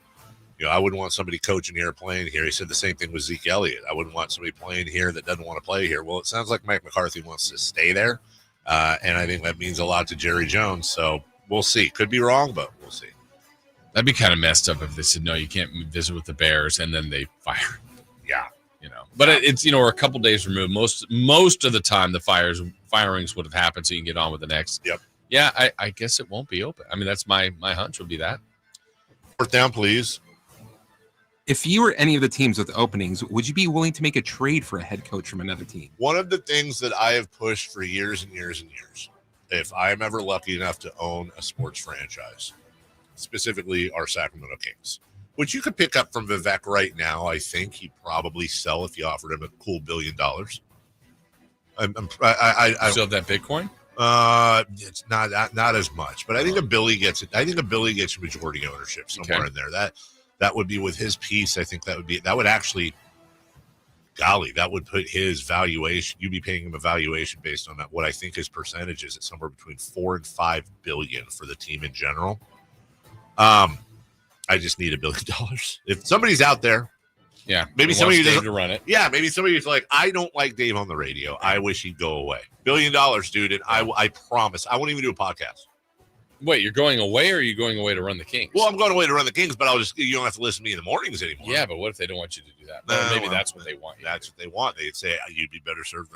I wouldn't want somebody coaching here, playing here. He said the same thing with Zeke Elliott. I wouldn't want somebody playing here that doesn't want to play here. Well, it sounds like Mike McCarthy wants to stay there. And I think that means a lot to Jerry Jones. So we'll see. Could be wrong, but we'll see. That'd be kind of messed up if they said, no, you can't visit with the Bears, and then they fire. Yeah. But it's, we're a couple days removed. Most of the time the firings would have happened, so you can get on with the next. Yep. Yeah, I guess it won't be open. I mean, that's my hunch would be that. Fourth down, please. If you were any of the teams with openings, would you be willing to make a trade for a head coach from another team? One of the things that I have pushed for years and years and years, if I'm ever lucky enough to own a sports franchise, specifically our Sacramento Kings, which you could pick up from Vivek right now, I think he'd probably sell if you offered him a cool $1 billion. I still have that Bitcoin? It's not as much, but I think a Billy gets it. I think a Billy gets majority ownership somewhere in there. That would be with his piece. I think that would actually, golly, that would put his valuation. You'd be paying him a valuation based on that. What I think his percentage is, it's somewhere between $4 and $5 billion for the team in general. I just need $1 billion. If somebody's out there, maybe somebody doesn't to run it. Yeah, maybe somebody's like, I don't like Dave on the radio. I wish he'd go away. $1 billion, dude, and I promise I won't even do a podcast. Wait, you're going away, or are you going away to run the Kings? Well, I'm going away to run the Kings, but you don't have to listen to me in the mornings anymore. Yeah, but what if they don't want you to do that? Maybe that's what they want. That's what they want. They'd say you'd be better served.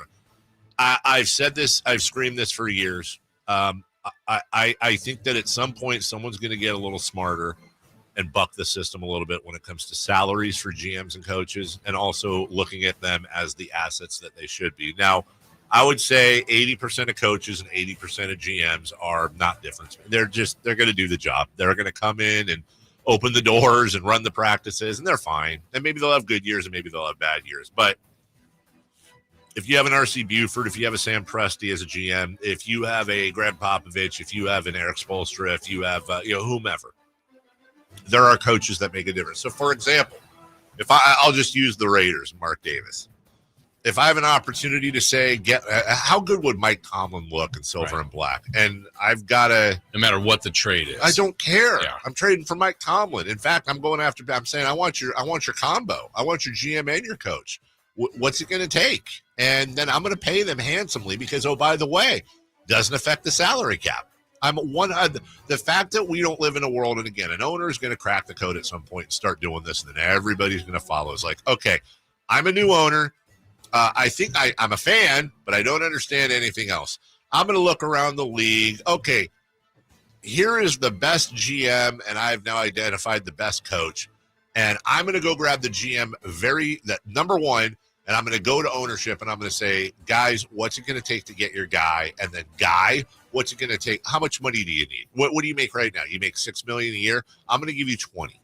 I've said this. I've screamed this for years. I think that at some point someone's going to get a little smarter and buck the system a little bit when it comes to salaries for GMs and coaches, and also looking at them as the assets that they should be. Now, I would say 80% of coaches and 80% of GMs are not different. They're going to do the job. They're going to come in and open the doors and run the practices, and they're fine. And maybe they'll have good years and maybe they'll have bad years. But if you have an R.C. Buford, if you have a Sam Presti as a GM, if you have a Greg Popovich, if you have an Eric Spoelstra, if you have whomever, there are coaches that make a difference. So, for example, if I'll just use the Raiders, Mark Davis. If I have an opportunity to say, how good would Mike Tomlin look in silver and black? And I've got to, no matter what the trade is, I don't care. Yeah. I'm trading for Mike Tomlin. In fact, I'm saying, I want your combo. I want your GM and your coach. What's it going to take? And then I'm going to pay them handsomely because, oh, by the way, doesn't affect the salary cap. The fact that we don't live in a world, and again, an owner is going to crack the code at some point and start doing this, and then everybody's going to follow. It's like, okay, I'm a new owner. I think I'm a fan, but I don't understand anything else. I'm going to look around the league. Okay, here is the best GM, and I've now identified the best coach. And I'm going to go grab the GM number one, and I'm going to go to ownership, and I'm going to say, guys, what's it going to take to get your guy? And then, guy, what's it going to take? How much money do you need? What do you make right now? You make $6 million a year. I'm going to give you 20.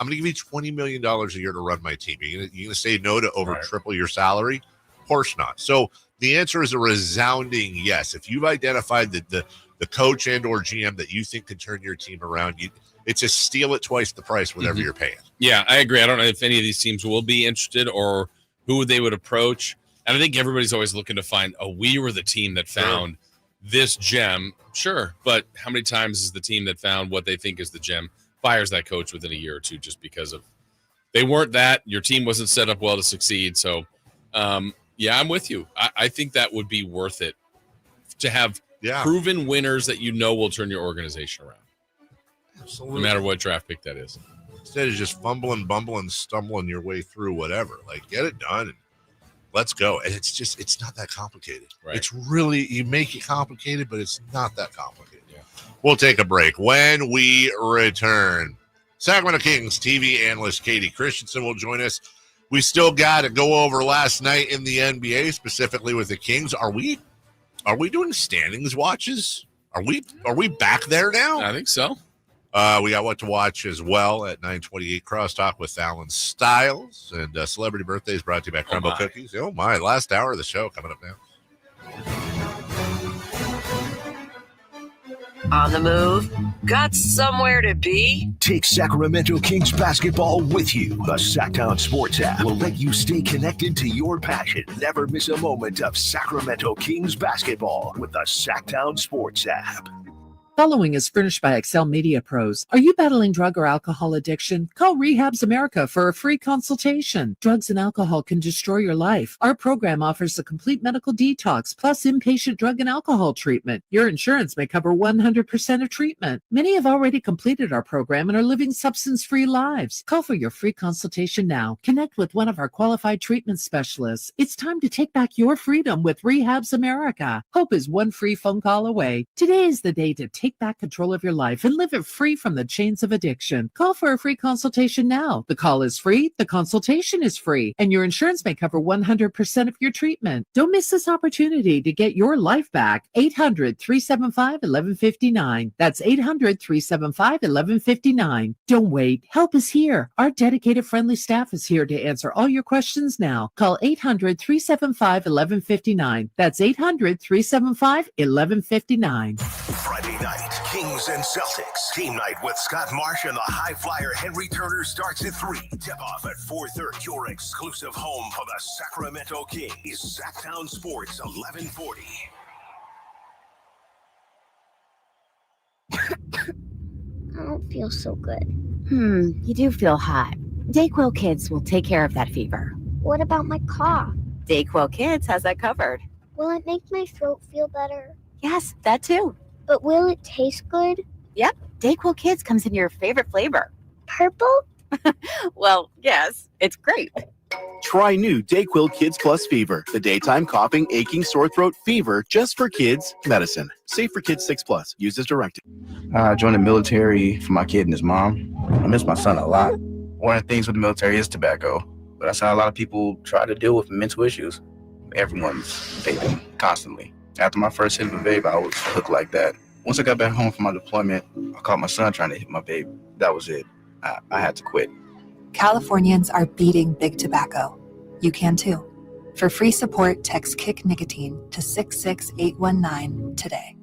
I'm going to give you $20 million a year to run my team. You're going to say no to over triple your salary? Of course not. So the answer is a resounding yes. If you've identified the coach and or GM that you think can turn your team around, it's just steal it twice the price, whatever you're paying. Yeah, I agree. I don't know if any of these teams will be interested or who they would approach. And I think everybody's always looking to find, we were the team that found this gem. Sure, but how many times is the team that found what they think is the gem fires that coach within a year or two just because of they weren't that, your team wasn't set up well to succeed. So, yeah, I'm with you. I think that would be worth it to have proven winners that will turn your organization around. Absolutely. No matter what draft pick that is. Instead of just fumbling, bumbling, stumbling your way through whatever. Like, get it done and let's go. And it's not that complicated. Right. It's really, you make it complicated, but it's not that complicated. Yeah. We'll take a break. When we return, Sacramento Kings TV analyst Katie Christensen will join us. We still got to go over last night in the NBA, specifically with the Kings. Are we doing standings watches? Are we back there now? I think so. We got what to watch as well at 9:28 Crosstalk with Alan Stiles, and Celebrity Birthdays brought to you by Crumble Cookies. Oh my, last hour of the show coming up now. On the move? Got somewhere to be? Take Sacramento Kings basketball with you. The Sacktown Sports app will let you stay connected to your passion. Never miss a moment of Sacramento Kings basketball with the Sacktown Sports app. Following is furnished by Excel Media Pros. Are you battling drug or alcohol addiction? Call Rehabs America for a free consultation. Drugs and alcohol can destroy your life. Our program offers a complete medical detox plus inpatient drug and alcohol treatment. Your insurance may cover 100% of treatment. Many have already completed our program and are living substance-free lives. Call for your free consultation now. Connect with one of our qualified treatment specialists. It's time to take back your freedom with Rehabs America. Hope is one free phone call away. Today is the day to take back control of your life and live it free from the chains of addiction. Call for a free consultation now. The call is free, the consultation is free, and your insurance may cover 100% of your treatment. Don't miss this opportunity to get your life back. 800-375-1159. That's 800-375-1159. Don't wait. Help is here. Our dedicated, friendly staff is here to answer all your questions now. Call 800-375-1159. That's 800-375-1159. Friday night, Kings and Celtics. Team night with Scott Marsh and the high flyer Henry Turner starts at 3. Tip off at 4:30. Your exclusive home for the Sacramento Kings. Sacktown Sports 1140. I don't feel so good. You do feel hot. Dayquil Kids will take care of that fever. What about my cough? Dayquil Kids has that covered. Will it make my throat feel better? Yes, that too. But will it taste good? Yep, Dayquil Kids comes in your favorite flavor. Purple? Well, yes, it's great. Try new Dayquil Kids Plus Fever, the daytime coughing, aching, sore throat fever just for kids medicine. Safe for kids 6+. Used as directed. I joined the military for my kid and his mom. I miss my son a lot. One of the things with the military is tobacco, but that's how a lot of people try to deal with mental issues. Everyone's vaping constantly. After my first hit of a vape, I was hooked like that. Once I got back home from my deployment, I caught my son trying to hit my vape. That was it. I had to quit. Californians are beating big tobacco. You can too. For free support, text Kick Nicotine to 66819 today.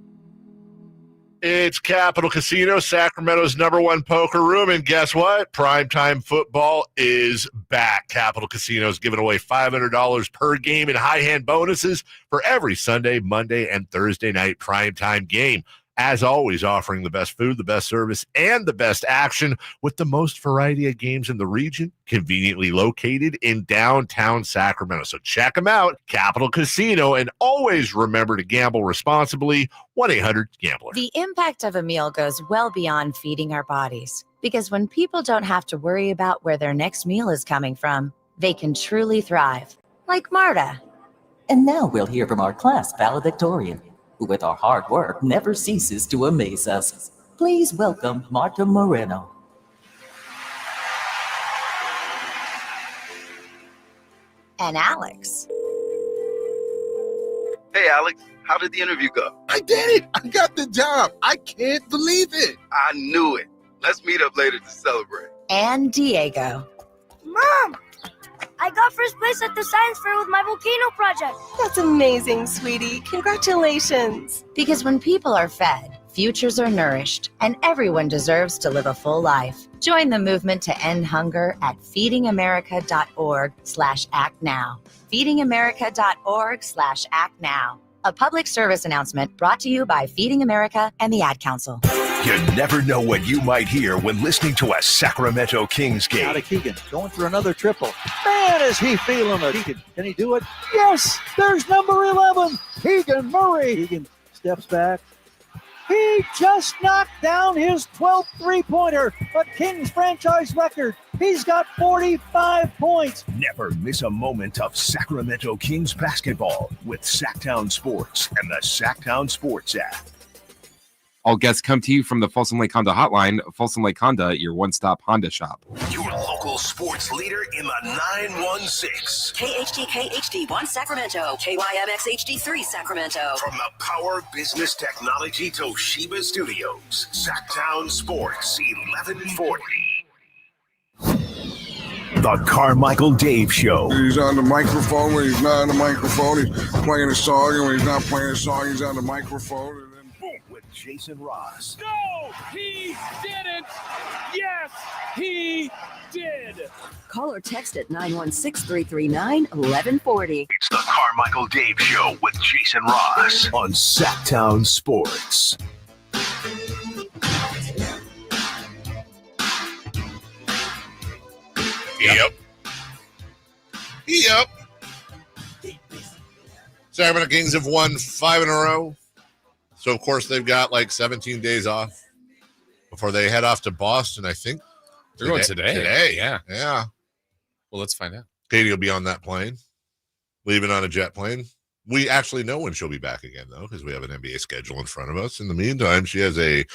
It's Capital Casino, Sacramento's #1 poker room, and guess what? Primetime football is back. Capital Casino is giving away $500 per game in high hand bonuses for every Sunday, Monday, and Thursday night primetime game. As always, offering the best food, the best service, and the best action with the most variety of games in the region, conveniently located in downtown Sacramento. So check them out, Capital Casino, and always remember to gamble responsibly. 1-800-GAMBLER. The impact of a meal goes well beyond feeding our bodies, because when people don't have to worry about where their next meal is coming from, they can truly thrive. Like Marta. And now we'll hear from our class valedictorian, who with our hard work never ceases to amaze us. Please welcome Marta Moreno. And Alex. Hey, Alex, how did the interview go? I did it! I got the job! I can't believe it! I knew it. Let's meet up later to celebrate. and Diego. Mom, I got first place at the science fair with my volcano project. That's amazing, sweetie. Congratulations. Because when people are fed, futures are nourished, and everyone deserves to live a full life. Join the movement to end hunger at feedingamerica.org/actnow. feedingamerica.org/actnow. A public service announcement brought to you by Feeding America and the Ad Council. You never know what you might hear when listening to a Sacramento Kings game. Out of Keegan, going for another triple. Man, is he feeling it. Keegan, can he do it? Yes, there's number 11, Keegan Murray. Keegan steps back. He just knocked down his 12th three-pointer, a Kings franchise record. He's got 45 points. Never miss a moment of Sacramento Kings basketball with Sacktown Sports and the Sacktown Sports app. All guests come to you from the Folsom Lake Honda Hotline. Folsom Lake Honda, your one-stop Honda shop. Your local sports leader in the 916. KHTK HD1 Sacramento. KYMX HD3 Sacramento. From the Power Business Technology Toshiba Studios. Sacktown Sports 1140. The Carmichael Dave Show. He's on the microphone when he's not on the microphone. He's playing a song, and when he's not playing a song, he's on the microphone. And then boom, with Jason Ross. No, he didn't. Yes, he did. Call or text at 916-339-1140. It's the Carmichael Dave Show with Jason Ross on Sacktown Sports. Yep. Sacramento Kings have won 5 in a row. So, of course, they've got like 17 days off before they head off to Boston, I think. They're going today. Today, yeah. Yeah. Well, let's find out. Katie will be on that plane, leaving on a jet plane. We actually know when she'll be back again, though, because we have an NBA schedule in front of us. In the meantime, she has I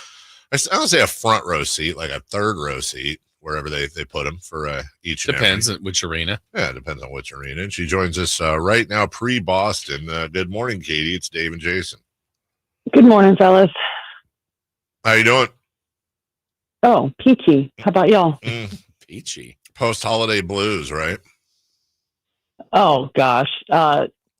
don't say a front row seat, like a third row seat, wherever they put them for each. Depends on which arena. Yeah, depends on which arena. And she joins us right now pre-Boston. Good morning, Katie. It's Dave and Jason. Good morning, fellas. How you doing? Oh, peachy. How about y'all? Peachy. Post-holiday blues, right? Oh, gosh.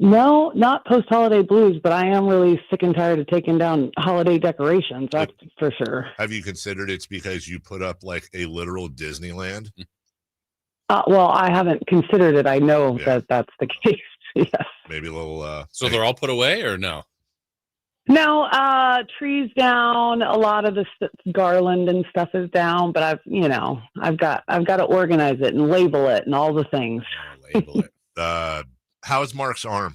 No, not post-holiday blues, but I am really sick and tired of taking down holiday decorations. That's for sure. Have you considered it's because you put up like a literal Disneyland? Well, I haven't considered it. I know that that's the case. Yes. Maybe a little. So they're all put away or no? No, trees down. A lot of the garland and stuff is down, but I've got to organize it and label it and all the things. Label it. How's Mark's arm?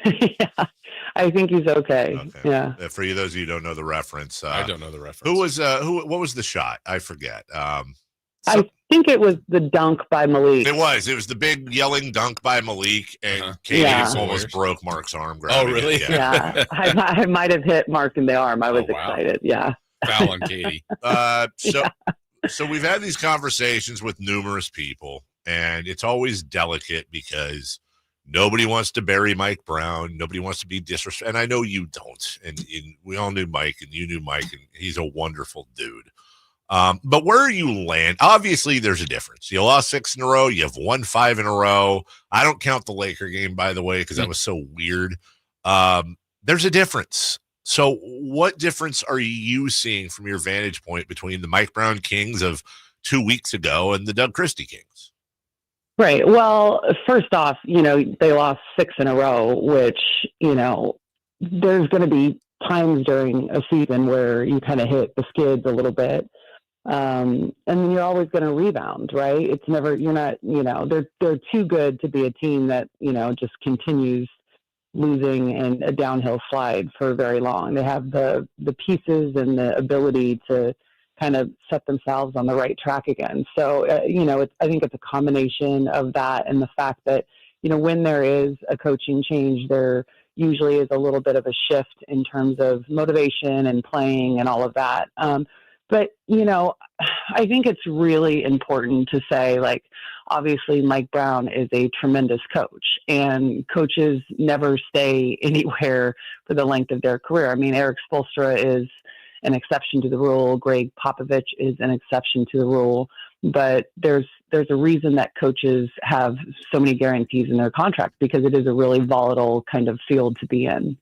Yeah, I think he's okay. Yeah. For you, those of you who don't know the reference, I don't know the reference. Who was what was the shot? I forget. I think it was the dunk by Malik. It was the big yelling dunk by Malik, and Katie almost broke Mark's arm. Oh, really? Yeah. I might have hit Mark in the arm. I was excited. Yeah. Foul on Katie. So we've had these conversations with numerous people, and it's always delicate because nobody wants to bury Mike Brown. Nobody wants to be disrespectful. And I know you don't. And we all knew Mike, and you knew Mike, and he's a wonderful dude. But where you land, obviously there's a difference. You lost 6 in a row. You have won 5 in a row. I don't count the Laker game, by the way, because that was so weird. There's a difference. So what difference are you seeing from your vantage point between the Mike Brown Kings of 2 weeks ago and the Doug Christie Kings? Right. Well, first off, they lost 6 in a row, which, there's going to be times during a season where you kind of hit the skids a little bit. And then you're always going to rebound, right? It's never, they're too good to be a team that, just continues losing and a downhill slide for very long. They have the pieces and the ability to kind of set themselves on the right track again. So, I think it's a combination of that and the fact that, when there is a coaching change, there usually is a little bit of a shift in terms of motivation and playing and all of that. But, I think it's really important to say, obviously Mike Brown is a tremendous coach, and coaches never stay anywhere for the length of their career. I mean, Eric Spoelstra is an exception to the rule. Greg Popovich is an exception to the rule. But there's a reason that coaches have so many guarantees in their contract, because it is a really volatile kind of field to be in.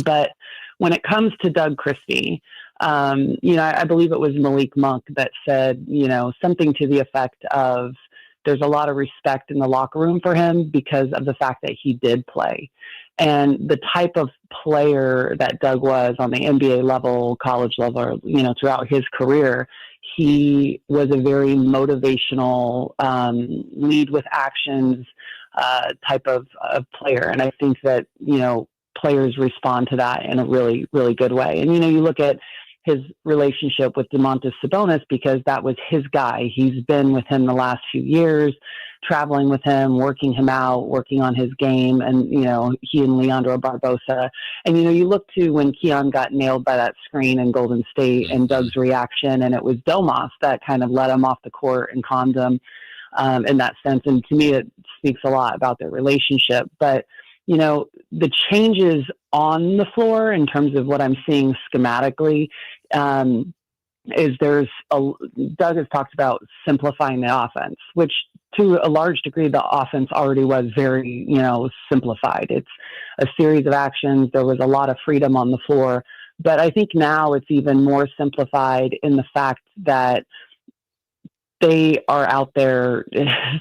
But when it comes to Doug Christie, I believe it was Malik Monk that said, something to the effect of, there's a lot of respect in the locker room for him because of the fact that he did play. And the type of player that Doug was on the NBA level, college level, throughout his career, he was a very motivational, lead with actions type of player. And I think that, players respond to that in a really, really good way. And, you look at his relationship with Domantas Sabonis, because that was his guy. He's been with him the last few years, traveling with him, working him out, working on his game. And, he and Leandro Barbosa. And, you look to when Keon got nailed by that screen in Golden State and Doug's reaction, and it was Domas that kind of let him off the court and calmed him in that sense. And to me, it speaks a lot about their relationship. But, the changes on the floor in terms of what I'm seeing schematically, is Doug has talked about simplifying the offense, which to a large degree, the offense already was very, simplified. It's a series of actions. There was a lot of freedom on the floor, but I think now it's even more simplified in the fact that they are out there.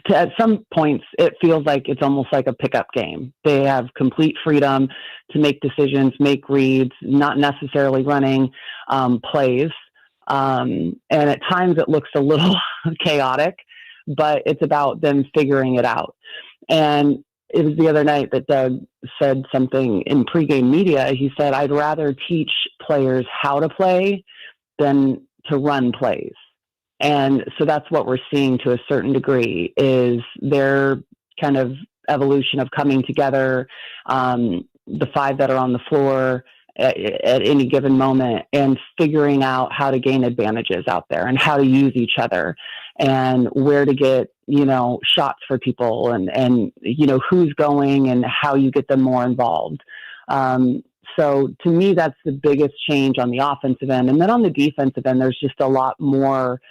At some points, it feels like it's almost like a pickup game. They have complete freedom to make decisions, make reads, not necessarily running plays. And at times it looks a little chaotic, but it's about them figuring it out. And it was the other night that Doug said something in pregame media. He said, I'd rather teach players how to play than to run plays. And so that's what we're seeing to a certain degree, is their kind of evolution of coming together, the five that are on the floor at any given moment, and figuring out how to gain advantages out there and how to use each other and where to get, shots for people and who's going and how you get them more involved. So to me, that's the biggest change on the offensive end. And then on the defensive end, there's just a lot more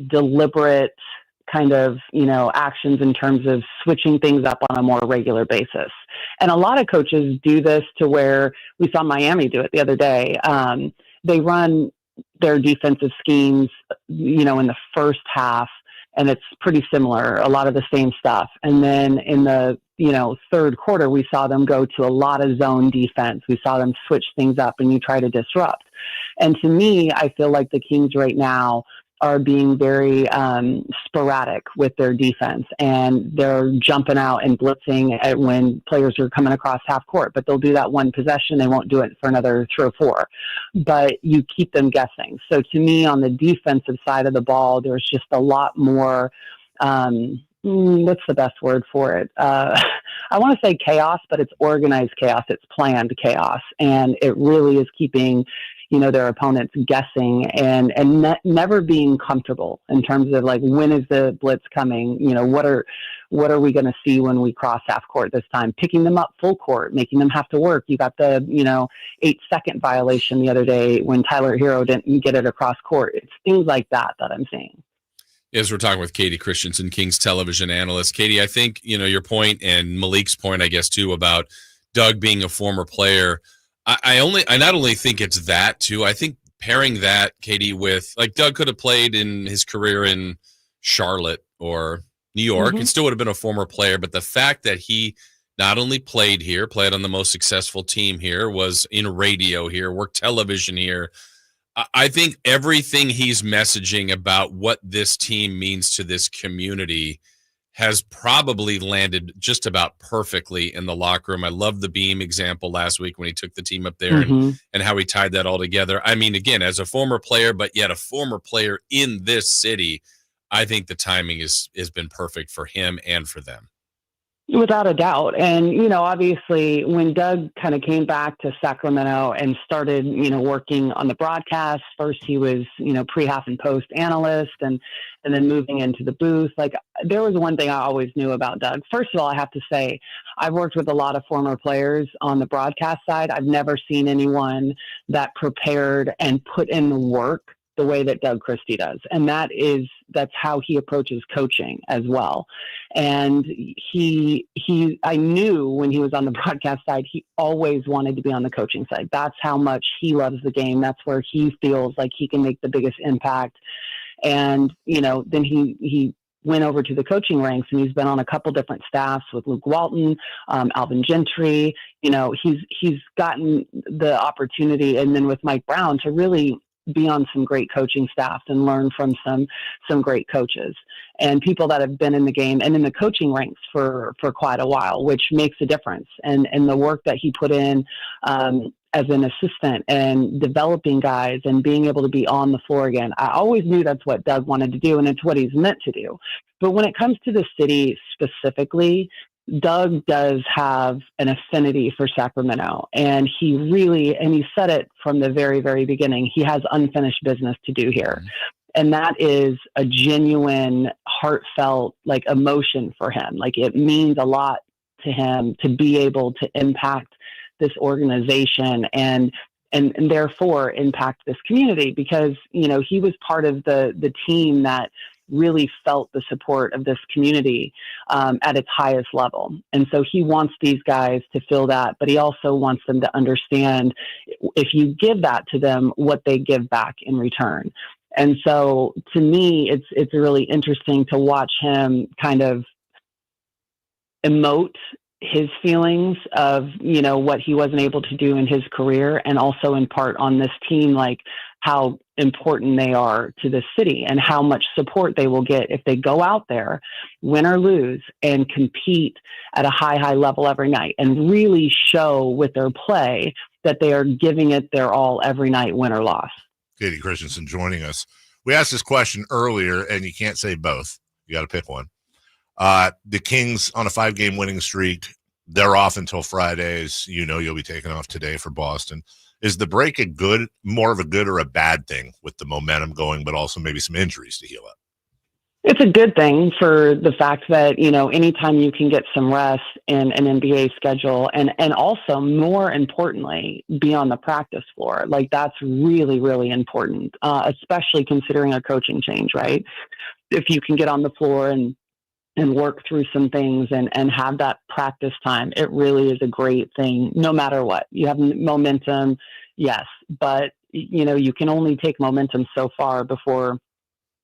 deliberate kind of, actions in terms of switching things up on a more regular basis. And a lot of coaches do this to where we saw Miami do it the other day. They run their defensive schemes, in the first half, and it's pretty similar, a lot of the same stuff. And then in the, third quarter, we saw them go to a lot of zone defense. We saw them switch things up and you try to disrupt. And to me, I feel like the Kings right now are being very sporadic with their defense, and they're jumping out and blitzing when players are coming across half court, but they'll do that one possession. They won't do it for another 3 or 4, but you keep them guessing. So to me, on the defensive side of the ball, there's just a lot more, what's the best word for it? I want to say chaos, but it's organized chaos. It's planned chaos. And it really is keeping, their opponents guessing and never being comfortable in terms of like, when is the blitz coming? What are we going to see when we cross half court this time? Picking them up full court, making them have to work. You got the, 8-second violation the other day when Tyler Hero didn't get it across court. It's things like that I'm seeing. As we're talking with Katie Christensen, Kings television analyst. Katie, I think, your point and Malik's point, I guess, too, about Doug being a former player. I not only think it's that, too. I think pairing that, Katie, with, like, Doug could have played in his career in Charlotte or New York and still would have been a former player. But the fact that he not only played here, played on the most successful team here, was in radio here, worked television here, I think everything he's messaging about what this team means to this community has probably landed just about perfectly in the locker room. I love the Beam example last week when he took the team up there and how he tied that all together. I mean, again, as a former player, but yet a former player in this city, I think the timing has been perfect for him and for them. Without a doubt. And, obviously when Doug kind of came back to Sacramento and started, working on the broadcast, first he was, pre, half, and post analyst and then moving into the booth. Like, there was one thing I always knew about Doug. First of all, I have to say, I've worked with a lot of former players on the broadcast side. I've never seen anyone that prepared and put in the work the way that Doug Christie does. And that's how he approaches coaching as well. And I knew when he was on the broadcast side, he always wanted to be on the coaching side. That's how much he loves the game. That's where he feels like he can make the biggest impact. And, then he went over to the coaching ranks, and he's been on a couple different staffs with Luke Walton, Alvin Gentry. He's gotten the opportunity, and then with Mike Brown, to really be on some great coaching staff and learn from some great coaches and people that have been in the game and in the coaching ranks for quite a while, which makes a difference. And the work that he put in as an assistant and developing guys and being able to be on the floor again. I always knew that's what Doug wanted to do, and it's what he's meant to do. But when it comes to the city specifically, Doug does have an affinity for Sacramento, and he said it from the very, very beginning. He has unfinished business to do here. And that is a genuine, heartfelt, emotion for him. It means a lot to him to be able to impact this organization and therefore impact this community, because, he was part of the team that really felt the support of this community at its highest level. And so he wants these guys to feel that, but he also wants them to understand, if you give that to them, what they give back in return. And so to me, it's really interesting to watch him kind of emote his feelings of, what he wasn't able to do in his career, and also in part on this team, how important they are to the city and how much support they will get if they go out there, win or lose, and compete at a high level every night and really show with their play that they are giving it their all every night, win or loss. Katie Christensen joining us. We asked this question earlier, and you can't say both. You got to pick one. The Kings on a 5-game winning streak. They're off until Fridays. You'll be taking off today for Boston. Is the break more of a good or a bad thing with the momentum going, but also maybe some injuries to heal up? It's a good thing for the fact that, anytime you can get some rest in an NBA schedule and also, more importantly, be on the practice floor. That's really, really important, especially considering a coaching change, right? If you can get on the floor and work through some things and have that practice time, it really is a great thing, no matter what. You have momentum, yes, but you can only take momentum so far before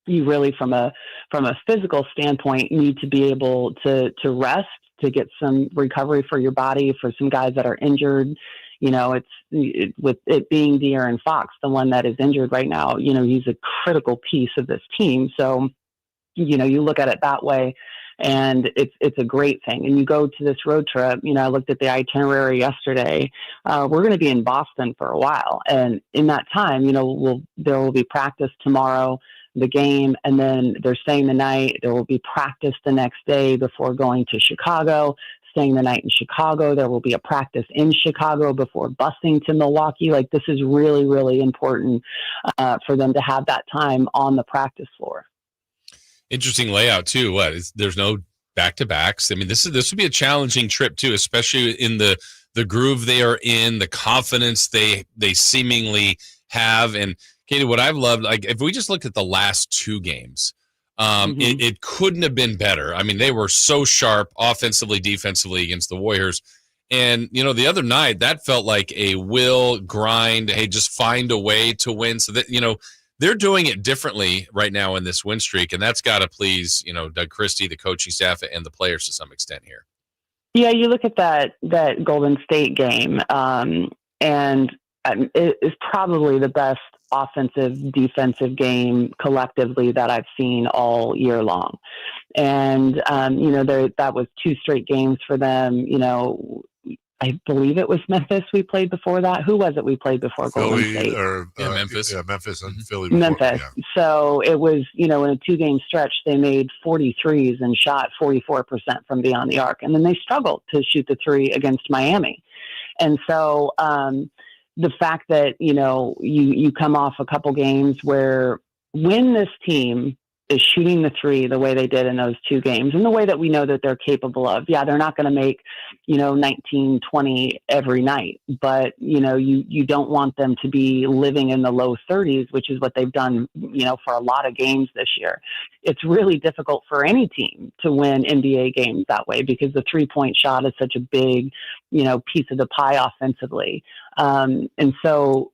you really, from a physical standpoint, need to be able to rest, to get some recovery for your body. For some guys that are injured, with it being De'Aaron Fox, the one that is injured right now, he's a critical piece of this team. So, you look at it that way, and it's a great thing. And you go to this road trip, I looked at the itinerary yesterday. We're going to be in Boston for a while. And in that time, there will be practice tomorrow, the game, and then they're staying the night. There will be practice the next day before going to Chicago, staying the night in Chicago. There will be a practice in Chicago before busing to Milwaukee. This is really, really important for them to have that time on the practice floor. Interesting layout too. There's no back-to-backs. I mean, this would be a challenging trip too, especially in the groove they are in, the confidence they seemingly have. And Katie, what I've loved, if we just look at the last 2 games, it couldn't have been better. I mean, they were so sharp offensively, defensively against the Warriors. And, the other night that felt like a will grind. Hey, just find a way to win. So that, they're doing it differently right now in this win streak, and that's got to please, Doug Christie, the coaching staff, and the players to some extent here. Yeah, you look at that Golden State game, and it is probably the best offensive, defensive game collectively that I've seen all year long. And, that was 2 straight games for them, I believe it was Memphis we played before that. Who was it we played before Golden State? Memphis. Yeah, Memphis and Philly. Before, Memphis. Yeah. So it was, in a 2-game stretch, they made 43s and shot 44% from beyond the arc. And then they struggled to shoot the 3 against Miami. And so the fact that, you come off a couple games where when this team is shooting the 3 the way they did in those 2 games and the way that we know that they're capable of, they're not going to make, 19, 20 every night, but, you don't want them to be living in the low 30s, which is what they've done, for a lot of games this year. It's really difficult for any team to win NBA games that way because the 3-point shot is such a big, piece of the pie offensively. And so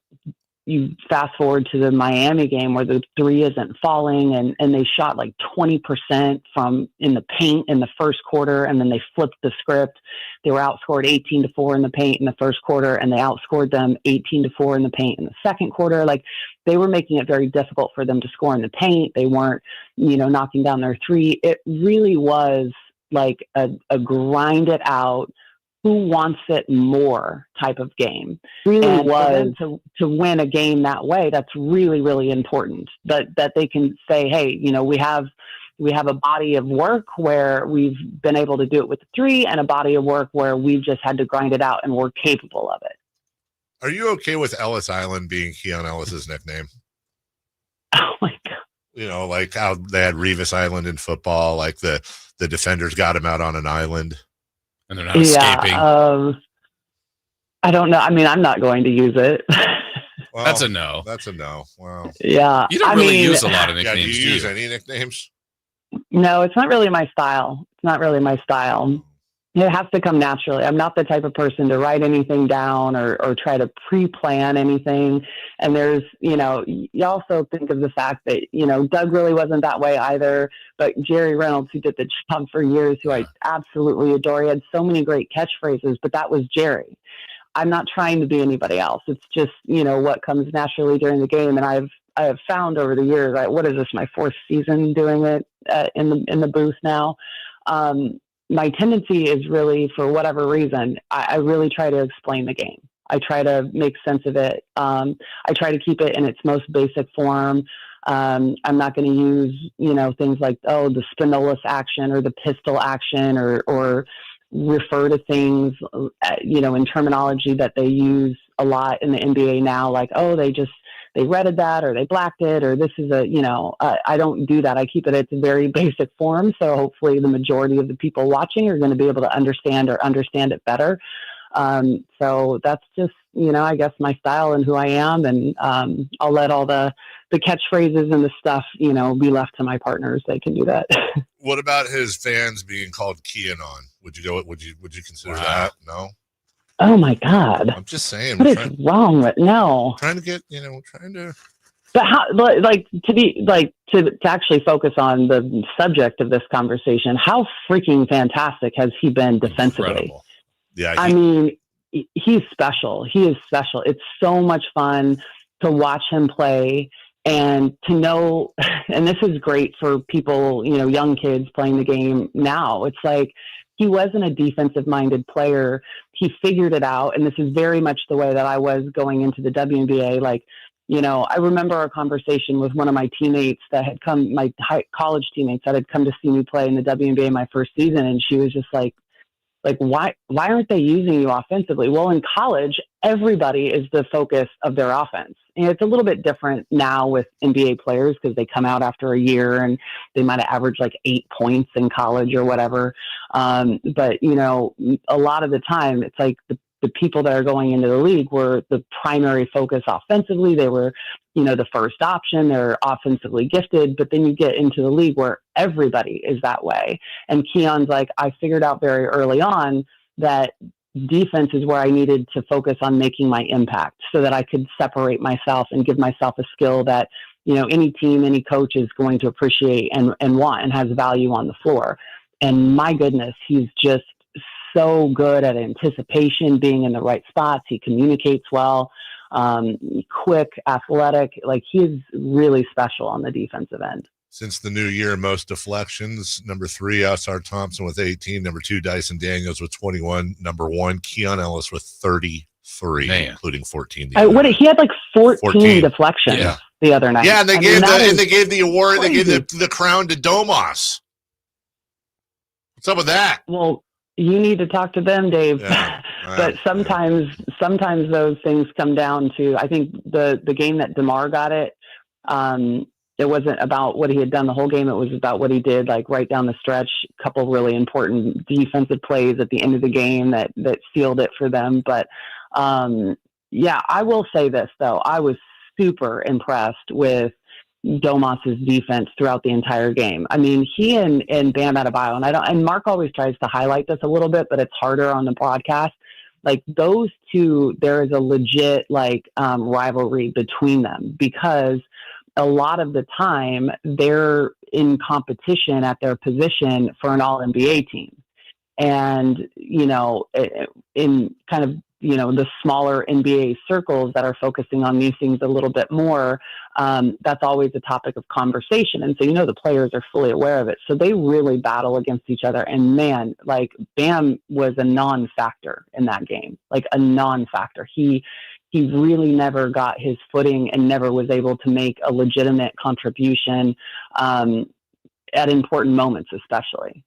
you fast forward to the Miami game where the 3 isn't falling and they shot like 20% from in the paint in the first quarter. And then they flipped the script. They were outscored 18-4 in the paint in the first quarter, and they outscored them 18-4 in the paint in the second quarter. Like, they were making it very difficult for them to score in the paint. They weren't, knocking down their 3. It really was like a grind it out, who wants it more type of game. Really and was to win a game that way. That's really, really important that they can say, hey, we have a body of work where we've been able to do it with the 3 and a body of work where we've just had to grind it out and we're capable of it. Are you okay with Ellis Island being Keon Ellis's nickname? Oh my God. Like how they had Revis Island in football, like the defenders got him out on an island. And they're not escaping. I don't know. I mean, I'm not going to use it. Well, that's a no. That's a no. Wow. Yeah. You don't really use a lot of nicknames. Do you use any nicknames? No, it's not really my style. It has to come naturally. I'm not the type of person to write anything down or try to pre-plan anything. And there's, you also think of the fact that, Doug really wasn't that way either, but Jerry Reynolds, who did the job for years, who I absolutely adore, he had so many great catchphrases, but that was Jerry. I'm not trying to be anybody else. It's just, what comes naturally during the game. And I have found over the years, what is this, my 4th season doing it in the booth now? My tendency is really, for whatever reason, I really try to explain the game. I try to make sense of it. I try to keep it in its most basic form. I'm not going to use, things like, the Spinolus action or the pistol action or refer to things, in terminology that they use a lot in the NBA now, like, they redded that or they blacked it or this is I don't do that. I keep it at a very basic form. So hopefully the majority of the people watching are going to be able to understand it better. So that's just, I guess my style and who I am. And I'll let all the catchphrases and the stuff, be left to my partners. They can do that. What about his fans being called Keanon? Would you consider that? No? Oh my God! I'm just saying. What is wrong with no? Trying to get, But how, to actually focus on the subject of this conversation? How freaking fantastic has he been defensively? Incredible. Yeah. I mean, he's special. He is special. It's so much fun to watch him play and to know. And this is great for people, young kids playing the game now. It's like, he wasn't a defensive-minded player. He figured it out, and this is very much the way that I was going into the WNBA. Like, I remember a conversation with one of my teammates that had come, my college teammates that had come to see me play in the WNBA my first season, and she was just like, why aren't they using you offensively? Well, in college, everybody is the focus of their offense. And it's a little bit different now with NBA players because they come out after a year and they might have averaged like 8 points in college or whatever. But, a lot of the time it's like the people that are going into the league were the primary focus offensively. They were, the first option. They're offensively gifted, but then you get into the league where everybody is that way. And Keon's like, I figured out very early on that defense is where I needed to focus on making my impact so that I could separate myself and give myself a skill that, any team, any coach is going to appreciate and want and has value on the floor. And my goodness, he's just so good at anticipation, being in the right spots. He communicates well, quick, athletic. Like, he is really special on the defensive end. Since the new year, most deflections. Number 3, Outside Thompson with 18. Number 2, Dyson Daniels with 21. Number 1, Keon Ellis with 33, including 14. He had like 14 deflections the other night. Yeah, and they gave the award. Crazy. They gave the crown to Domas. What's up with that? Well, you need to talk to them, Dave. Yeah. But sometimes those things come down to, I think the game that DeMar got it. It wasn't about what he had done the whole game. It was about what he did, like right down the stretch. A couple really important defensive plays at the end of the game that sealed it for them. But I will say this though, I was super impressed with Domas's defense throughout the entire game. I mean, he and Bam Adebayo, and Mark always tries to highlight this a little bit, but it's harder on the broadcast. Like those two, there is a legit rivalry between them because a lot of the time they're in competition at their position for an all-NBA team. And, in kind of, the smaller NBA circles that are focusing on these things a little bit more, that's always a topic of conversation. And so, the players are fully aware of it. So they really battle against each other. And man, like Bam was a non-factor in that game, like a non-factor. He really never got his footing and never was able to make a legitimate contribution at important moments, especially.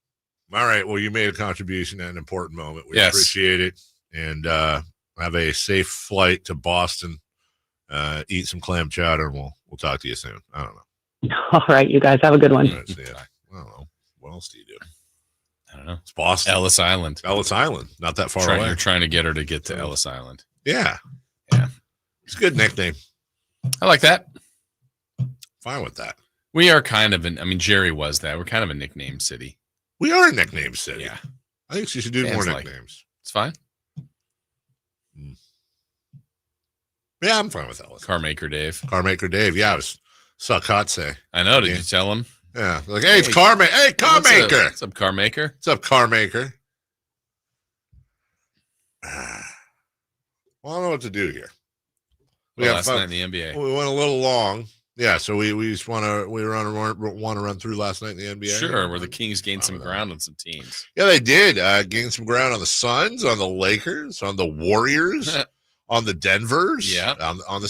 All right. Well, you made a contribution at an important moment. We appreciate it. And have a safe flight to Boston. Eat some clam chowder, and we'll talk to you soon. I don't know. All right, you guys have a good one. Right, see ya. I don't know. What else do you do? I don't know. It's Boston. Ellis Island. Not that far away. You're trying to get her to get to Ellis Island. Yeah. It's a good nickname. I like that. Fine with that. We are kind of Jerry was that. We're kind of a nickname city. We are a nickname city. Yeah. I think she should do more nicknames. It's fine. Yeah, I'm fine with Ellis. Carmichael Dave. Yeah, I was Sakatse. I know. Did you tell him? Yeah. Like, hey, it's Carmaker. Hey, Carmaker. What's up, Carmaker? What's up, Carmaker? Well, I don't know what to do here. Last night in the NBA. We went a little long. Yeah, so we just want to run through last night in the NBA. Sure, where the Kings gained some ground on some teams. Yeah, they did. Gain some ground on the Suns, on the Lakers, on the Warriors, on the Denvers. Yeah. On the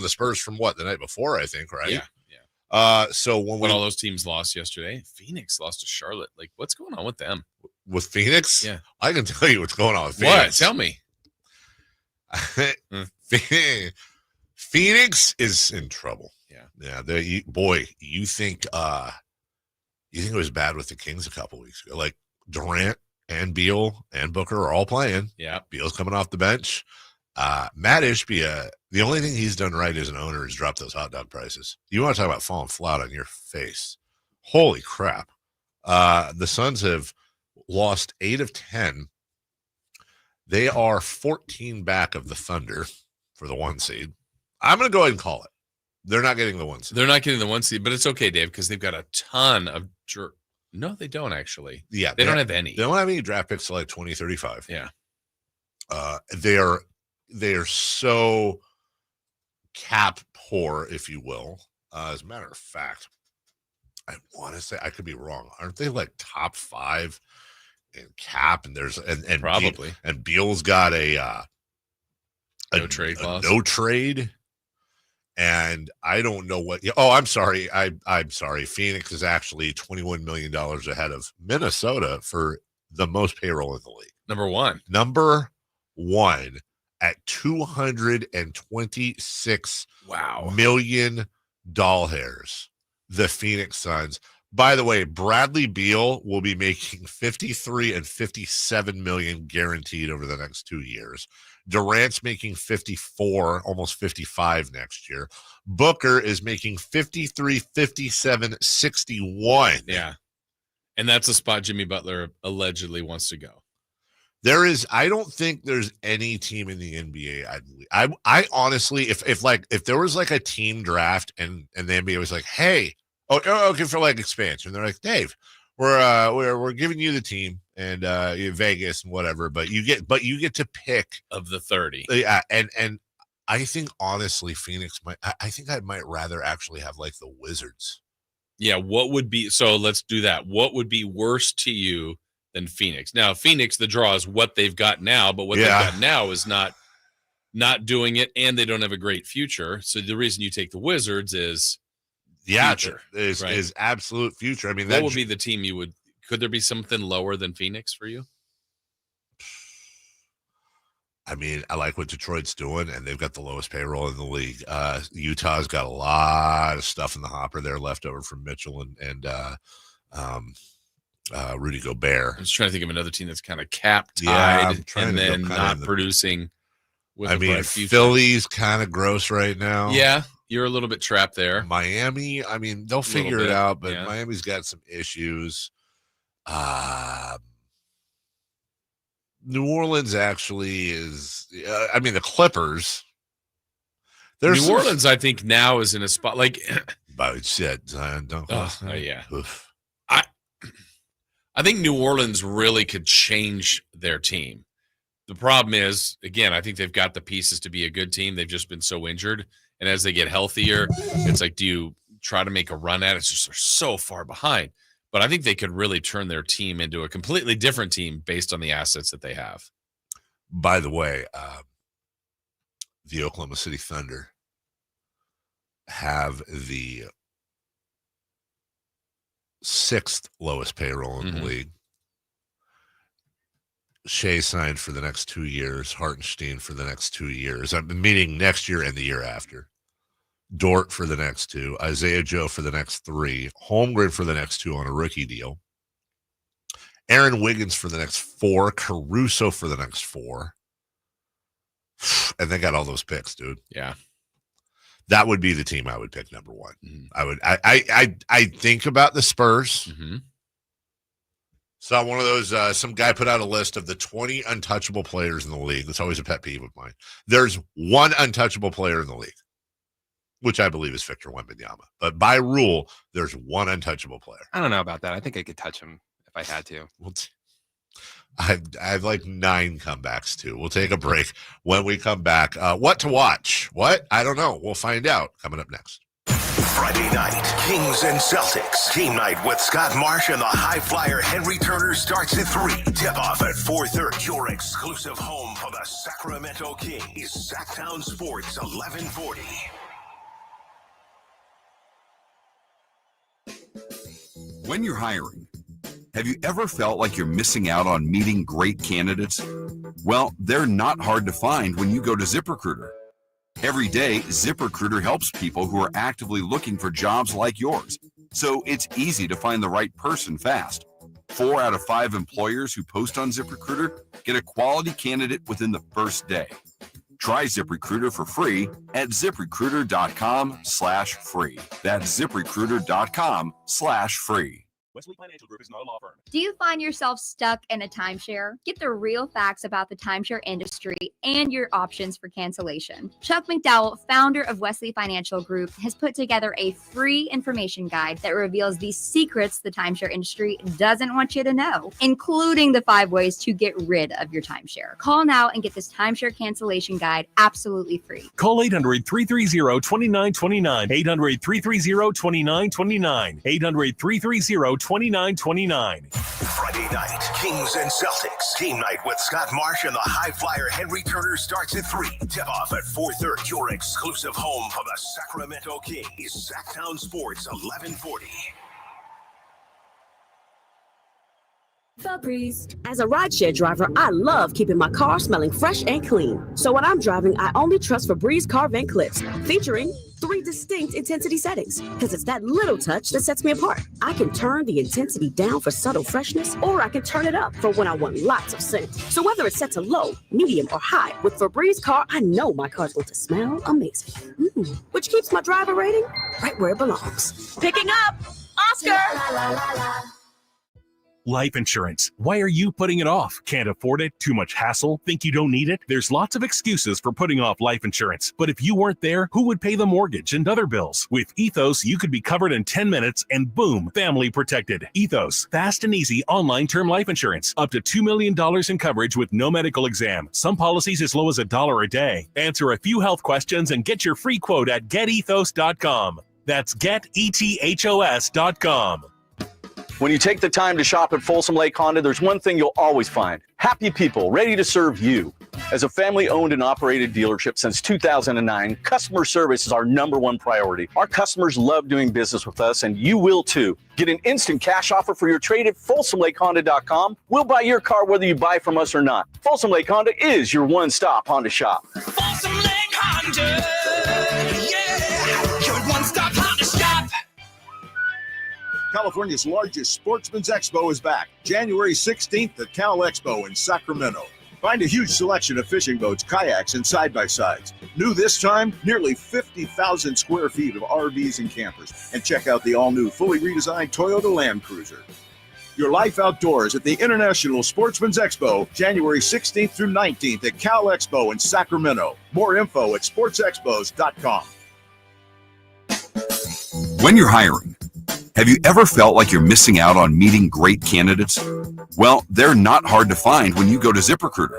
Spurs from the night before, I think, right? Yeah. So when all those teams lost yesterday, Phoenix lost to Charlotte. Like, what's going on with them? With Phoenix? Yeah. I can tell you what's going on with Phoenix. What? Tell me. Phoenix is in trouble. Yeah. You think it was bad with the Kings a couple weeks ago? Like Durant and Beal and Booker are all playing. Yeah. Beal's coming off the bench. Matt Ishbia, the only thing he's done right as an owner is drop those hot dog prices. You want to talk about falling flat on your face? Holy crap! The Suns have lost 8 of 10. They are 14 back of the Thunder for the 1 seed. I'm going to go ahead and call it. They're not getting the 1 seed. They're not getting the 1 seed, but it's okay, Dave, because they've got a ton of No, they don't actually. Yeah. They don't have any. They don't have any draft picks till like 2035. Yeah. They are so cap poor, if you will. As a matter of fact, I want to say, I could be wrong. Aren't they like top 5 in cap? And there's and probably. And Beal's got a no trade clause. No trade. And I don't know what. Oh, I'm sorry. I'm sorry. Phoenix is actually $21 million ahead of Minnesota for the most payroll in the league. Number one at $226 million doll hairs. The Phoenix Suns. By the way, Bradley Beal will be making $53 and $57 million guaranteed over the next 2 years. Durant's making 54, almost 55 next year. Booker is making 53, 57, 61. Yeah. And that's a spot Jimmy Butler allegedly wants to go. I don't think there's any team in the NBA. I honestly, if there was like a team draft and the NBA was like, hey, okay, for like expansion, they're like, Dave, we're giving you the team and Vegas and whatever, but you get to pick of the 30. Yeah, and I think honestly, Phoenix might. I think I might rather actually have like the Wizards. Yeah, what would be so? Let's do that. What would be worse to you than Phoenix? Now, Phoenix, the draw is what they've got now, but what they've got now is not doing it, and they don't have a great future. So the reason you take the Wizards is future, is absolute future. I mean, what would be the team you would? Could there be something lower than Phoenix for you? I mean, I like what Detroit's doing, and they've got the lowest payroll in the league. Utah's got a lot of stuff in the hopper there left over from Mitchell and Rudy Gobert. I'm just trying to think of another team that's kind of capped, tied, and then not producing. With Philly's kind of gross right now. Yeah, you're a little bit trapped there. Miami, I mean, they'll figure it out, but Miami's got some issues. New Orleans actually is. I mean, the Clippers. New Orleans, I think, now is in a spot like. About shit, Zion. Yeah. Oof. I think New Orleans really could change their team. The problem is, again, I think they've got the pieces to be a good team. They've just been so injured, and as they get healthier, it's like, do you try to make a run at it? It's just they're so far behind. But I think they could really turn their team into a completely different team based on the assets that they have. By the way, the Oklahoma City Thunder have the 6th lowest payroll in the league. Shea signed for the next 2 years. Hartenstein for the next 2 years. Meaning next year and the year after. Dort for the next 2, Isaiah Joe for the next 3, Holmgren for the next 2 on a rookie deal, Aaron Wiggins for the next 4, Caruso for the next 4, and they got all those picks, dude. Yeah, that would be the team I would pick number 1. I think about the Spurs. Saw one of those. Some guy put out a list of the 20 untouchable players in the league. That's always a pet peeve of mine. There's one untouchable player in the league, which I believe is Victor Wembanyama. But by rule, there's one untouchable player. I don't know about that. I think I could touch him if I had to. Well, I have like 9 comebacks, too. We'll take a break. When we come back, what to watch? What? I don't know. We'll find out. Coming up next. Friday night, Kings and Celtics. Game night with Scott Marsh and the high flyer Henry Turner starts at 3. Tip-off at 4:30. Your exclusive home for the Sacramento Kings. Sacktown Sports, 1140. When you're hiring, have you ever felt like you're missing out on meeting great candidates? Well, they're not hard to find when you go to ZipRecruiter. Every day, ZipRecruiter helps people who are actively looking for jobs like yours. So it's easy to find the right person fast. 4 out of 5 employers who post on ZipRecruiter get a quality candidate within the first day. Try ZipRecruiter for free at ZipRecruiter.com/free. That's ZipRecruiter.com/free. Wesley Financial Group is not a law firm. Do you find yourself stuck in a timeshare? Get the real facts about the timeshare industry and your options for cancellation. Chuck McDowell, founder of Wesley Financial Group, has put together a free information guide that reveals the secrets the timeshare industry doesn't want you to know, including the 5 ways to get rid of your timeshare. Call now and get this timeshare cancellation guide absolutely free. Call 800-330-2929. 800-330-2929. 800-330-2929. Friday night, Kings and Celtics. Game night with Scott Marsh and the high flyer Henry Turner starts at 3. Tip-off at 4:30. Your exclusive home for the Sacramento Kings. Sacktown Sports, 1140. Febreze. As a rideshare driver, I love keeping my car smelling fresh and clean. So when I'm driving, I only trust Febreze car vent clips, featuring 3 distinct intensity settings, because it's that little touch that sets me apart. I can turn the intensity down for subtle freshness, or I can turn it up for when I want lots of scent. So whether it's set to low, medium, or high, with Febreze car, I know my car's going to smell amazing. Which keeps my driver rating right where it belongs. Picking up Oscar! Life insurance. Why are you putting it off? Can't afford it? Too much hassle? Think you don't need it? There's lots of excuses for putting off life insurance. But if you weren't there, who would pay the mortgage and other bills? With Ethos, you could be covered in 10 minutes and boom, family protected. Ethos, fast and easy online term life insurance. Up to $2 million in coverage with no medical exam. Some policies as low as $1 a day. Answer a few health questions and get your free quote at getethos.com. That's getethos.com. When you take the time to shop at Folsom Lake Honda, there's one thing you'll always find. Happy people ready to serve you. As a family-owned and operated dealership since 2009, customer service is our #1 priority. Our customers love doing business with us, and you will too. Get an instant cash offer for your trade at FolsomLakeHonda.com. We'll buy your car whether you buy from us or not. Folsom Lake Honda is your one-stop Honda shop. Folsom Lake Honda, yeah, your one-stop Honda shop. California's largest sportsman's expo is back, January 16th at Cal Expo in Sacramento. Find a huge selection of fishing boats, kayaks, and side-by-sides. New this time, nearly 50,000 square feet of RVs and campers. And check out the all-new, fully redesigned Toyota Land Cruiser. Your life outdoors at the International Sportsman's Expo, January 16th through 19th at Cal Expo in Sacramento. More info at sportsexpos.com. When you're hiring, have you ever felt like you're missing out on meeting great candidates? Well, they're not hard to find when you go to ZipRecruiter.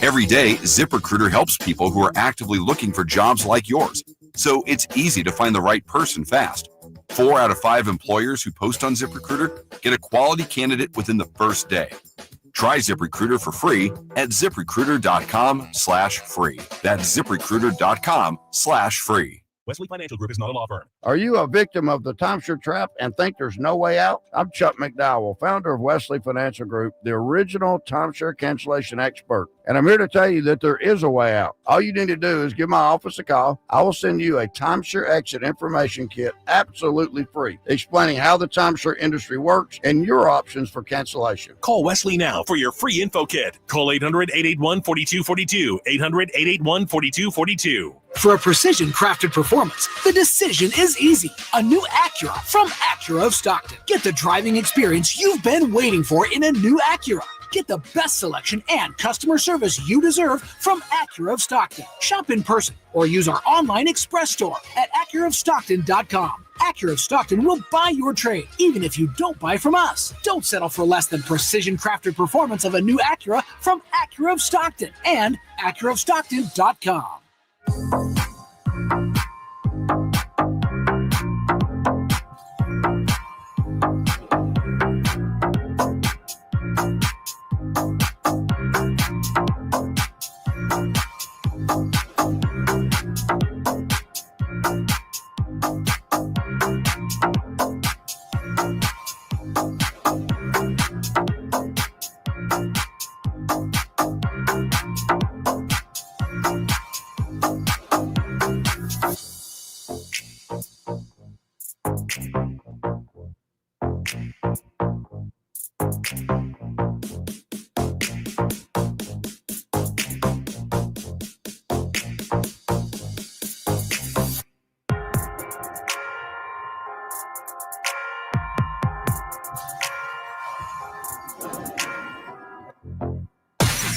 Every day, ZipRecruiter helps people who are actively looking for jobs like yours, so it's easy to find the right person fast. 4 out of 5 employers who post on ZipRecruiter get a quality candidate within the first day. Try ZipRecruiter for free at ZipRecruiter.com/free. That's ZipRecruiter.com/free. Wesley Financial Group is not a law firm. Are you a victim of the timeshare trap and think there's no way out? I'm Chuck McDowell, founder of Wesley Financial Group, the original timeshare cancellation expert. And I'm here to tell you that there is a way out. All you need to do is give my office a call. I will send you a timeshare exit information kit absolutely free, explaining how the timeshare industry works and your options for cancellation. Call Wesley now for your free info kit. Call 800-881-4242, 800-881-4242. For a precision-crafted performance, the decision is easy. A new Acura from Acura of Stockton. Get the driving experience you've been waiting for in a new Acura. Get the best selection and customer service you deserve from Acura of Stockton. Shop in person or use our online express store at AcuraofStockton.com. Acura of Stockton will buy your trade, even if you don't buy from us. Don't settle for less than precision-crafted performance of a new Acura from Acura of Stockton and AcuraofStockton.com.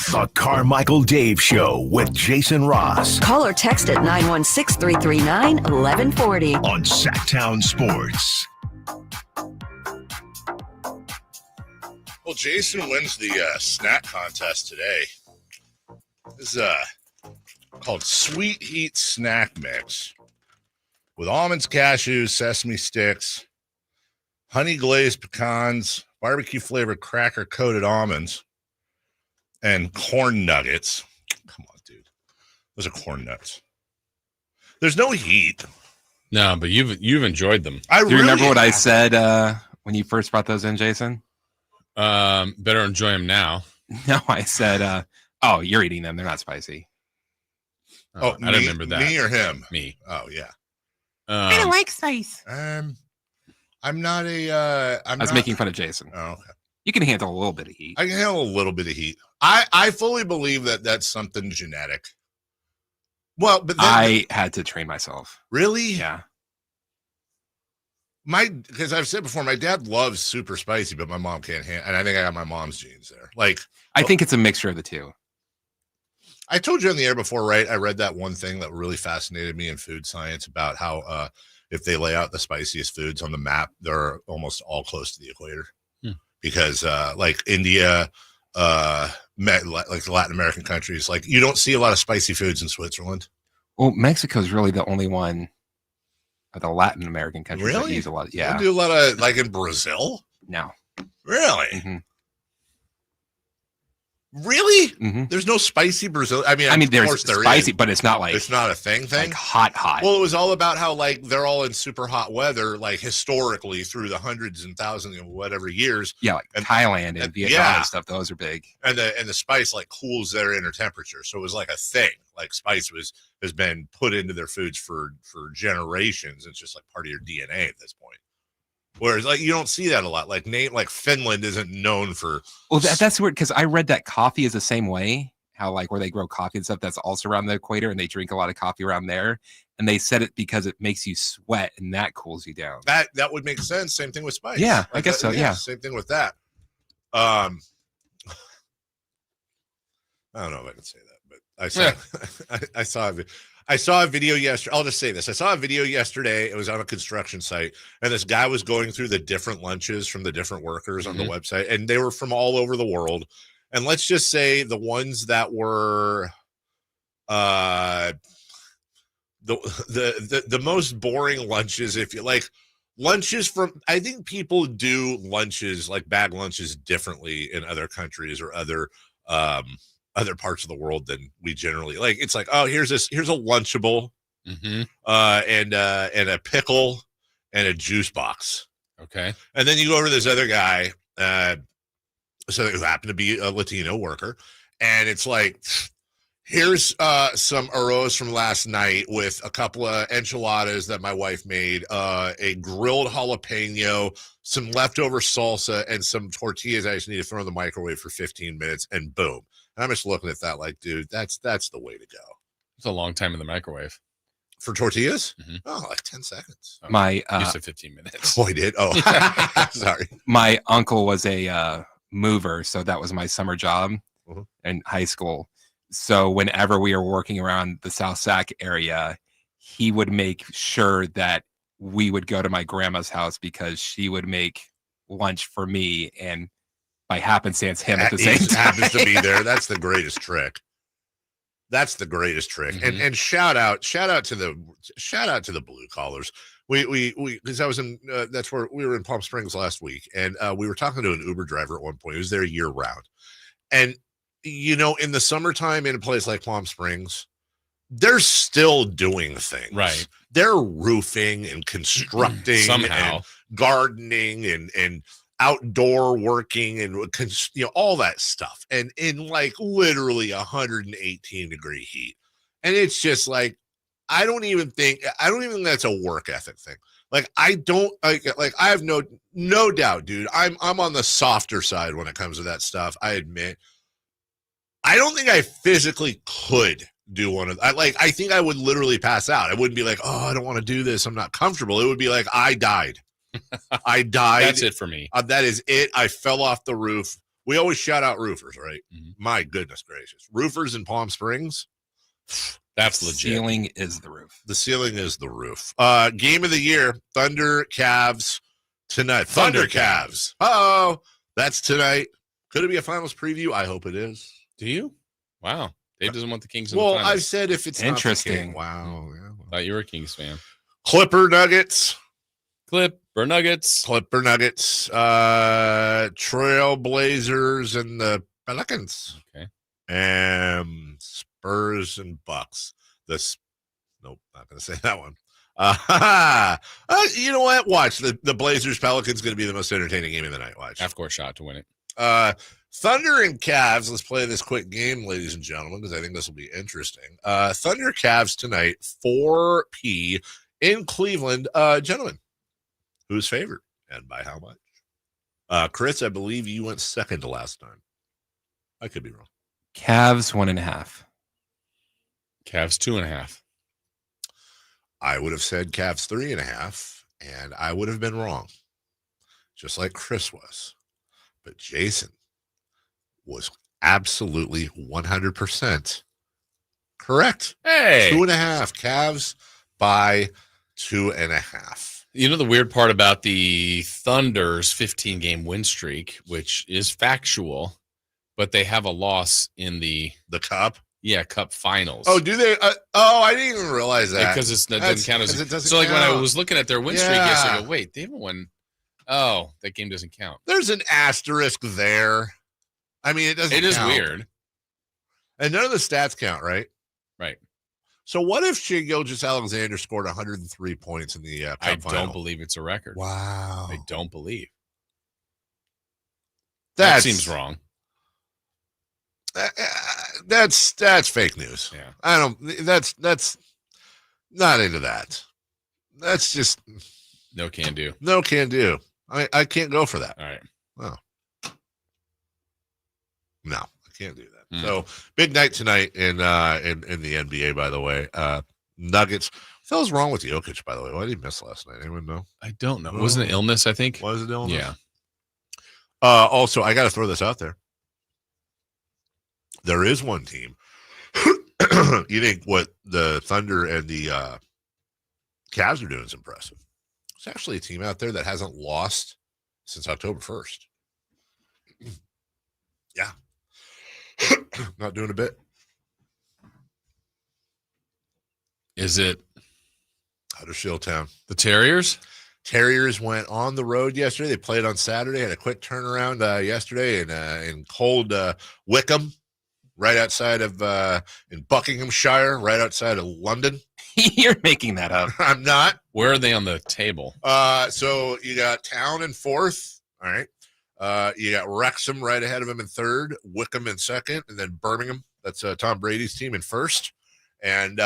The Carmichael Dave Show with Jason Ross. Call or text at 916-339-1140 on Sacktown Sports. Well, Jason wins the snack contest today. This is called Sweet Heat Snack Mix with almonds, cashews, sesame sticks, honey glazed pecans, barbecue flavored cracker coated almonds, and corn nuggets. Come on, dude. Those are corn nuts. There's no heat. No, but you've enjoyed them. Do you remember what I said when you first brought those in, Jason? Better enjoy them now. No, I said, oh, you're eating them. They're not spicy. I don't remember that. Me or him? Me. Oh, yeah. I don't like spice. I'm not a... I was making fun of Jason. Oh, okay. You can handle a little bit of heat. I can handle a little bit of heat. I fully believe that that's something genetic. Well, but then, I had to train myself. Really? Yeah. Because I've said before, my dad loves super spicy, but my mom can't handle, and I think I got my mom's genes there. Like, I think it's a mixture of the two. I told you on the air before, right? I read that one thing that really fascinated me in food science about how if they lay out the spiciest foods on the map, they're almost all close to the equator. Because like India, like the Latin American countries, like you don't see a lot of spicy foods in Switzerland. Well, Mexico's really the only one of the Latin American countries that use a lot. Yeah. They do a lot of, like in Brazil? No. Really? Mm-hmm. Really? Mm-hmm. There's no spicy Brazil. I mean, there's of course there spicy, is. but it's not like it's not a thing. Like hot. Well, it was all about how like they're all in super hot weather, like historically through the hundreds and thousands and whatever years. Yeah, like Thailand and Vietnam and stuff. Those are big. And the spice like cools their inner temperature, so it was like a thing. Like spice has been put into their foods for generations. It's just like part of your DNA at this point. Whereas, like, you don't see that a lot. Like Finland isn't known for. Well, that's weird because I read that coffee is the same way. How like where they grow coffee and stuff, that's also around the equator, and they drink a lot of coffee around there. And they said it because it makes you sweat, and that cools you down. That would make sense. Same thing with spice. Yeah, like I guess so. Yeah, same thing with that. I don't know if I can say that, but I saw a video yesterday. I'll just say this. I saw a video yesterday. It was on a construction site, and this guy was going through the different lunches from the different workers on the website, and they were from all over the world. And let's just say the ones that were the most boring lunches, if you like, lunches from, I think people do lunches, like bag lunches, differently in other countries or other parts of the world than we generally like. It's like, oh, here's a Lunchable, and a pickle and a juice box. Okay. And then you go over to this other guy, so who happened to be a Latino worker, and it's like, here's some arroz from last night with a couple of enchiladas that my wife made, a grilled jalapeno, some leftover salsa, and some tortillas I just need to throw in the microwave for 15 minutes, and boom. And I'm just looking at that like, dude, that's the way to go. It's a long time in the microwave. For tortillas? Oh, like 10 seconds. My you said 15 minutes. Oh, I did? Oh, sorry. My uncle was a mover, so that was my summer job in high school. So whenever we were working around the South Sac area, he would make sure that we would go to my grandma's house because she would make lunch for me, and by happenstance, him at the same time happens to be there. That's the greatest trick. That's the greatest trick. And shout out to the blue collars. We because I was in that's where we were in Palm Springs last week, and we were talking to an Uber driver at one point. He was there year round, and you know, in the summertime in a place like Palm Springs, they're still doing things. Right. They're roofing and constructing somehow, and gardening and outdoor working and all that stuff, and in like literally 118 degree heat. And it's just like, I don't even think that's a work ethic thing. Like, I don't like I have no doubt, dude. I'm on the softer side when it comes to that stuff. I admit. I don't think I physically could do one of. I think I would literally pass out. I wouldn't be like, oh, I don't want to do this. I'm not comfortable. It would be like, I died. I died. That's it for me. That is it. I fell off the roof. We always shout out roofers, right? My goodness gracious, roofers in Palm Springs. That's legit. The ceiling is the roof. The ceiling is the roof. Game of the year: Thunder Cavs tonight. Thunder Cavs. Oh, that's tonight. Could it be a finals preview? I hope it is. Do you? Wow. Dave doesn't want the Kings in the finals. I've said if it's interesting. Wow. Yeah. Thought you were a Kings fan. Clipper Nuggets. Clipper Nuggets. Trailblazers and the Pelicans. Okay. And Spurs and Bucks. Nope, not going to say that one. You know what? Watch the Blazers Pelicans going to be the most entertaining game of the night. Watch. Half-court shot to win it. Thunder and Cavs. Let's play this quick game, ladies and gentlemen, because I think this will be interesting. Thunder Cavs tonight, 4 p.m. in Cleveland. Gentlemen, who's favored and by how much? Chris, I believe you went second to last time. I could be wrong. Cavs 1.5. Cavs 2.5. I would have said Cavs 3.5. And I would have been wrong, just like Chris was. But Jason was absolutely 100% correct. Hey. 2.5. Cavs by 2.5. You know the weird part about the Thunder's 15-game win streak, which is factual, but they have a loss in the Cup? Yeah, Cup finals. Oh, do they? I didn't even realize that. Because it doesn't count as it doesn't so. Like count. when I was looking at their win streak yesterday, I go, wait, they haven't won. Oh, that game doesn't count. There's an asterisk there. I mean, it doesn't. It is count. weird. And none of the stats count, right? Right. So what if Shai Gilgeous-Alexander scored 103 points in the Cup I final? don't believe it's a record. Wow. I don't believe. That seems wrong. That's fake news. Yeah. I don't. That's not into that. That's just no can do. No can do. I can't go for that. All right. Well, no, I can't do that. So big night tonight in the NBA. By the way, Nuggets. What the hell's wrong with Jokic? By the way, why did he miss last night? Anyone know? I don't know. Wasn't it illness? I think. Was it illness? Yeah. Also, I got to throw this out there. There is one team. You think what the Thunder and the Cavs are doing is impressive. It's actually a team out there that hasn't lost since October 1st. Yeah. Not doing a bit. Is it Huddersfield Town? The Terriers? Terriers went on the road yesterday. They played on Saturday. Had a quick turnaround yesterday in cold Wickham, right outside of in Buckinghamshire, right outside of London. You're making that up. I'm not. Where are they on the table? So you got Town in 4th. All right. You got Wrexham right ahead of him in 3rd, Wickham in 2nd, and then Birmingham. That's Tom Brady's team in 1st. And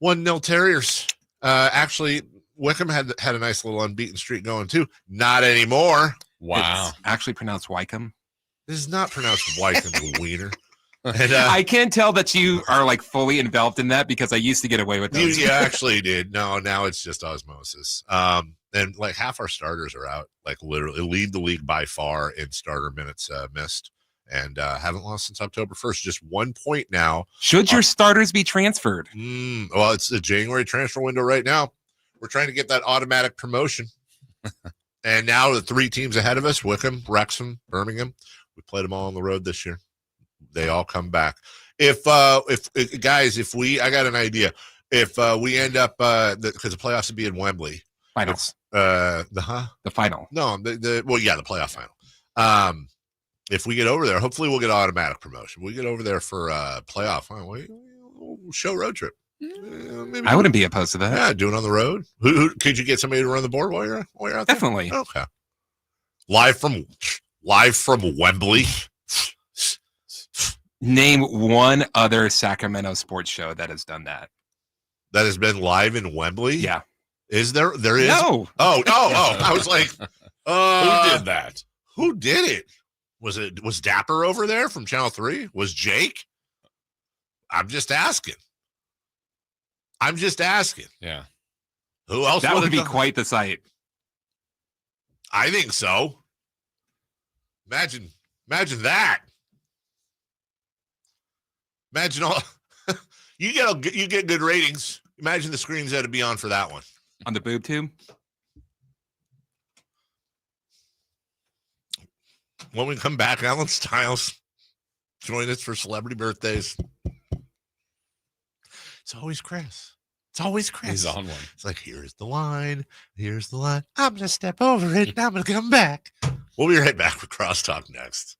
1-0 Terriers. Actually, Wickham had a nice little unbeaten streak going too. Not anymore. Wow. It's actually pronounced Wycombe. This is not pronounced Wycombe, you wiener. And, I can tell that you are like fully enveloped in that because I used to get away with those. You actually did. No, now it's just osmosis. And like half our starters are out, like literally lead the league by far in starter minutes missed, and haven't lost since October 1st. Just 1 point now. Should your starters be transferred? Well, it's the January transfer window right now. We're trying to get that automatic promotion. And now the 3 teams ahead of us, Wickham, Wrexham, Birmingham, we played them all on the road this year. They all come back. If guys, I got an idea. If we end up, because the playoffs would be in Wembley. Finals. The final. No, the playoff final. If we get over there, hopefully we'll get automatic promotion. We get over there for playoff final. We'll show road trip. Maybe I wouldn't be opposed to that. Yeah, do it on the road. Who could you get somebody to run the board while you're out there? Definitely. Okay. Live from Wembley. Name one other Sacramento sports show that has done that. That has been live in Wembley? Yeah. Is there? There is? No. Oh. I was like, who did that? Who did it? Was Dapper over there from Channel 3? Was Jake? I'm just asking. Yeah. Who else? That would be quite the sight. I think so. Imagine that. Imagine all you get good ratings. Imagine the screens that would be on for that one. On the boob tube? When we come back, Alan Stiles join us for celebrity birthdays. It's always Chris. He's on one. It's like, here's the line. I'm going to step over it, and I'm going to come back. We'll be right back with Crosstalk next.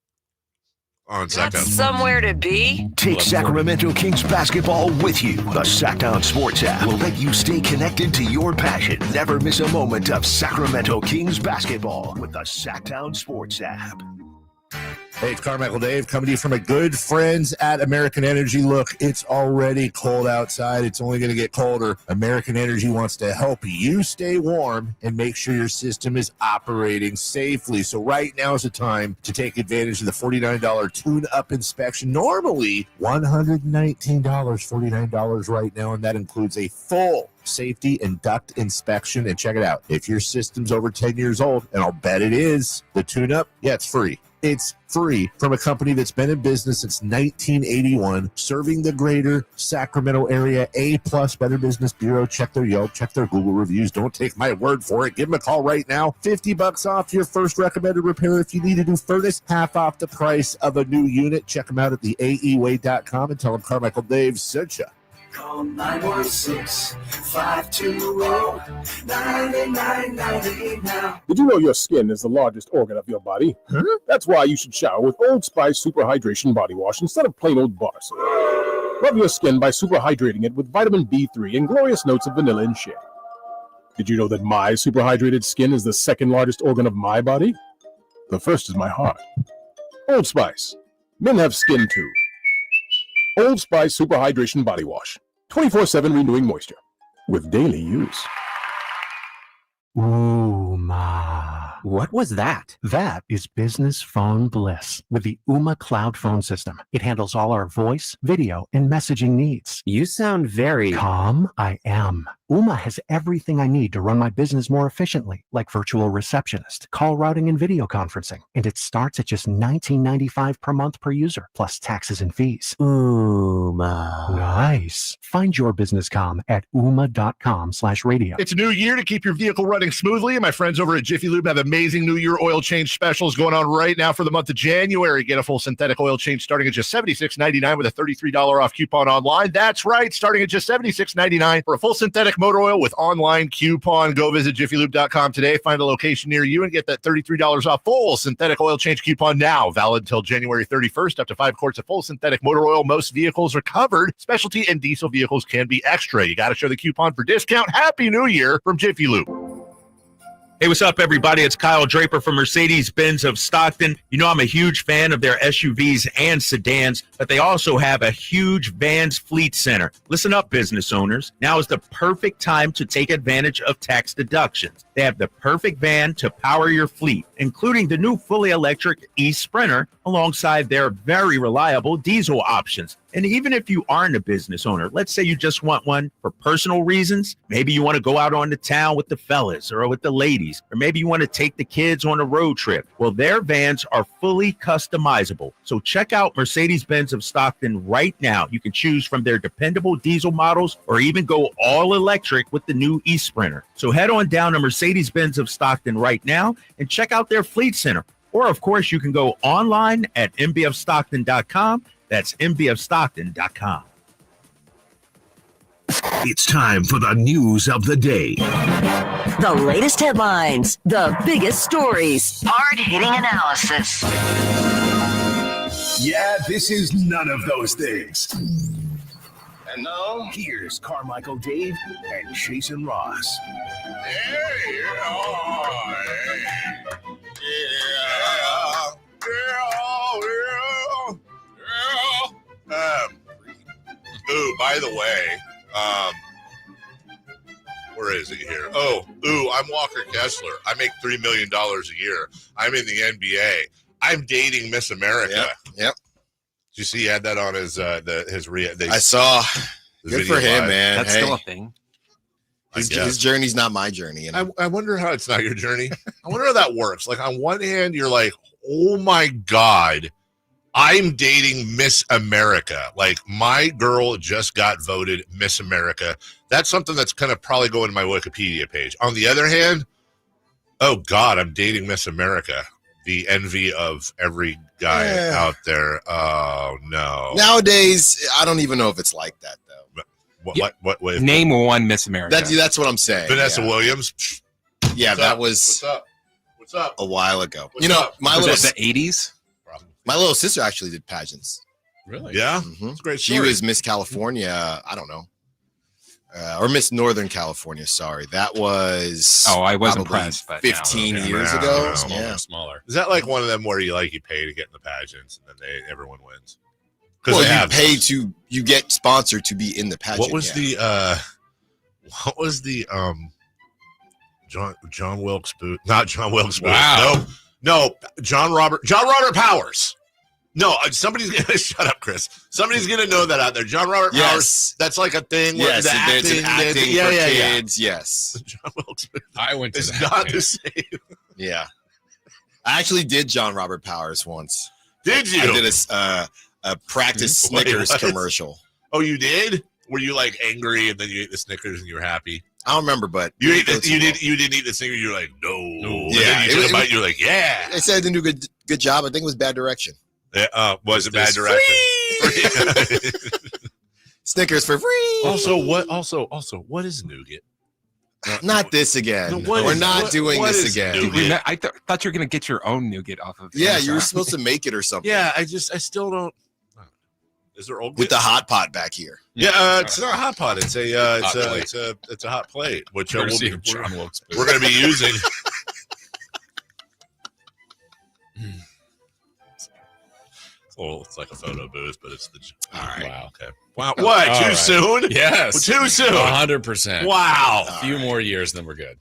On Got Sacktown. somewhere to be? Take Sacramento Kings basketball with you. The Sacktown Sports app will let you stay connected to your passion. Never miss a moment of Sacramento Kings basketball with the Sacktown Sports app. Hey, it's Carmichael Dave coming to you from my good friends at American Energy. Look, it's already cold outside. It's only going to get colder. American Energy wants to help you stay warm and make sure your system is operating safely. So right now is the time to take advantage of the $49 tune-up inspection. Normally, $119, $49 right now, and that includes a full safety and duct inspection. And check it out. If your system's over 10 years old, and I'll bet it is, the tune-up, yeah, it's free. It's free from a company that's been in business since 1981, serving the greater Sacramento area. A+ Better Business Bureau. Check their Yelp, check their Google reviews. Don't take my word for it. Give them a call right now. $50 off your first recommended repair. If you need a new furnace, half off the price of a new unit. Check them out at theaeway.com and tell them Carmichael Dave sent you. Call 916-520-9998 now. Did you know your skin is the largest organ of your body? Huh? That's why you should shower with Old Spice Super Hydration Body Wash instead of plain old bar soap. Rub your skin by super hydrating it with vitamin B3 and glorious notes of vanilla and shea. Did you know that my super hydrated skin is the second largest organ of my body? The first is my heart. Old Spice. Men have skin too. Old Spice Super Hydration Body Wash. 24/7 renewing moisture. With daily use. Uma. What was that? That is business phone bliss with the Uma cloud phone system. It handles all our voice, video, and messaging needs. You sound very calm. I am. Uma has everything I need to run my business more efficiently, like virtual receptionist, call routing, and video conferencing. And it starts at just $19.95 per month per user, plus taxes and fees. Uma. Nice. Find your business calm at uma.com/radio. It's a new year to keep your vehicle running smoothly, and my friends over at Jiffy Lube have amazing New Year oil change specials going on right now for the month of January. Get a full synthetic oil change starting at just $76.99 with a $33 off coupon online. That's right, starting at just $76.99 for a full synthetic motor oil with online coupon. Go visit jiffylube.com today, find a location near you, and get that $33 off full synthetic oil change coupon now. Valid until January 31st. Up to 5 quarts of full synthetic motor oil. Most vehicles are covered. Specialty and diesel vehicles can be extra. You got to show the coupon for discount. Happy New Year from Jiffy Lube. Hey, what's up, everybody? It's Kyle Draper from Mercedes-Benz of Stockton. You know, I'm a huge fan of their SUVs and sedans, but they also have a huge vans fleet center. Listen up, business owners. Now is the perfect time to take advantage of tax deductions. They have the perfect van to power your fleet, including the new fully electric e-Sprinter alongside their very reliable diesel options. And even if you aren't a business owner, let's say you just want one for personal reasons. Maybe you want to go out on the town with the fellas or with the ladies, or maybe you want to take the kids on a road trip. Well, their vans are fully customizable. So check out Mercedes-Benz of Stockton right now. You can choose from their dependable diesel models or even go all electric with the new e-Sprinter. So head on down to Mercedes-Benz of Stockton right now and check out their fleet center. Or, of course, you can go online at mbfstockton.com. That's mbfstockton.com. It's time for the news of the day. The latest headlines, the biggest stories, hard-hitting analysis. Yeah, this is none of those things. And now, here's Carmichael Dave and Jason Ross. By the way, where is he here? I'm Walker Kessler. I make $3 million a year. I'm in the NBA. I'm dating Miss America. Yep. Did you see he had that on his I saw. Good for him, man. That's still a thing. His journey's not my journey. You know? I wonder how it's not your journey. I wonder how that works. Like, on one hand, you're like, oh my God, I'm dating Miss America. Like, my girl just got voted Miss America. That's something that's going to probably go into my Wikipedia page. On the other hand, oh God, I'm dating Miss America. The envy of every guy out there. Oh no. Nowadays, I don't even know if it's like that though. What Name one Miss America. That's what I'm saying. Vanessa Williams. Yeah, that was What's up? A while ago. What's up? My was little that the 80s? My little sister actually did pageants. Really? Yeah. Mm-hmm. That's a great She story. was Miss California, I don't know, or Miss Northern California. Sorry, that was. Oh, I was probably impressed. But 15 no. years No, ago. no, Yeah. Smaller. Is that like one of them where you pay to get in the pageants and then everyone wins? Because Well, they you have pay those. you get sponsored to be in the pageant. What was the John Wilkes Booth? Not John Wilkes Booth. Wow. No, John Robert Powers. No, somebody's gonna shut up, Chris. Somebody's gonna know that out there. John Robert Powers. That's like a thing. Where Yes, the it's an acting for kids. Yeah. Yes. John Wilkes Booth. I went to It's that. not the same. Yeah. I actually did John Robert Powers once. Did you? I did a practice Wait, Snickers what? commercial. Oh, you did? Were you like angry and then you ate the Snickers and you were happy? I don't remember, but You didn't eat the Snickers. You're like, no. And Yeah, then you took a bite. You're like, yeah. They said I didn't do a good job. I think it was bad direction. Was it bad direction? Snickers for free. Also, what is nougat? Not this again. No, what We're is- not what- doing what this is again. nougat? I thought you were gonna get your own nougat off of. Yeah, Amazon. you were supposed to make it or something. Yeah, I still don't. Is there old With the hot pot back here. Yeah, it's not a hot pot. It's a Hot plate. it's a hot plate, which Courtesy we're of John Wilkes Booth. going to be using. Well, it's like a photo booth, but it's the. All right. Wow. Okay. Wow. What? All Too right. soon? Yes. Too soon. 100%. Wow. A few more years, then we're good.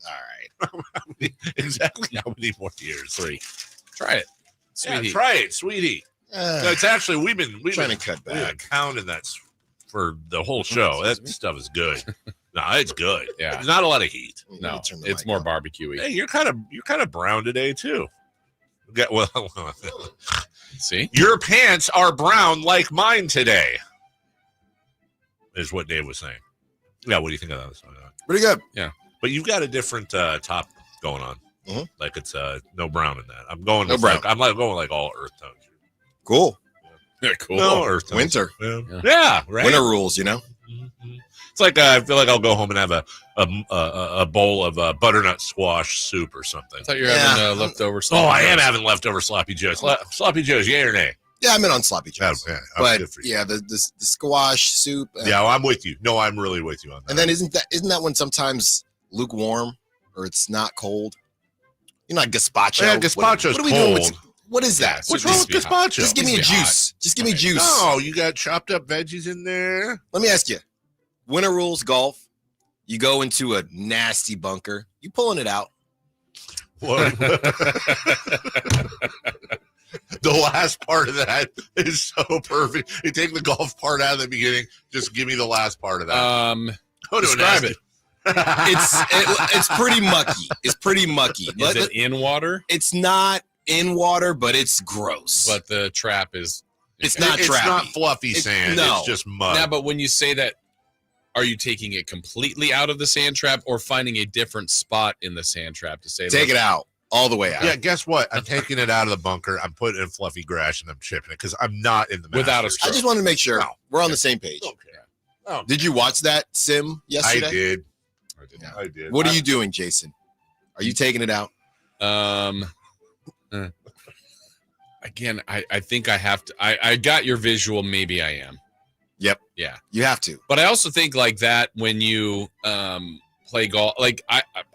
All right. Exactly how many more years? 3. Try it. Sweetie. Yeah, try it, sweetie. No, it's actually we've been trying to cut we've been back. counting that for the whole show. That stuff is good. No, it's good. Yeah. There's not a lot of heat. No, Turn the it's mic more up. barbecue-y. Hey, you're kind of brown today too. Well, See? your pants are brown like mine today. Is what Dave was saying. Yeah, what do you think of that? Pretty good. Yeah, but you've got a different top going on. Mhm. Like it's no brown in that. I'm going No with brown. I'm like going like all earth tones. Cool. Yeah, cool. No earth tones. Winter. Yeah, right. Winter rules, you know? It's like I feel like I'll go home and have a bowl of butternut squash soup or something. I thought you were having leftover Oh, sloppy I am joes. having leftover sloppy joes. Sloppy joes, yay or nay? Yeah, I'm in on sloppy joes. Yeah, but good for you. yeah, the squash soup. Yeah, I'm with you. No, I'm really with you on that. And then isn't that when sometimes lukewarm or it's not cold? You know, like gazpacho. Yeah, gazpacho's what are we doing with- cold. What is that? What's wrong with gazpacho? Just give me a juice. Just give me juice. No, you got chopped up veggies in there. Let me ask you. Winter rules golf. You go into a nasty bunker. You pulling it out. What? The last part of that is so perfect. You take the golf part out of the beginning. Just give me the last part of that. Go to describe it. It's pretty mucky. It's pretty mucky. Is it in water? It's not in water, but it's gross. But the trap is. It's not It's trappy. not fluffy sand. no. It's just mud. Now, but when you say that, are you taking it completely out of the sand trap or finding a different spot in the sand trap to say? Take it out. All the way out. Yeah, guess what? I'm taking it out of the bunker. I'm putting it in fluffy grass and I'm chipping it because I'm not in the Without a Masters. I just wanted to make sure No. we're on the same page. Okay. Oh, Did you watch that sim yesterday? I did. Yeah. I did. What are you doing, Jason? Are you taking it out? Again, I think I have to. I got your visual. Maybe I am. Yep. Yeah. You have to. But I also think like that when you play golf, like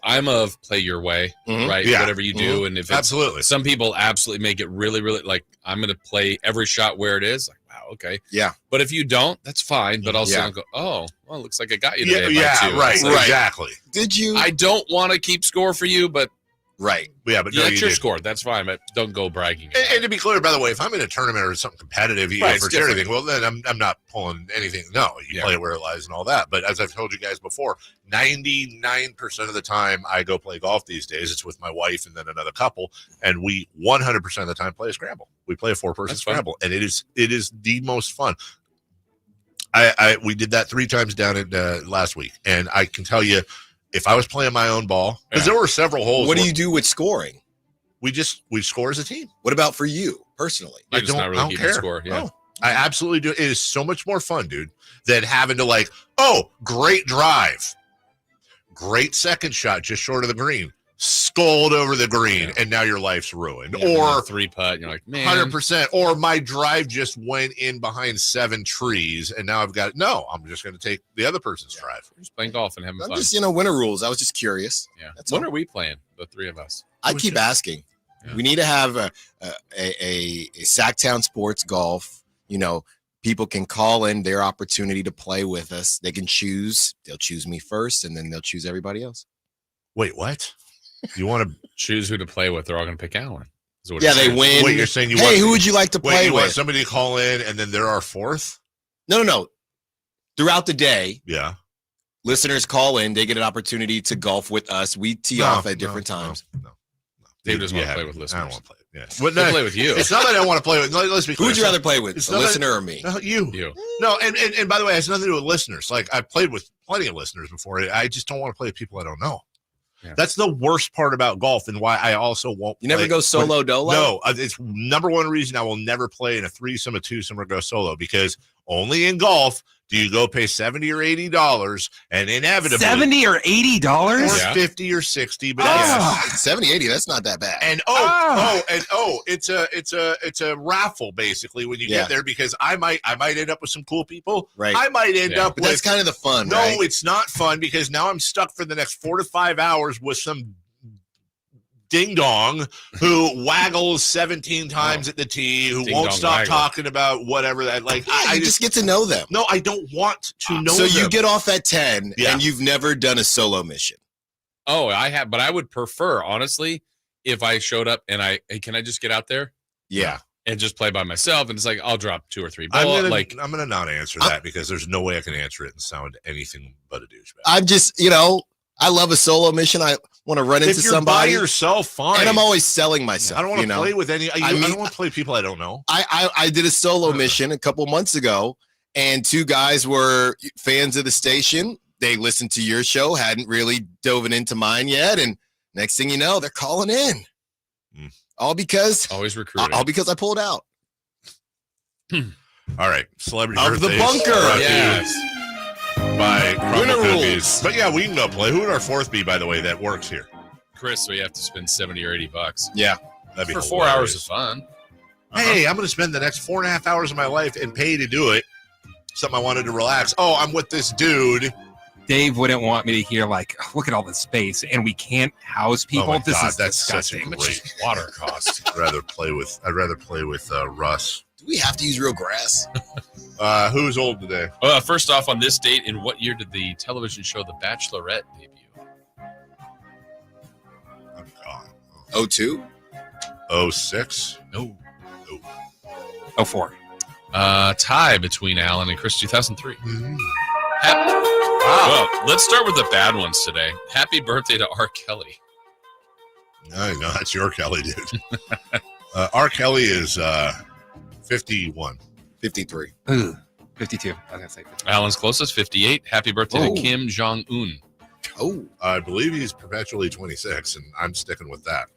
I'm of play your way, Mhm. right? Yeah. Whatever you do, and if it's, Absolutely. some people absolutely make it really, really like I'm going to play every shot where it is. Like, wow, okay. Yeah. But if you don't, that's fine. But also Yeah. go, oh, well, looks like I got you Yeah, today. by 2. right, It's like, exactly. Did you? I don't want to keep score for you, but Right. Yeah, but no, that's you your did. score. That's fine. But don't go bragging. about And to be clear, by the way, if I'm in a tournament or something competitive, you Right, know, it's for charity, different. well, then I'm not pulling anything. No, you Yeah. play it where it lies and all that. But as I've told you guys before, 99% of the time I go play golf these days, it's with my wife and then another couple, and we 100% of the time play a scramble. We play a 4-person That's fun. scramble, and it is the most fun. We did that 3 times down in last week, and I can tell you, if I was playing my own ball, because Yeah. there were several holes. What do where you do with scoring? we score as a team. What about for you personally? You're just not really keeping score. Yeah. No, I absolutely do. It is so much more fun, dude, than having to like, oh, great drive. Great second shot just short of the green. sculled over the green, and now your life's ruined. Or 3-putt, and you're like, man. 100%. Or my drive just went in behind 7 trees, and now I've got I'm just going to take the other person's drive. We're just playing golf and having fun. Just, winter rules. I was just curious. Yeah. That's when all. are we playing? The 3 of us. I keep asking. Yeah. We need to have a Sacktown Sports Golf. People can call in their opportunity to play with us. They can choose. They'll choose me first, and then they'll choose everybody else. Wait, what? You want to choose who to play with? They're all going to pick Alan. Yeah, they win. Wait, you're saying who would you like to play you with? Want somebody to call in, and then they're our fourth? No. Throughout the day, yeah, listeners call in. They get an opportunity to golf with us. We tee off at different times. No. Dave doesn't want to play with listeners. I don't want to play. Yes, we'll play with you. It's not that I don't want to play with. Let's be clear. Who would you rather play with, a listener or me? No, you. No, and by the way, it has nothing to do with listeners. Like I've played with plenty of listeners before. I just don't want to play with people I don't know. Yeah. That's the worst part about golf, and why I also won't. You never go solo dolo? No, it's number one reason I will never play in a threesome, a twosome, or go solo, because only in golf do you go pay $70 or $80, and inevitably $70 or $80, or $50 or $60. But yes, $70, $80. That's not that bad. And it's a raffle basically when you get there, because I might end up with some cool people. Right. I might end up but with. That's kind of the fun. No, right? It's not fun, because now I'm stuck for the next 4 to 5 hours with some ding dong who waggles 17 times at the tee, who won't stop talking about whatever that I just get to know them. No, I don't want to know them. So you get off at 10 and you've never done a solo mission. Oh, I have, but I would prefer, honestly, if I showed up and hey, can I just get out there? Yeah. And just play by myself, and it's like I'll drop 2 or 3 I'm balls. gonna not answer that, because there's no way I can answer it and sound anything but a douchebag. I'm just, I love a solo mission. I want to run into somebody. By yourself, fine. And I'm always selling myself. I don't want to play with any. I don't want to play with people I don't know. I did a solo mission a couple months ago, and 2 guys were fans of the station. They listened to your show, hadn't really dove into mine yet, and next thing you know, they're calling in. All because always recruiting. All because I pulled out. All right, celebrity of the bunker. Yes. By Crumble Cookies. But yeah, we can go play. Who would our fourth be, by the way, that works here? Chris, we have to spend $70 or $80. Yeah, that'd be for hilarious. 4 hours of fun. Hey, I'm going to spend the next 4.5 hours of my life and pay to do it. Something I wanted to relax. Oh, I'm with this dude. Dave wouldn't want me to hear look at all the space, and we can't house people. Oh my this God, is that's disgusting. such a great water cost. I'd rather play with Russ. Do we have to use real grass? Who's old today? First off, on this date, in what year did the television show The Bachelorette debut? Oh, God. 02? 06? No. 04. Tie between Alan and Chris, 2003. Well, let's start with the bad ones today. Happy birthday to R. Kelly. No, that's your Kelly, dude. R. Kelly is 51. 53. 52. I was going to say 50. Alan's closest, 58. Happy birthday to Kim Jong-un. Oh. I believe he's perpetually 26, and I'm sticking with that.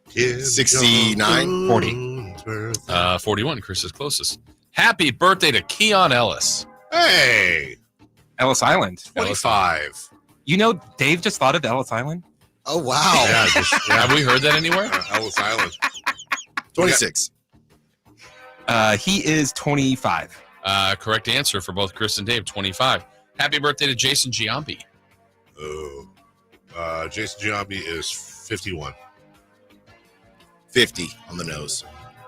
69. 40. 41. Chris is closest. Happy birthday to Keon Ellis. Hey. Ellis Island. 25. You know, Dave just thought of Ellis Island. Oh, wow. Yeah, Have we heard that anywhere? Ellis Island. 26. He is 25. Correct answer for both Chris and Dave, 25. Happy birthday to Jason Giambi. Jason Giambi is 51. 50 on the nose.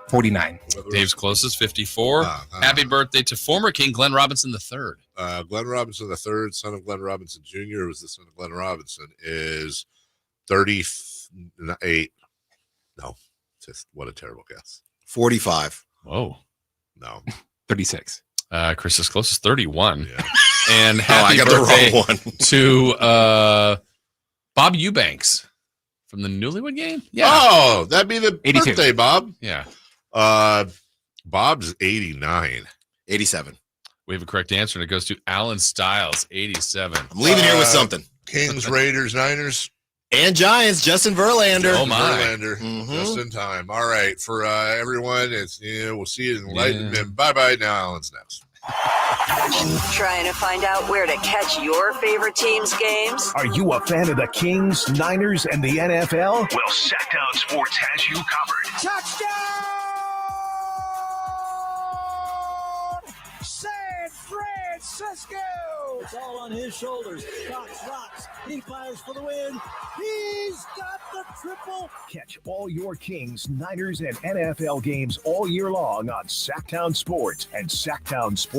49. Dave's closest, 54. Happy birthday to former King Glenn Robinson III. Glenn Robinson III, son of Glenn Robinson Jr., was the son of Glenn Robinson, is 38. No, just what a terrible guess. 45. Whoa. No. 36. Chris is closest, 31. Yeah. And I happy got the birthday wrong one. to Bob Eubanks from the Newlywed Game. Yeah. Oh, that'd be the 82. birthday, Bob. Yeah. Bob's 89. 87. We have a correct answer, and it goes to Alan Stiles, 87. I'm leaving here with something. Kings, Raiders, Niners. And Giants, Justin Verlander. Oh, my. Verlander, just in time. All right, for everyone, we'll see you in Enlightenment. Bye-bye now. Alan's next. Trying to find out where to catch your favorite team's games? Are you a fan of the Kings, Niners, and the NFL? Well, Sacktown Sports has you covered. Touchdown! San Francisco! It's all on his shoulders. Fox rocks. He fires for the win. He's got the triple. Catch all your Kings, Niners, and NFL games all year long on Sacktown Sports and Sacktown Sports.